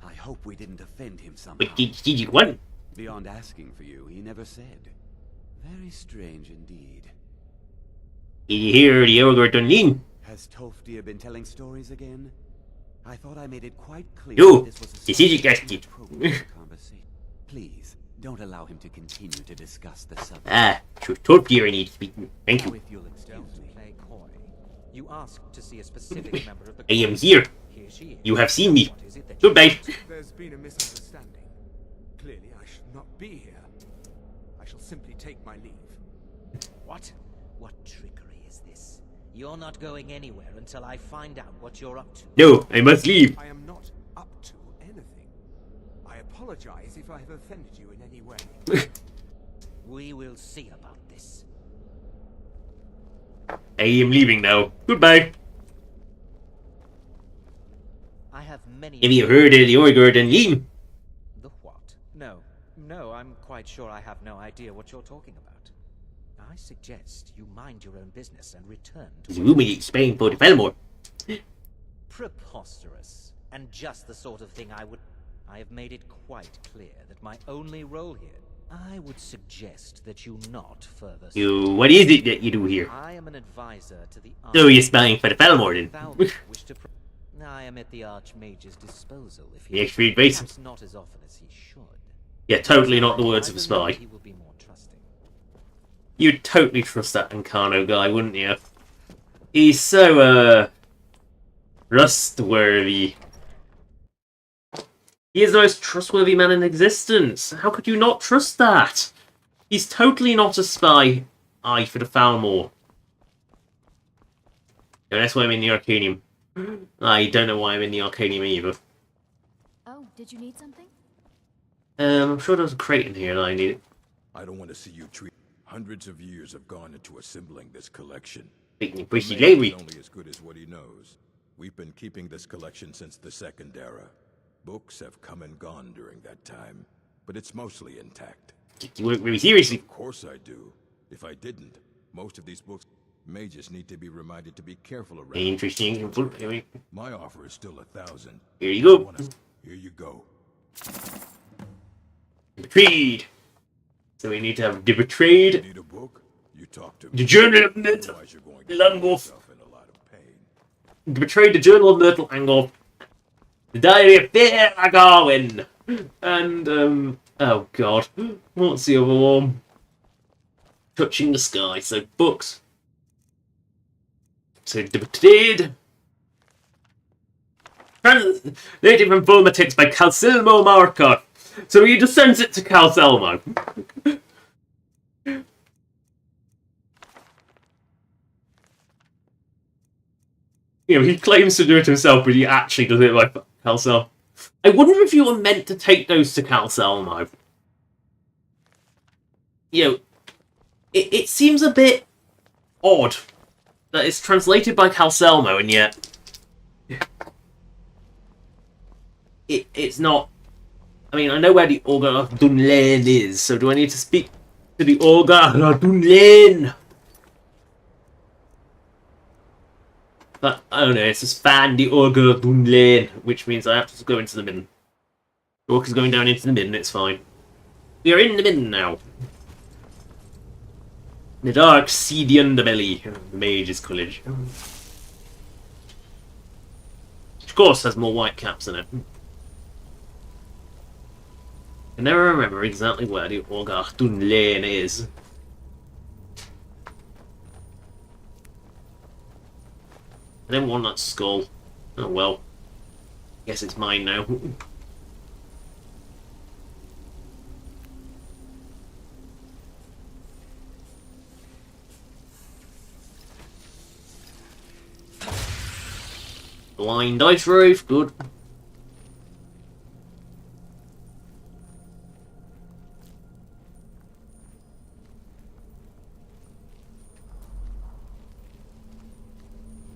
I hope we didn't offend him somehow. But did you what? Beyond asking for you, he never said. Very strange indeed. Did you hear the ogre Dunlean? Has Tofdir been telling stories again? I thought I made it quite clear You, that this was a the Sijic Gasket. conversation. Please, don't allow him to continue to discuss the subject. Ah, sure, Tofdir I need to speak. Thank you. If you'll excuse me. Play coy. You asked to see a specific member of the I am here. Here she is. You have seen me. What is it that Goodbye. There's been a misunderstanding. Clearly, I should not be here. I shall simply take my leave. What? What trickery is this? You're not going anywhere until I find out what you're up to. No, I must leave. I am not up to anything. I apologize if I have offended you in any way. We will see about this. I am leaving now. Goodbye. I have many. Have you heard of the ogre Dunlean? The what? No, I'm quite sure I have no idea what you're talking about. I suggest you mind your own business and return to. The woman is Spain for the Felmore. Preposterous, and just the sort of thing I would. I have made it quite clear that my only role here. I would suggest that you not further. What is it that you do here? I am an advisor to the. So you're spying for the Felmore then? I am at the Archmage's disposal if The extra advice. perhaps not as often as he should. Yeah, totally not the words of a spy. He will be more trusting. You'd totally trust that Ancano guy, wouldn't you? He's so, trustworthy. He is the most trustworthy man in existence. How could you not trust that? He's totally not a spy. Aye, for the Falmore. Yeah, that's why I'm in the Arcanium. I don't know why I'm in the Arcanium either. Oh, did you need something? I'm sure there's a crate in here that I needed. I don't want to see you treat. Hundreds of years have gone into assembling this collection. Pretty The lady. man is only as good as what he knows. We've been keeping this collection since the Second Era. Books have come and gone during that time, but it's mostly intact. You work really seriously. Of course I do. If I didn't, most of these books may just need to be reminded to be careful around. Interesting. My offer is still 1,000. Here you go. Here you go. Betrayed. So we need to have the betrayed. Need a book? You talk to me. The Journal of Myrtle Langolf. The betrayed, the Journal of Myrtle Langolf. The Diary of Fair Garwin. And oh god, what's the other one? Touching the Sky. So books. So the betrayed. Translated from Vulmatix by Calcelmo Markov. So he just sends it to Calcelmo. You know, he claims to do it himself, but he actually does it by Calcelmo. I wonder if you were meant to take those to Calcelmo. You know, it seems a bit odd that it's translated by Calcelmo, and yet it's not. I mean, I know where the Ogre of Dunlain is, so do I need to speak to the Ogre of Dunlain? But, I don't know, it's just find the Ogre of Dunlain, which means I have to go into the bin. The walk is going down into the bin, it's fine. We are in the bin now. The dark, seedy underbelly of the Mage's College. Which, of course, has more white caps in it. I never remember exactly where the Ogre Dunlain is. I didn't want that skull. Oh well. Guess it's mine now. Blind ice roof, good.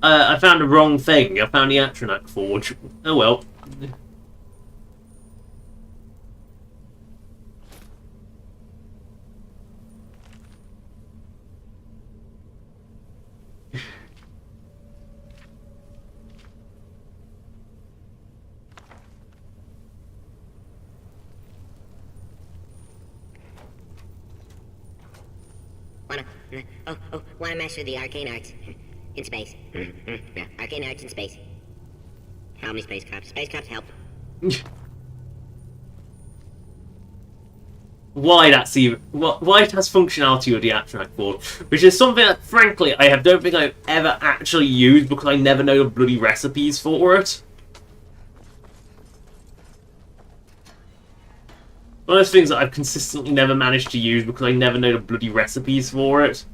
I found the wrong thing. I found the Atronach Forge. Oh well. Wanna master the arcane arts in space. Yeah, arcane arts in space. Help me, spacecraft. Spacecraft, help. Why that's even why it has functionality with the Atronach Forge, which is something that, frankly, don't think I've ever actually used because I never know the bloody recipes for it. One of those things that I've consistently never managed to use because I never know the bloody recipes for it.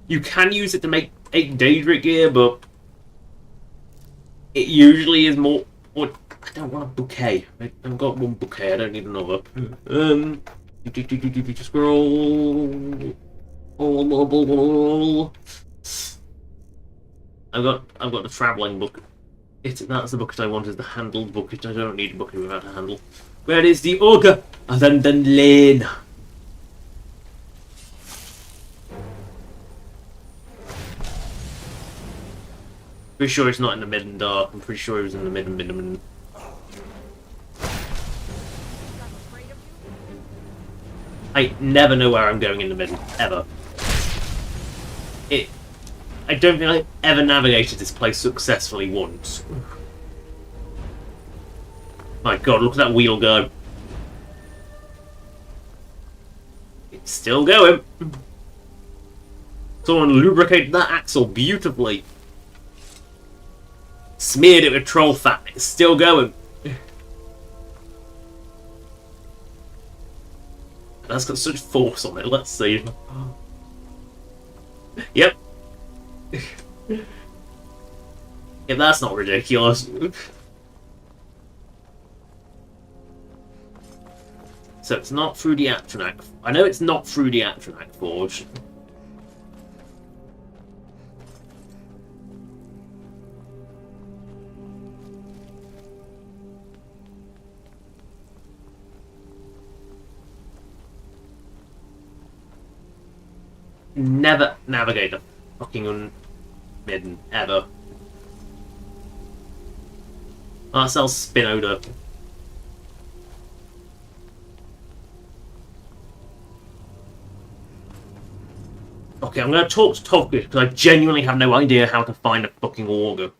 You can use it to make 8 Daedric gear, but it usually is more... I don't want a bouquet. I've got one bouquet, I don't need another. Scroll... I've got the travelling book. That's the bucket I want, is the handled bucket. I don't need a bucket without a handle. Where is the ogre? Abandoned lane. Pretty sure it's not in the mid and dark. I'm pretty sure it was in the mid and mid. I never know where I'm going in the middle, ever. I don't think I've ever navigated this place successfully once. My god, look at that wheel go. It's still going. Someone lubricated that axle beautifully. Smeared it with troll fat. It's still going. That's got such force on it. Let's see. Yep. If that's not ridiculous. So it's not through the Atronach. I know it's not through the Atronach Forge. Never navigate a fucking unbidden, ever. That sells spin odor. Okay, I'm going to talk to Tolkien because I genuinely have no idea how to find a fucking auger.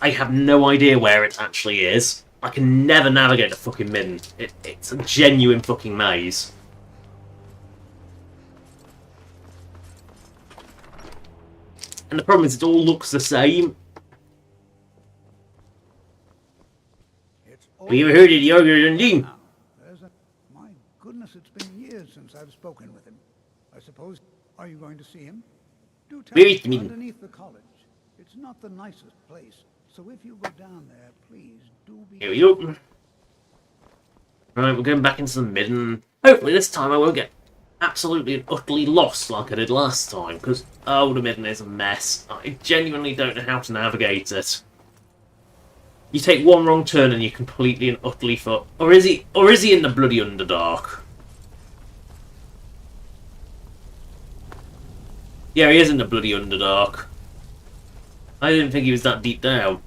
I have no idea where it actually is. I can never navigate the fucking midden. It's a genuine fucking maze. And the problem is it all looks the same. Have you ever heard of the ogre Dundee? My goodness, it's been years since I've spoken with him. I suppose... Are you going to see him? Do tell Where is me, he? underneath the college. It's not the nicest place, so if you go down there, please do be... Here we go. Right, we're going back into the midden. Hopefully this time I won't get absolutely and utterly lost like I did last time, because, oh, the midden is a mess. I genuinely don't know how to navigate it. You take one wrong turn and you're completely and utterly fucked. Or is he in the bloody Underdark? Yeah, he is in the bloody Underdark. I didn't think he was that deep down.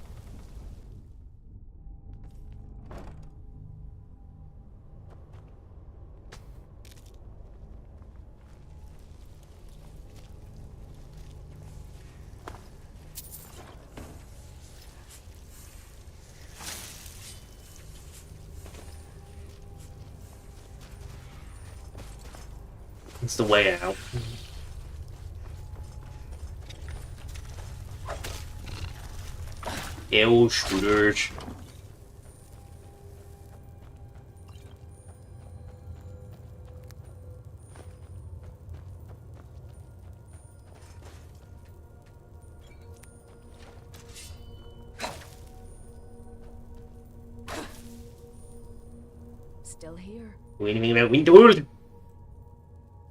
It's the way out. Ew, shooters. still here. Anything about Winterhold?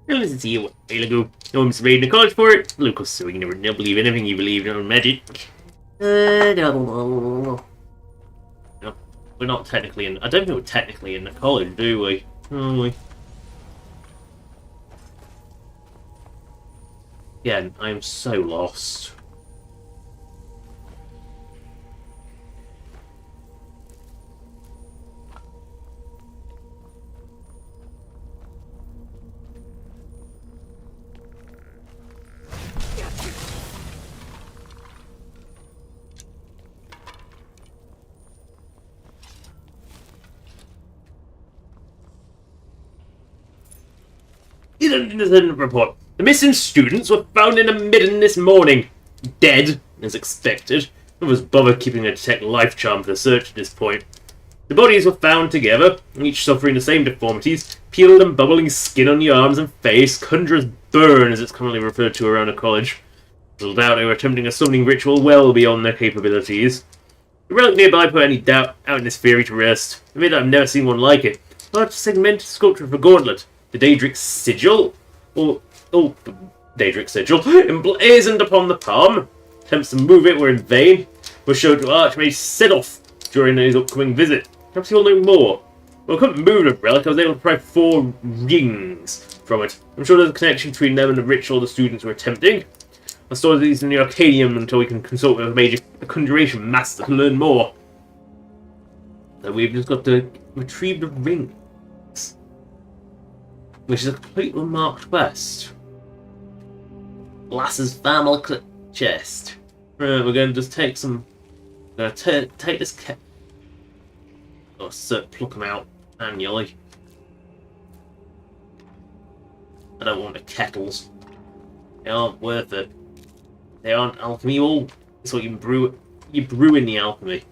Well, let's see a while ago. Holmes raiding the college for it. Lucas, so you never believe anything you believe in magic. No, we're not technically in. I don't think we're technically in the college, do we? Are we? Again, I am so lost. In the report, the missing students were found in a midden this morning. Dead, as expected. Who was bothered keeping a detect life charm for the search at this point? The bodies were found together, each suffering the same deformities, peeled and bubbling skin on the arms and face, conjurer's burn as it's commonly referred to around the college. Little doubt they were attempting a summoning ritual well beyond their capabilities. The relic nearby put any doubt out in this theory to rest. Admit I've never seen one like it. Large segmented sculpture of a gauntlet. The Daedric sigil, Daedric sigil, emblazoned upon the palm. Attempts to move it were in vain. Was shown to Archmage Sidolf during his upcoming visit. Perhaps you'll know more. Well, I couldn't move the relic. I was able to pry 4 rings from it. I'm sure there's a connection between them and the ritual the students were attempting. I'll store these in the Arcadium until we can consult with a conjuration master to learn more. So we've just got to retrieve the ring. Which is a completely unmarked quest. Lass's family chest. Right, we're going to just take some. We're going to take this pluck them out manually. I don't want the kettles. They aren't worth it. They aren't alchemy all. So you brew in the alchemy.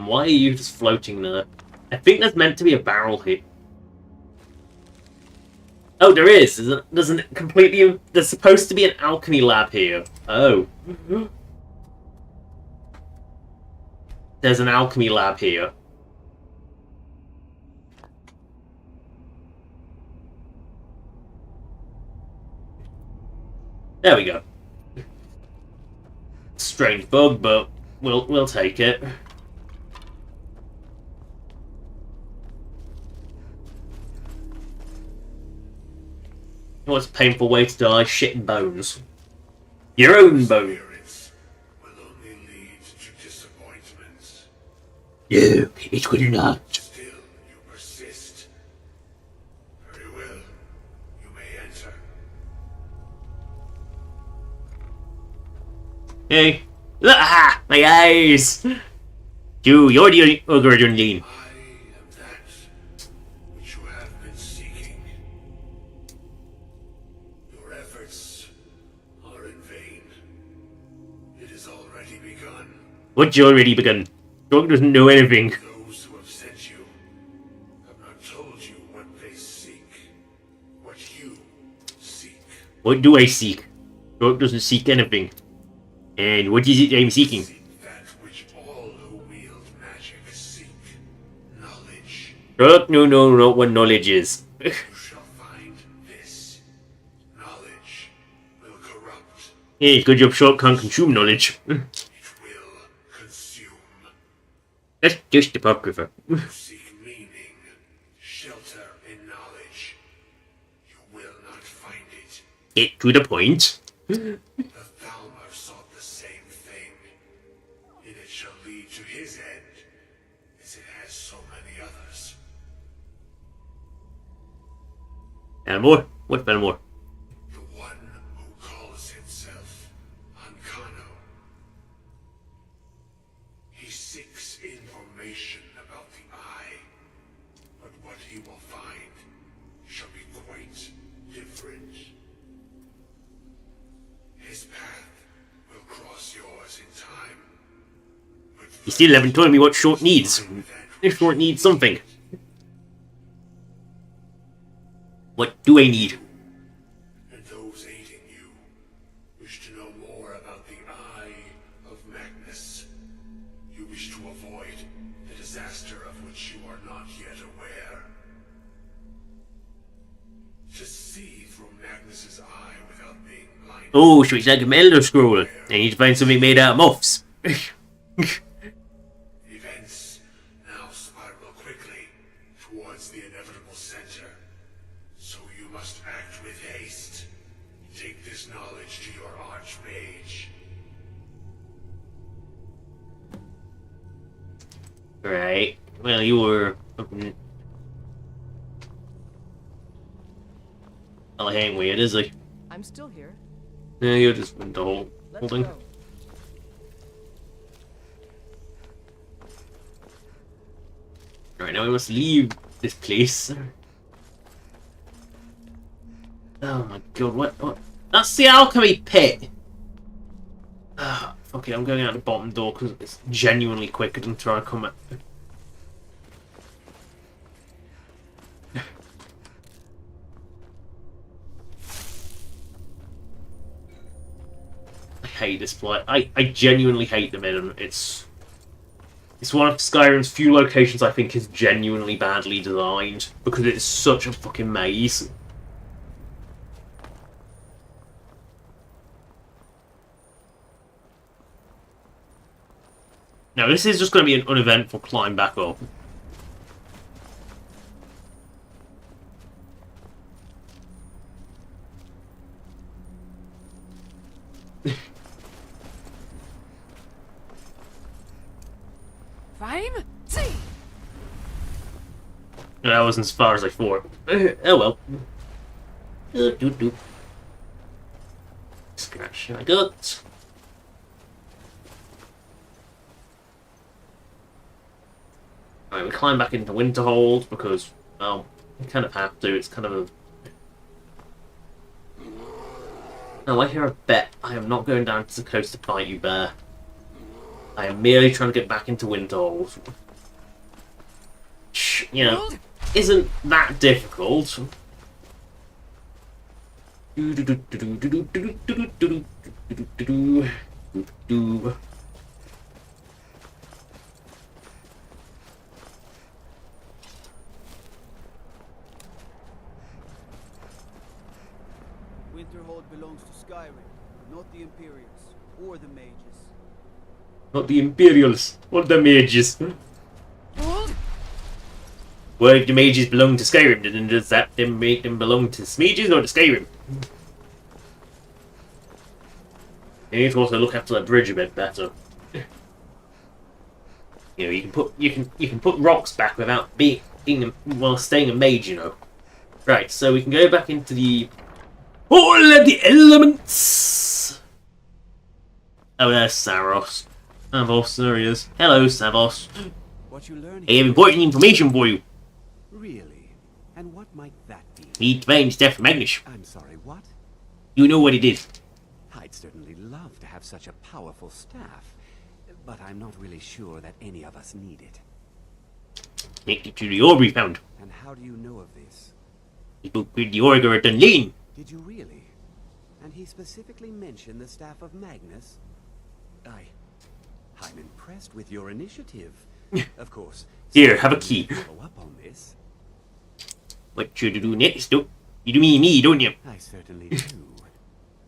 Why are you just floating there? I think there's meant to be a barrel here. Oh, there is. There's completely. There's supposed to be an alchemy lab here. Oh. There's an alchemy lab here. There we go. Strange bug, but we'll take it. What's a painful way to die? Shitting bones. Your own bones. Will only lead to disappointments. No, it will not. Still, you persist. Very well. You may enter. Hey. Ah! My eyes! You're the ogre, Jundine. What's already begun? Dog doesn't know anything. Those who have sent you have not told you what they seek. What you seek. What do I seek? Dog doesn't seek anything. And what is it I'm seeking? That which all who wield magic seek. Knowledge. Dog, no, not what knowledge is. You shall find this. Knowledge will corrupt. Hey, good job, Short can't consume knowledge. That's just apocrypha. Seek meaning, shelter in knowledge. You will not find it. Get to the point. The Thalmor sought the same thing, and it shall lead to his end, as it has so many others. And more? What found more? The one who calls himself Ancano. He seeks information about the Eye, but what he will find shall be quite different. His path will cross yours in time. You still haven't told me what Short needs. If Short needs something. What do I need? And those aiding you wish to know more about the Eye Magnus's eye without being blinded. Oh, so it's like an Elder Scroll. I need to find something made out of moths. Events now spiral quickly towards the inevitable center. So you must act with haste. Take this knowledge to your archmage. Right. Well, you were... Well, he ain't weird, is he? I'm still here. Yeah, you're just the whole thing. Go. Right, now we must leave this place. Oh my god, what? That's the alchemy pit! Ah, fuck it, I'm going out the bottom door because it's genuinely quicker than trying to come out. I hate this flight. I genuinely hate the minimum. It's one of Skyrim's few locations I think is genuinely badly designed because it's such a fucking maze. Now this is just going to be an uneventful climb back up. That wasn't as far as I thought. Oh well. Scratch my guts. Alright, we climb back into Winterhold because, well, we kind of have to. It's kind of a... Now, I hear a bet. I am not going down to the coast to fight you, bear. I am merely trying to get back into Winterhold. You know, isn't that difficult. Winterhold belongs to Skyrim, not the Imperials or the mages. Not the Imperials or the mages. Well, if the mages belong to Skyrim, then does that then make them belong to the mages or to Skyrim? They need to also look after that bridge a bit better. You know, you can put rocks back without being while staying a mage, you know. Right, so we can go back into the Hall of the Elements. Oh, there's Savos. Savos, there he is. Hello, Savos. What you learn I have important information for you. Really? And what might that be? He finds Death from Magnus. I'm sorry, what? You know what it is. I'd certainly love to have such a powerful staff, but I'm not really sure that any of us need it. Connected to the orb we found. And how do you know of this? He spoke with the Orger at Dunlane. Did you really? And he specifically mentioned the staff of Magnus? I'm impressed with your initiative. Of course. Here, have a key. Follow up on this. What should you do next? You do mean me, don't you? I certainly do.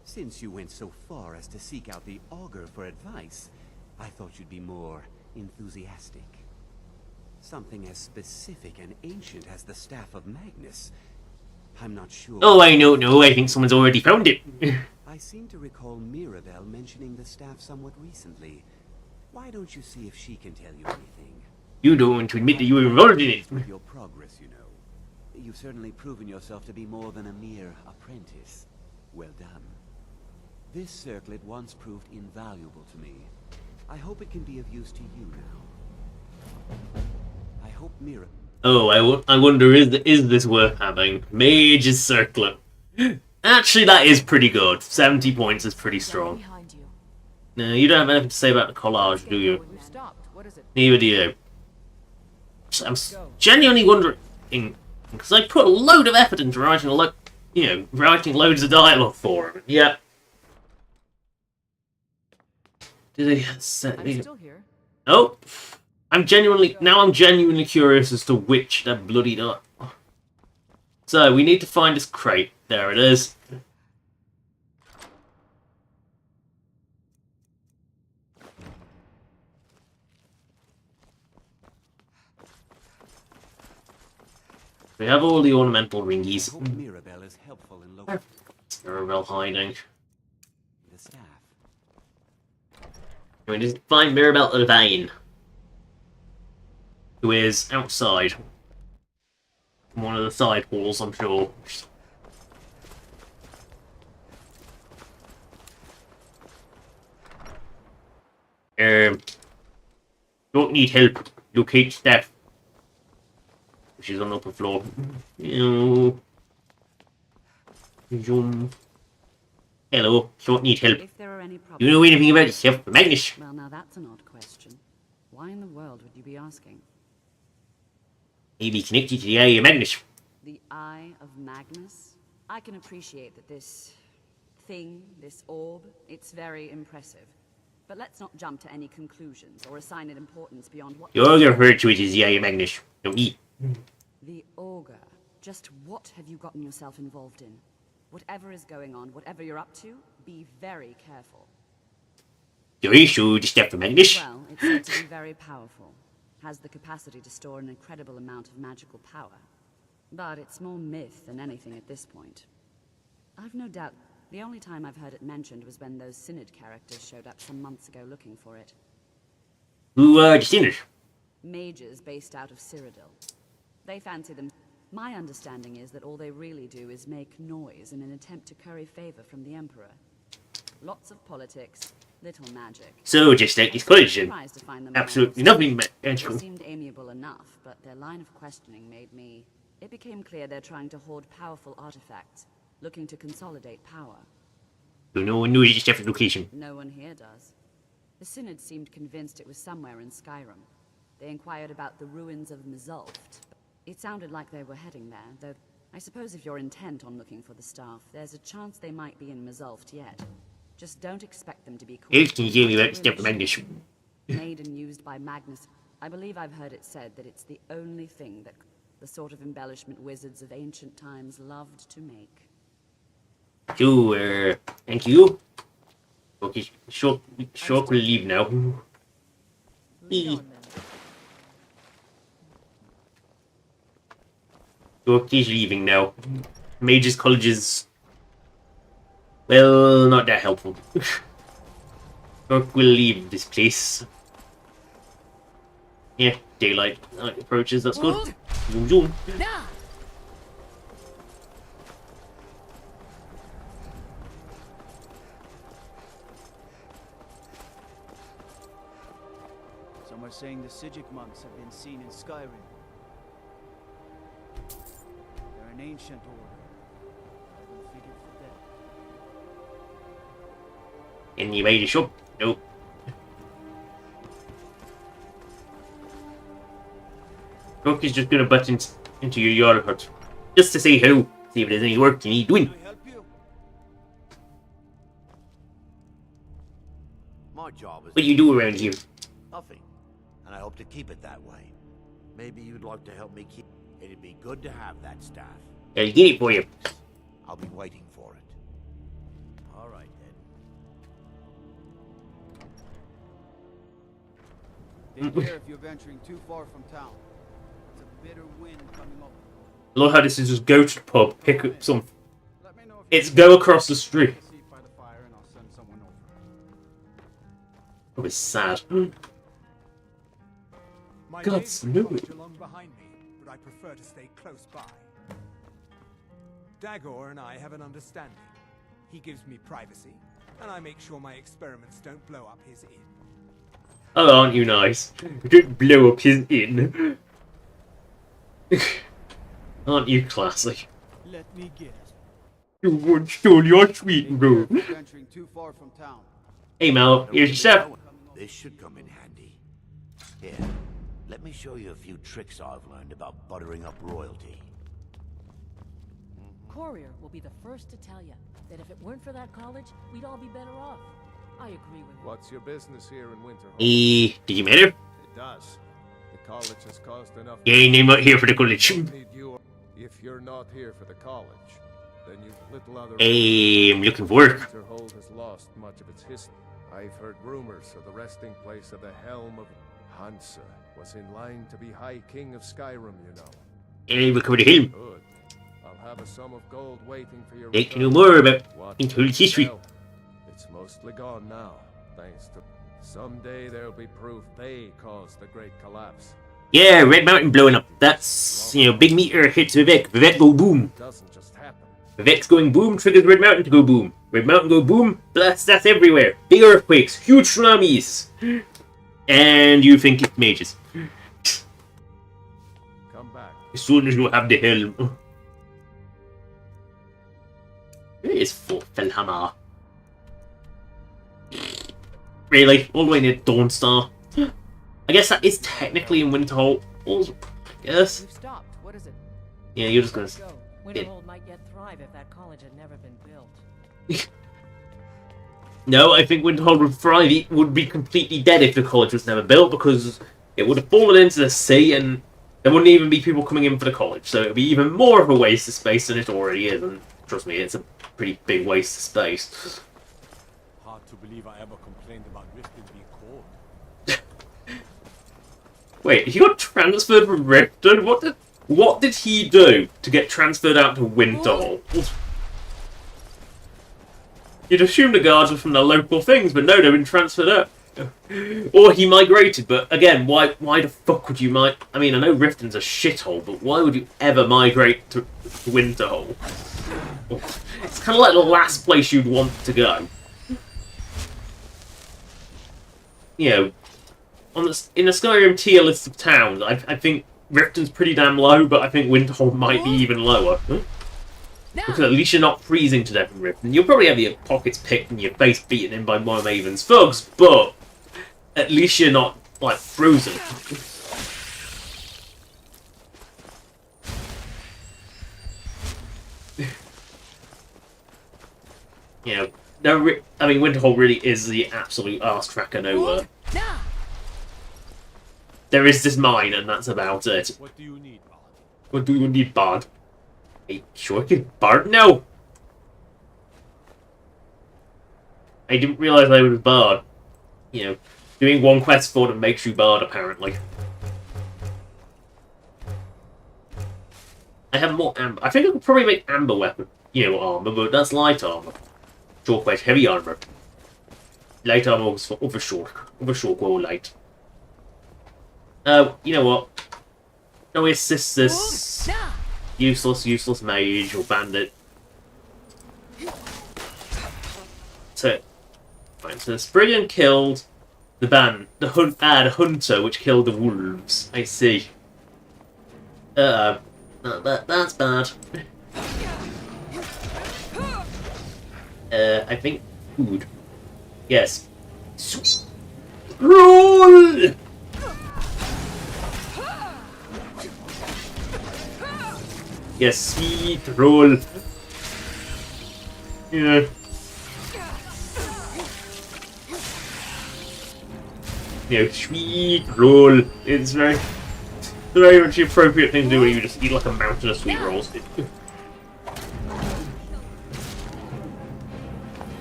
Since you went so far as to seek out the Augur for advice, I thought you'd be more enthusiastic. Something as specific and ancient as the Staff of Magnus. I'm not sure. Oh, I don't know. I think someone's already found it. I seem to recall Mirabelle mentioning the staff somewhat recently. Why don't you see if she can tell you anything? You don't want to admit that you were involved in it. With your progress, you know. You've certainly proven yourself to be more than a mere apprentice. Well done. This circlet once proved invaluable to me. I hope it can be of use to you now. I hope Mirabelle... Oh, I wonder, is this worth having? Mage's Circlet. Actually, that is pretty good. 70 points is pretty strong. No, you don't have anything to say about the collage, do you? Neither do you. I'm genuinely wondering, because I put a load of effort into writing writing loads of dialogue for him. Yeah. Did they say? I'm still here. Oh. I'm genuinely curious as to which that bloody dot. So we need to find this crate. There it is. We have all the ornamental ringies. Hope Mirabelle is helpful in local. Mirabelle hiding. The staff. We just find Mirabelle Levine, who is outside. One of the side halls, I'm sure. Don't need help. Locate staff. She's on the upper floor. Hello. Don't need help. If there are any Do you know anything about yourself, Magnus? Well, now that's an odd question. Why in the world would you be asking? Maybe connected to the eye of Magnus. The Eye of Magnus? I can appreciate that this thing, this orb, it's very impressive. But let's not jump to any conclusions or assign it importance beyond what... You're gonna refer to it as the eye of Magnus. Don't eat. The Augur. Just what have you gotten yourself involved in? Whatever is going on, whatever you're up to, be very careful. Your issue, the step from Magnus. Well, it's said to be very powerful. Has the capacity to store an incredible amount of magical power. But it's more myth than anything at this point. I've no doubt the only time I've heard it mentioned was when those Synod characters showed up some months ago looking for it. Who are the Synod? Mages based out of Cyrodiil. They fancy them. My understanding is that all they really do is make noise in an attempt to curry favor from the Emperor. Lots of politics, little magic. So, just like this college then. Surprised to find them Absolutely nothing magical. They seemed amiable enough, but their line of questioning made me... It became clear they're trying to hoard powerful artifacts, looking to consolidate power. So no one knows its different location. No one here does. The Synod seemed convinced it was somewhere in Skyrim. They inquired about the ruins of Mzulft. It sounded like they were heading there, though I suppose if you're intent on looking for the staff, there's a chance they might be in Mzulft yet. Just don't expect them to be quick. Can you hear me about step from Magnus? Made and used by Magnus. I believe I've heard it said that it's the only thing that the sort of embellishment wizards of ancient times loved to make. So, thank you. Okay, Shulk will leave now. Shulk is leaving now. Mages College is... well, not that helpful. Shulk will leave this place. Yeah, daylight approaches, that's good. Zoom, zoom. Some are saying the Sijic monks have been seen in Skyrim. They're an ancient order. I've been figured for death. And you made a shop? Nope. Shulk is just gonna butt into your yard hut. Just to say hello. See if there's any work you need doing. My job is... What do you do around here? nothing, and I hope to keep it that way. Maybe you'd like to help me keep... It'd be good to have that staff. I'll get it for you. I'll be waiting for it. All right, then. Take care if you're venturing too far from town. It's a bitter wind coming up. I love how this is just go to the pub, pick up some... It's go across the street. That was sad. God, Snowy. Along behind me, but I prefer to stay close by. Dagor and I have an understanding. He gives me privacy, and I make sure my experiments don't blow up his inn. Oh, aren't you nice? Don't blow up his inn. Aren't you classic? Let me guess. You won't steal your sweet bro. Venturing too far from town. Hey Mal, here's your stuff. This should come in handy. Here, let me show you a few tricks I've learned about buttering up royalty. Courier will be the first to tell you that if it weren't for that college, we'd all be better off. I agree with you. What's your business here in Winterhold? Did you matter? It does. The college has caused enough... Yeah, I'm not here for the college. If you're not here for the college, then you've little other... I'm looking for work. Winterhold has lost much of its history. I've heard rumors of the resting place of the helm of... Hansa was in line to be High King of Skyrim, you know. And recover the helm. Good. I'll have a sum of gold waiting for your Like to know return. more about What Winterhold history. Well, it's mostly gone now, thanks to... Someday there'll be proof they caused the Great Collapse. Yeah, Red Mountain blowing up. That's, you know, big meteor hits Vivek. Vivek go boom. It doesn't just happen. Vivek's going boom triggers Red Mountain to go boom. Red Mountain go boom, that's everywhere. Big earthquakes, huge tsunamis. And you think it's mages. Come back. As soon as you have the helm. Where is Fort Felhamar? Really? All the way near Dawnstar? I guess that is technically in Winterhold. I guess. We've stopped. What is it? Yeah, you're just gonna... Go. Winterhold might yet thrive if that college had never been built. No, I think Winterhold would thrive. It would be completely dead if the college was never built, because it would have fallen into the sea and there wouldn't even be people coming in for the college. So it would be even more of a waste of space than it already is. And trust me, it's a pretty big waste of space. Hard to believe I ever complained about Riften being cold. Wait, he got transferred from Riften? What did he do to get transferred out to Winterhold? You'd assume the guards were from the local things, but no, they've been transferred out. Or he migrated, but again, why the fuck would you I mean, I know Riften's a shithole, but why would you ever migrate to Winterhold? It's kind of like the last place you'd want to go. You know, in the Skyrim tier list of towns, I think Riften's pretty damn low, but I think Winterhold might be even lower. Because at least you're not freezing to death in Riften. You'll probably have your pockets picked and your face beaten in by one of Maven's thugs, but at least you're not, like, frozen. You know, I mean, Winterhold really is the absolute arse cracker nowhere. There is this mine, and that's about it. What do you need, Bard? What do you need, Bard? Hey, sure, Bard? No! I didn't realise I was Bard. You know, doing one quest for them makes you Bard, apparently. I have more amber. I think I could probably make amber weapon, you know, armor, but that's light armor. Short quest, heavy armor. Light armor was for over short go light. You know what? No, assist this useless mage or bandit. So, fine. So the Spriggan killed the the hunter, which killed the wolves. I see. That's bad. I think food. Yes. Sweet roll. Yes, sweet roll. Yeah. You know, sweet roll. It's very much the appropriate thing to do when you just eat like a mountain of sweet rolls.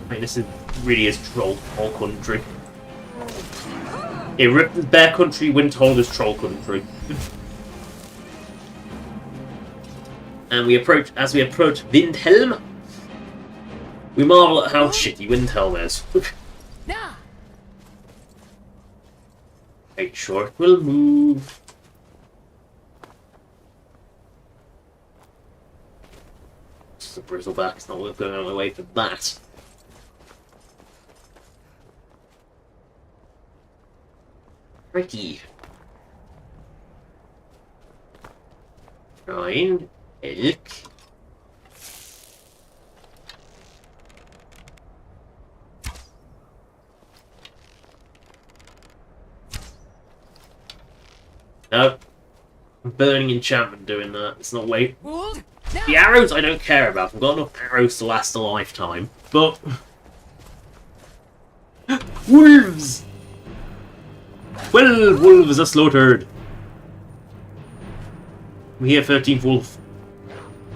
I mean, this really is troll country. Yeah, Riften's bear country, Winterhold is troll country. And as we approach Windhelm, we marvel at how shitty Windhelm is. Make sure it will move. Just a bristleback, it's not worth going on my way for that. Righty. Shrine. Elk. No. I'm burning enchantment doing that. It's not wait. The arrows I don't care about. I've got enough arrows to last a lifetime. But... wolves! 12 wolves are slaughtered. We hear 13th wolf.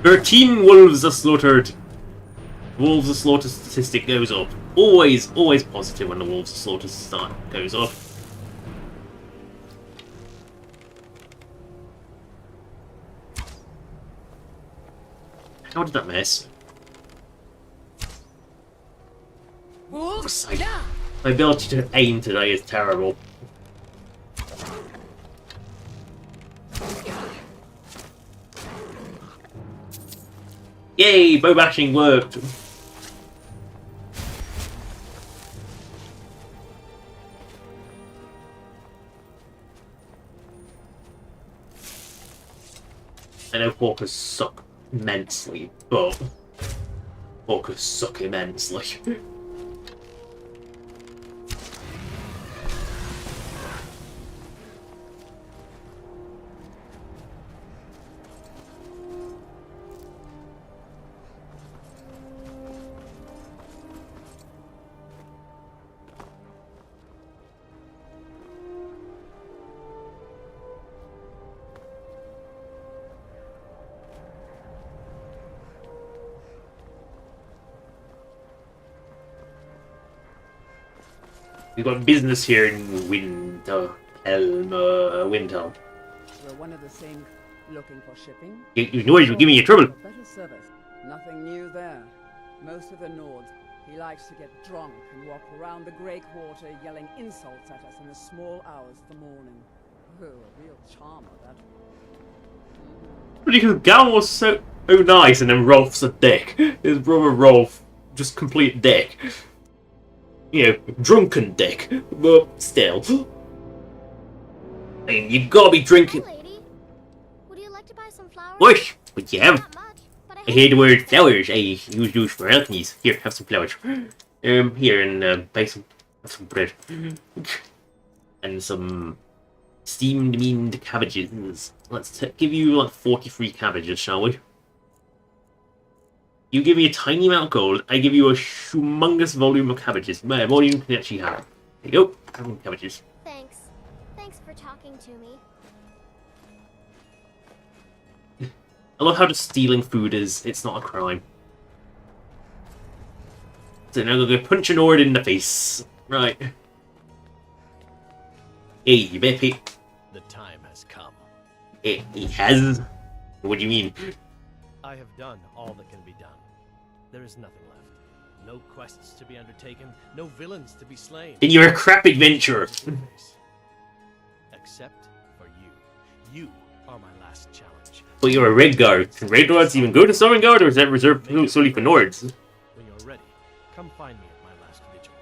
13 wolves are slaughtered. Wolves are slaughter statistic goes up. Always positive when the wolves are slaughter start goes up. How did that miss? My ability to aim today is terrible. Yay! Bow bashing worked! I know Hawkers suck immensely, but Hawkers suck immensely. We've got business here in Winterhold. We're one of the same looking for shipping. You know you're giving you trouble. Better service. Nothing new there. Most of the Nords, he likes to get drunk and walk around the Grey Quarter yelling insults at us in the small hours of the morning. Oh, a real charmer, that. Because Gal was so nice, and then Rolf's a dick. His brother Rolf, just complete dick. You know, drunken dick, but still. I mean, you gotta be drinking. Hey, lady. Would you like to buy some flowers? What? What you have? I hear the word flowers. I use those for alchemies. Here, have some flowers. Here, and buy some bread. And some steamed meaned cabbages. Let's give you like 43 cabbages, shall we? You give me a tiny amount of gold, I give you a humongous volume of cabbages. More than you can actually have. There you go, have some cabbages. Thanks. Thanks for talking to me. I love how just stealing food it's not a crime. So now I'm gonna punch an Ord in the face. Right. Hey, you better pay. The time has come. It has? What do you mean? I have done all that can be done. There is nothing left. No quests to be undertaken, no villains to be slain. Then you're a crap adventurer. Except for you. You are my last challenge. But you're a Red Guard. Can Red Guards even go to Southern Guard, or is that reserved solely for Nords? When you're ready, come find me at my last vigil.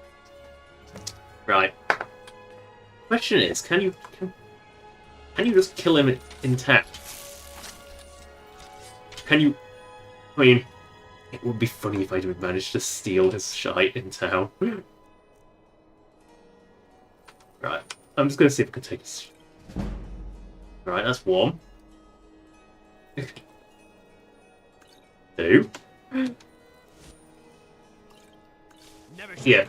Right. Question is, can you just kill him intact? Can you? I mean, it would be funny if I would manage to steal his shite in town. Right, I'm just gonna see if I can take his. Right, that's one. 2. Yeah.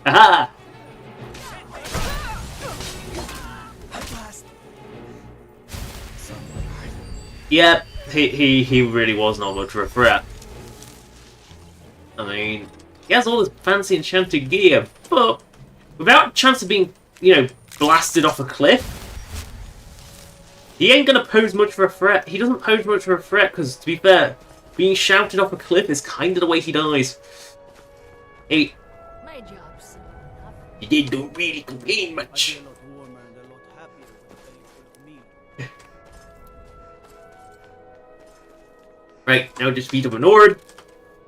Aha! Yep, he really was not much of a threat. I mean, he has all this fancy enchanted gear, but without a chance of being, you know, blasted off a cliff, he ain't gonna pose much of a threat. He doesn't pose much of a threat because, to be fair, being shouted off a cliff is kind of the way he dies. Hey, My job's you didn't really complain much. Right, now just beat up an Ord.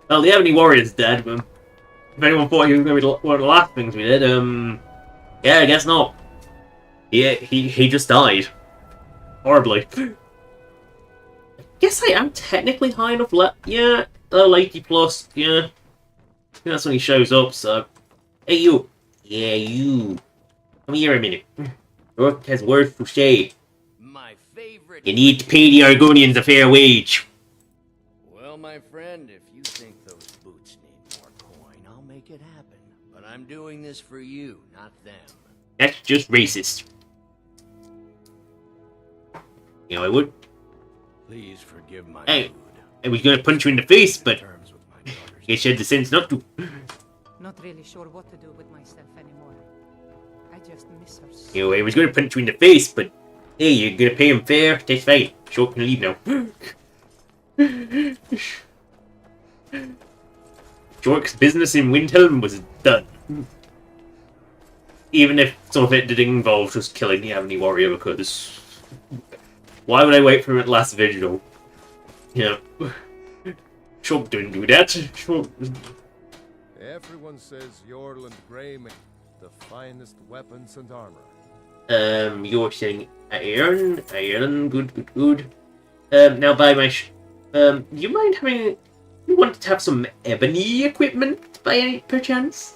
Well, the Ebony Warrior's dead, but if anyone thought he was going to be one of the last things we did, yeah, I guess not. Yeah, he just died. Horribly. I guess I am technically high enough yeah, 80 plus, yeah. I think that's when he shows up, so... Hey, you! Yeah, you! Come here a minute. Rourke has words to say. My favorite... You need to pay the Argonians a fair wage. Well, my friend, if you think those boots need more coin, I'll make it happen. But I'm doing this for you, not them. That's just racist. You know I would. Please forgive my Hey, I was gonna punch you in the face, but I guess you had the sense not to. not really sure what to do with myself anymore. I just miss her so. You know, I was gonna punch you in the face, but hey, you're gonna pay him fair. That's fine. Sure, can leave now. Jork's business in Windhelm was done. Even if some of it did involve just killing the Amity Warrior, because why would I wait for him at last vigil? Yeah. Shulk didn't do that. Shulk... Everyone says Yorland Grey makes the finest weapons and armor. You're saying iron, good. Now by my do you mind having, you want to have some ebony equipment by any perchance?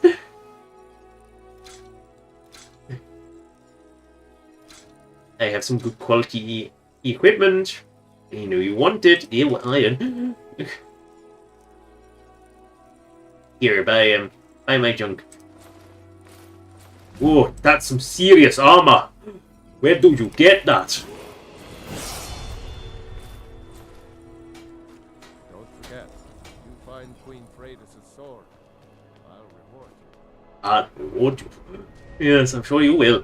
I have some good quality equipment. You know you want it. Ew, iron. Here, buy my junk. Whoa, that's some serious armor. Where do you get that? Don't forget, if you find Queen Freydis' sword, I'll reward you. I'll reward you. Yes, I'm sure you will.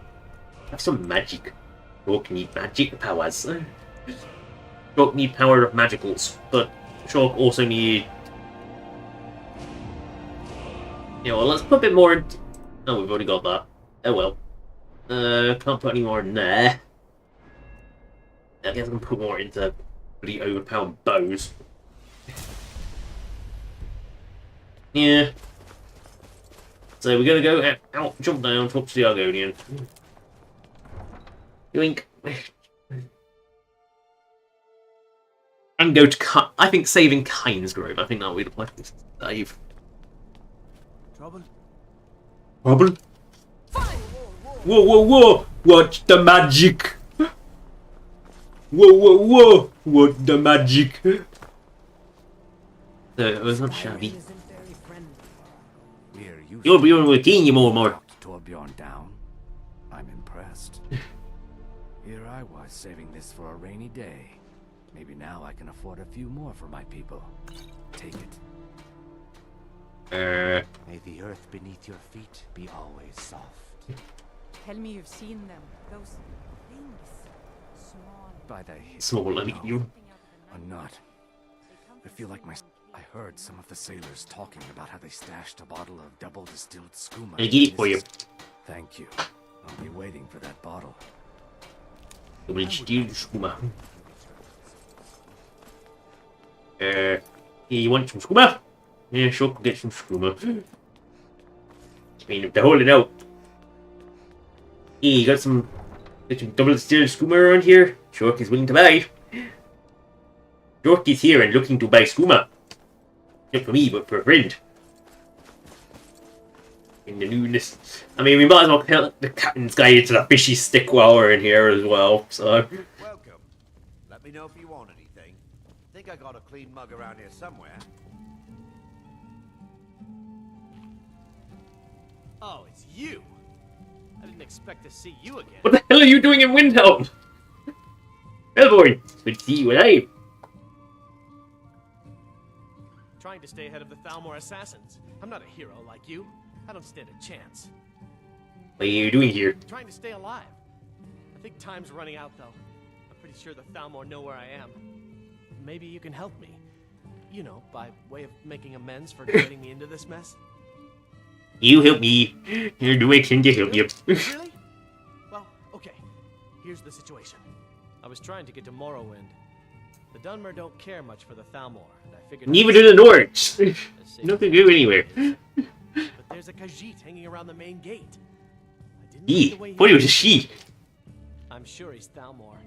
Have some magic. Shulk need magic powers. Shulk need power of magicals, but Shulk also need... Yeah, well, let's put a bit more into... Oh, we've already got that. Oh well. Can't put any more in there. I guess I can put more into pretty overpowered bows. Yeah. So we're gonna go out, jump down, talk to the Argonian. Yoink. And go to I think saving Kyne's Grove. I think that would be the place to save. Trouble? Trouble? Whoa! Watch the magic! Whoa! What the magic? It was not shabby. You're beyond with king, you more. Torbjorn down. I'm impressed. Here I was saving this for a rainy day. Maybe now I can afford a few more for my people. Take it. May the earth beneath your feet be always soft. Tell me you've seen them. Those things. Small. By the Small, I mean, you. I'm not. I feel like I heard some of the sailors talking about how they stashed a bottle of double distilled skooma. I get it for you. Thank you. I'll be waiting for that bottle. Double distilled skooma. You want some skooma? Yeah, sure, get some skooma. Speaking of the holding out. Hey, you got some double distilled skooma around here? Shulk is willing to buy. Shulk is here and looking to buy skooma. Not for me, but for a friend. In the newness. I mean, we might as well tell the captain's guide to the fishy stick while we're in here as well, so. Welcome. Let me know if you want anything. Think I got a clean mug around here somewhere. Oh, it's you. I didn't expect to see you again. What the hell are you doing in Windhelm? Hellboy, good to see you alive. Trying to stay ahead of the Thalmor assassins. I'm not a hero like you. I don't stand a chance. What are you doing here? Trying to stay alive. I think time's running out, though. I'm pretty sure the Thalmor know where I am. Maybe you can help me. You know, by way of making amends for getting me into this mess. You help me. You're doing thing to help you. Really? Well, okay. Here's the situation. I was trying to get to Morrowind. The Dunmer don't care much for the Thalmor, and I figured... Neither do the Nords. Nothing to do anywhere. But there's a Khajiit hanging around the main gate. What was a she? I'm sure he's Thalmor,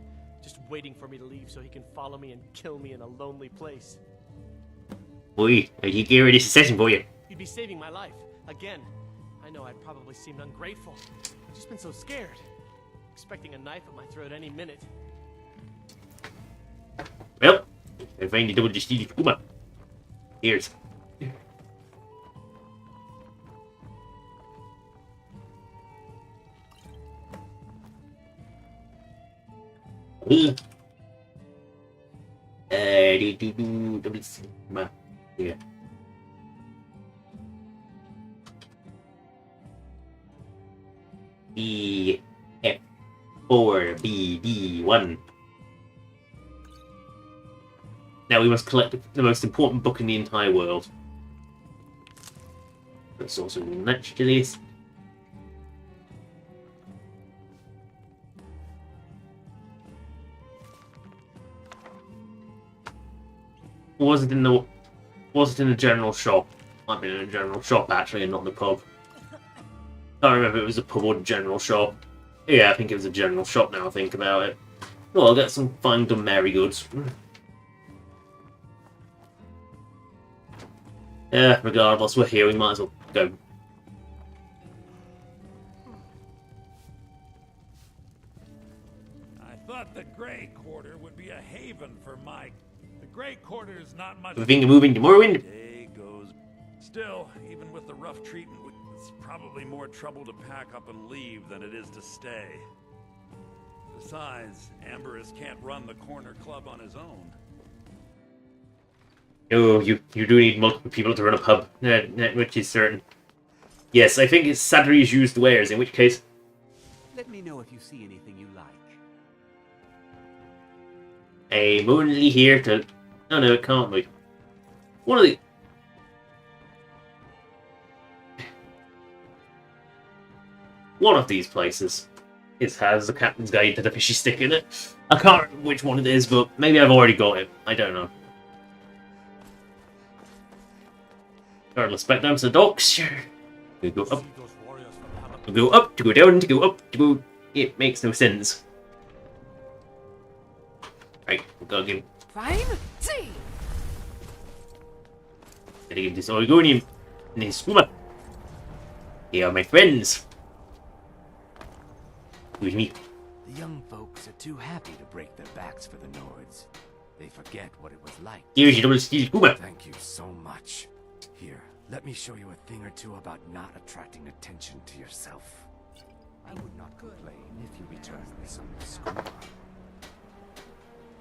just waiting for me to leave so he can follow me and kill me in a lonely place. Boy, I take care of this assassin for you. You'd be saving my life. Again. I know I probably seemed ungrateful. I've just been so scared. Expecting a knife at my throat any minute. Well, I find the double distilled skooma. Here's. Double skooma. Yeah. B F4 BD1. Now Now we must collect the most important book in the entire world. That's also next to this. Was it in the general shop? Might be in a general shop actually, and not the pub. I can't remember if it was a pub or a general shop. Yeah, I think it was a general shop now I think about it. Well, I'll get some fine done Mary goods. Yeah, regardless, we're here, we might as well go. I thought the Grey Quarter would be a haven for my... The Grey Quarter is not much... The finger moving to Morrowind. Day goes... Still, even with the rough treatment, it's probably more trouble to pack up and leave than it is to stay. Besides, Amberus can't run the corner club on his own. Oh, you do need multiple people to run a pub, which is certain. Yes, I think it's Sadri's used wares, in which case... Let me know if you see anything you like. I'm only here to... Oh no, it can't be. One of the... One of these places has the Captain's Guide to the Fishy Stick in it. I can't remember which one it is, but maybe I've already got it. I don't know. Regardless, back down to the docks. We go up. To go up, to go down, to go up, to go... It makes no sense. Right, we've got to give... Fine. See. Gotta give this Oregonian and his scuba. They are my friends. With me. The young folks are too happy to break their backs for the Nords. They forget what it was like. Here's your double steel scuba. Thank you so much. Here, let me show you a thing or two about not attracting attention to yourself. I would not complain if you returned with some scuba.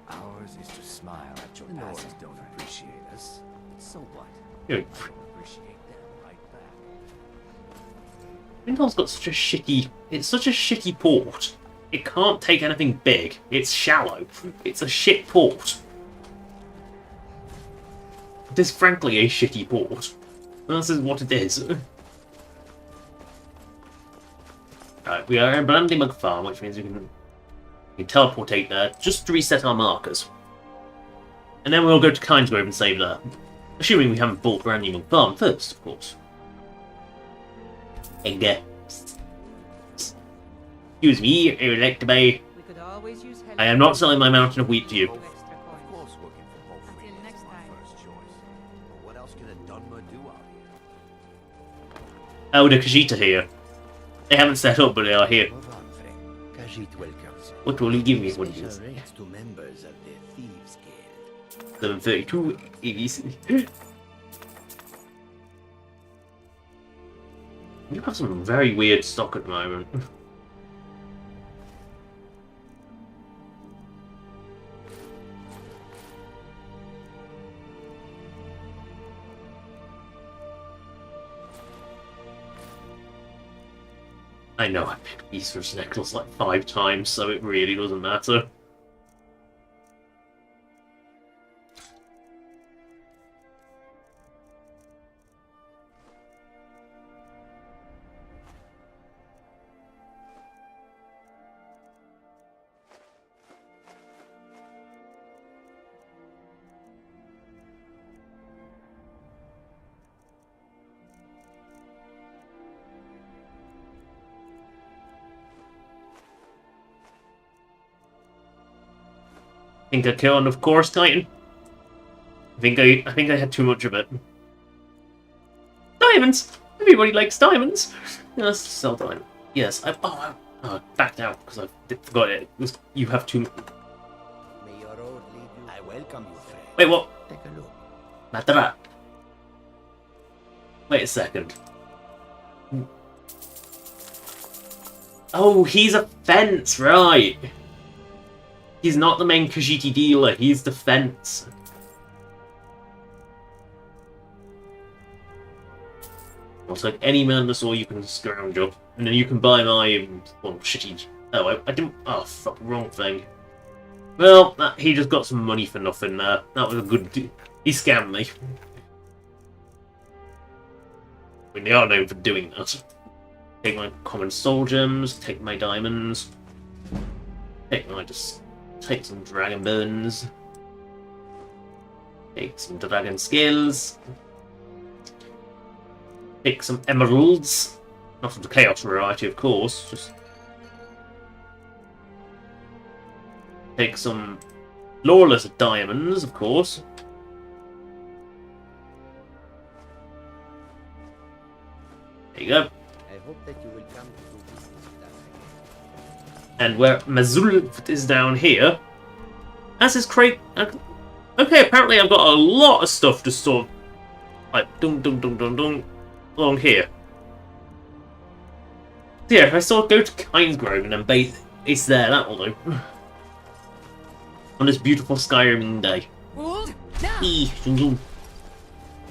Ours is to smile at your Nords don't appreciate us. So what? Yeah. I don't appreciate them right back. Windhall's got such a shitty... It's such a shitty port. It can't take anything big. It's shallow. It's a shit port. It is frankly a shitty port. This is what it is. Right, we are in Blandymug Farm, which means we can teleportate there just to reset our markers. And then we'll go to Kinesgrove and save there. Assuming we haven't bought Blandymug Farm first, of course. And excuse me, I would like to buy... I am not selling my mountain of wheat to you. Oh, the Khajiit here. They haven't set up, but they are here. What will you give me? What is it? 732 ABC. You have some very weird stock at the moment. I know I picked Easter's necklace like 5 times, so it really doesn't matter. I think I killed, of course, Titan. I think I had too much of it. Diamonds! Everybody likes diamonds! Let's sell diamonds. Yes, I backed out because I forgot it. You have too... I welcome you, friend. Wait, what? Take a look. Matara. Wait a second. Oh, he's a fence, right. He's not the main Khajiit dealer, he's the fence. It's like any Mandosaur you can scrounge up, and then you can buy my, well, shitty... Oh, I didn't... Oh, fuck, wrong thing. Well, he just got some money for nothing there. That was a good... He scammed me. I mean, they are known for doing that. Take my common soul gems, take my diamonds, take some dragon bones, take some dragon scales, take some emeralds, not of the chaos variety, of course, just take some lawless diamonds, of course. There you go. I hope that you will come to business with us. And where Mazul is down here, as is Craig. Okay, apparently I've got a lot of stuff to sort of, like, dung, along here. So yeah, if I sort of go to Kinesgrove and then base there, that will do. On this beautiful Skyrim day.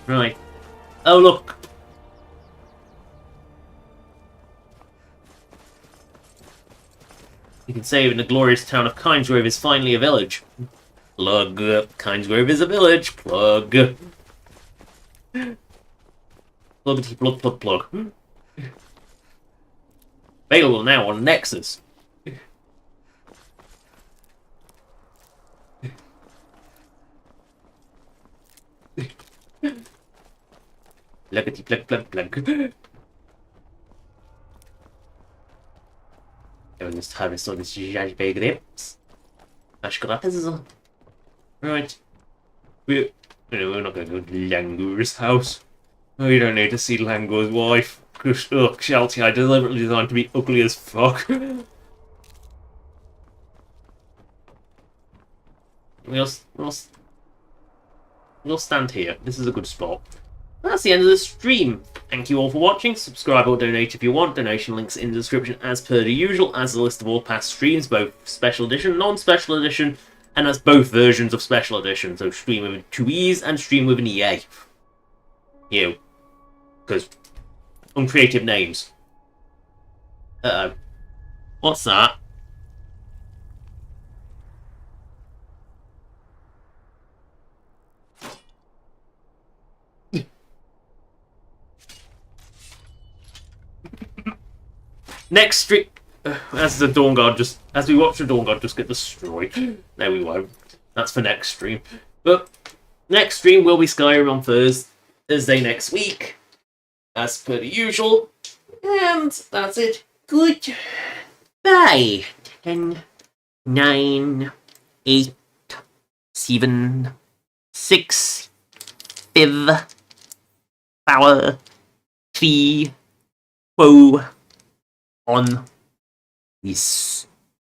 Right. Oh, look. You can say in the glorious town of Kinesgrove is finally a village. Plug. Kinesgrove is a village. Plug. Pluggity plug plug plug. Available now on Nexus. Pluggity plug plug plug. I just harvest all these jajbe grapes. Ash grapes. Right. We're not going to go to Langur's house. We don't need to see Langur's wife. Ugh, Shelty, I deliberately designed to be ugly as fuck. We'll stand here. This is a good spot. That's the end of the stream. Thank you all for watching. Subscribe or donate if you want. Donation links in the description as per the usual, as a list of all past streams, both special edition, non-special edition, and as both versions of special edition. So stream with 2 E's and stream with an EA. You. Because uncreative names. Uh-oh. What's that? Next stream, as we watch the Dawn God just get destroyed. No, we won't. That's for next stream. But next stream will be Skyrim on Thursday next week, as per the usual. And that's it. Goodbye. 10, 9, 8, 7, 6, 5, 4, 3, 2, on this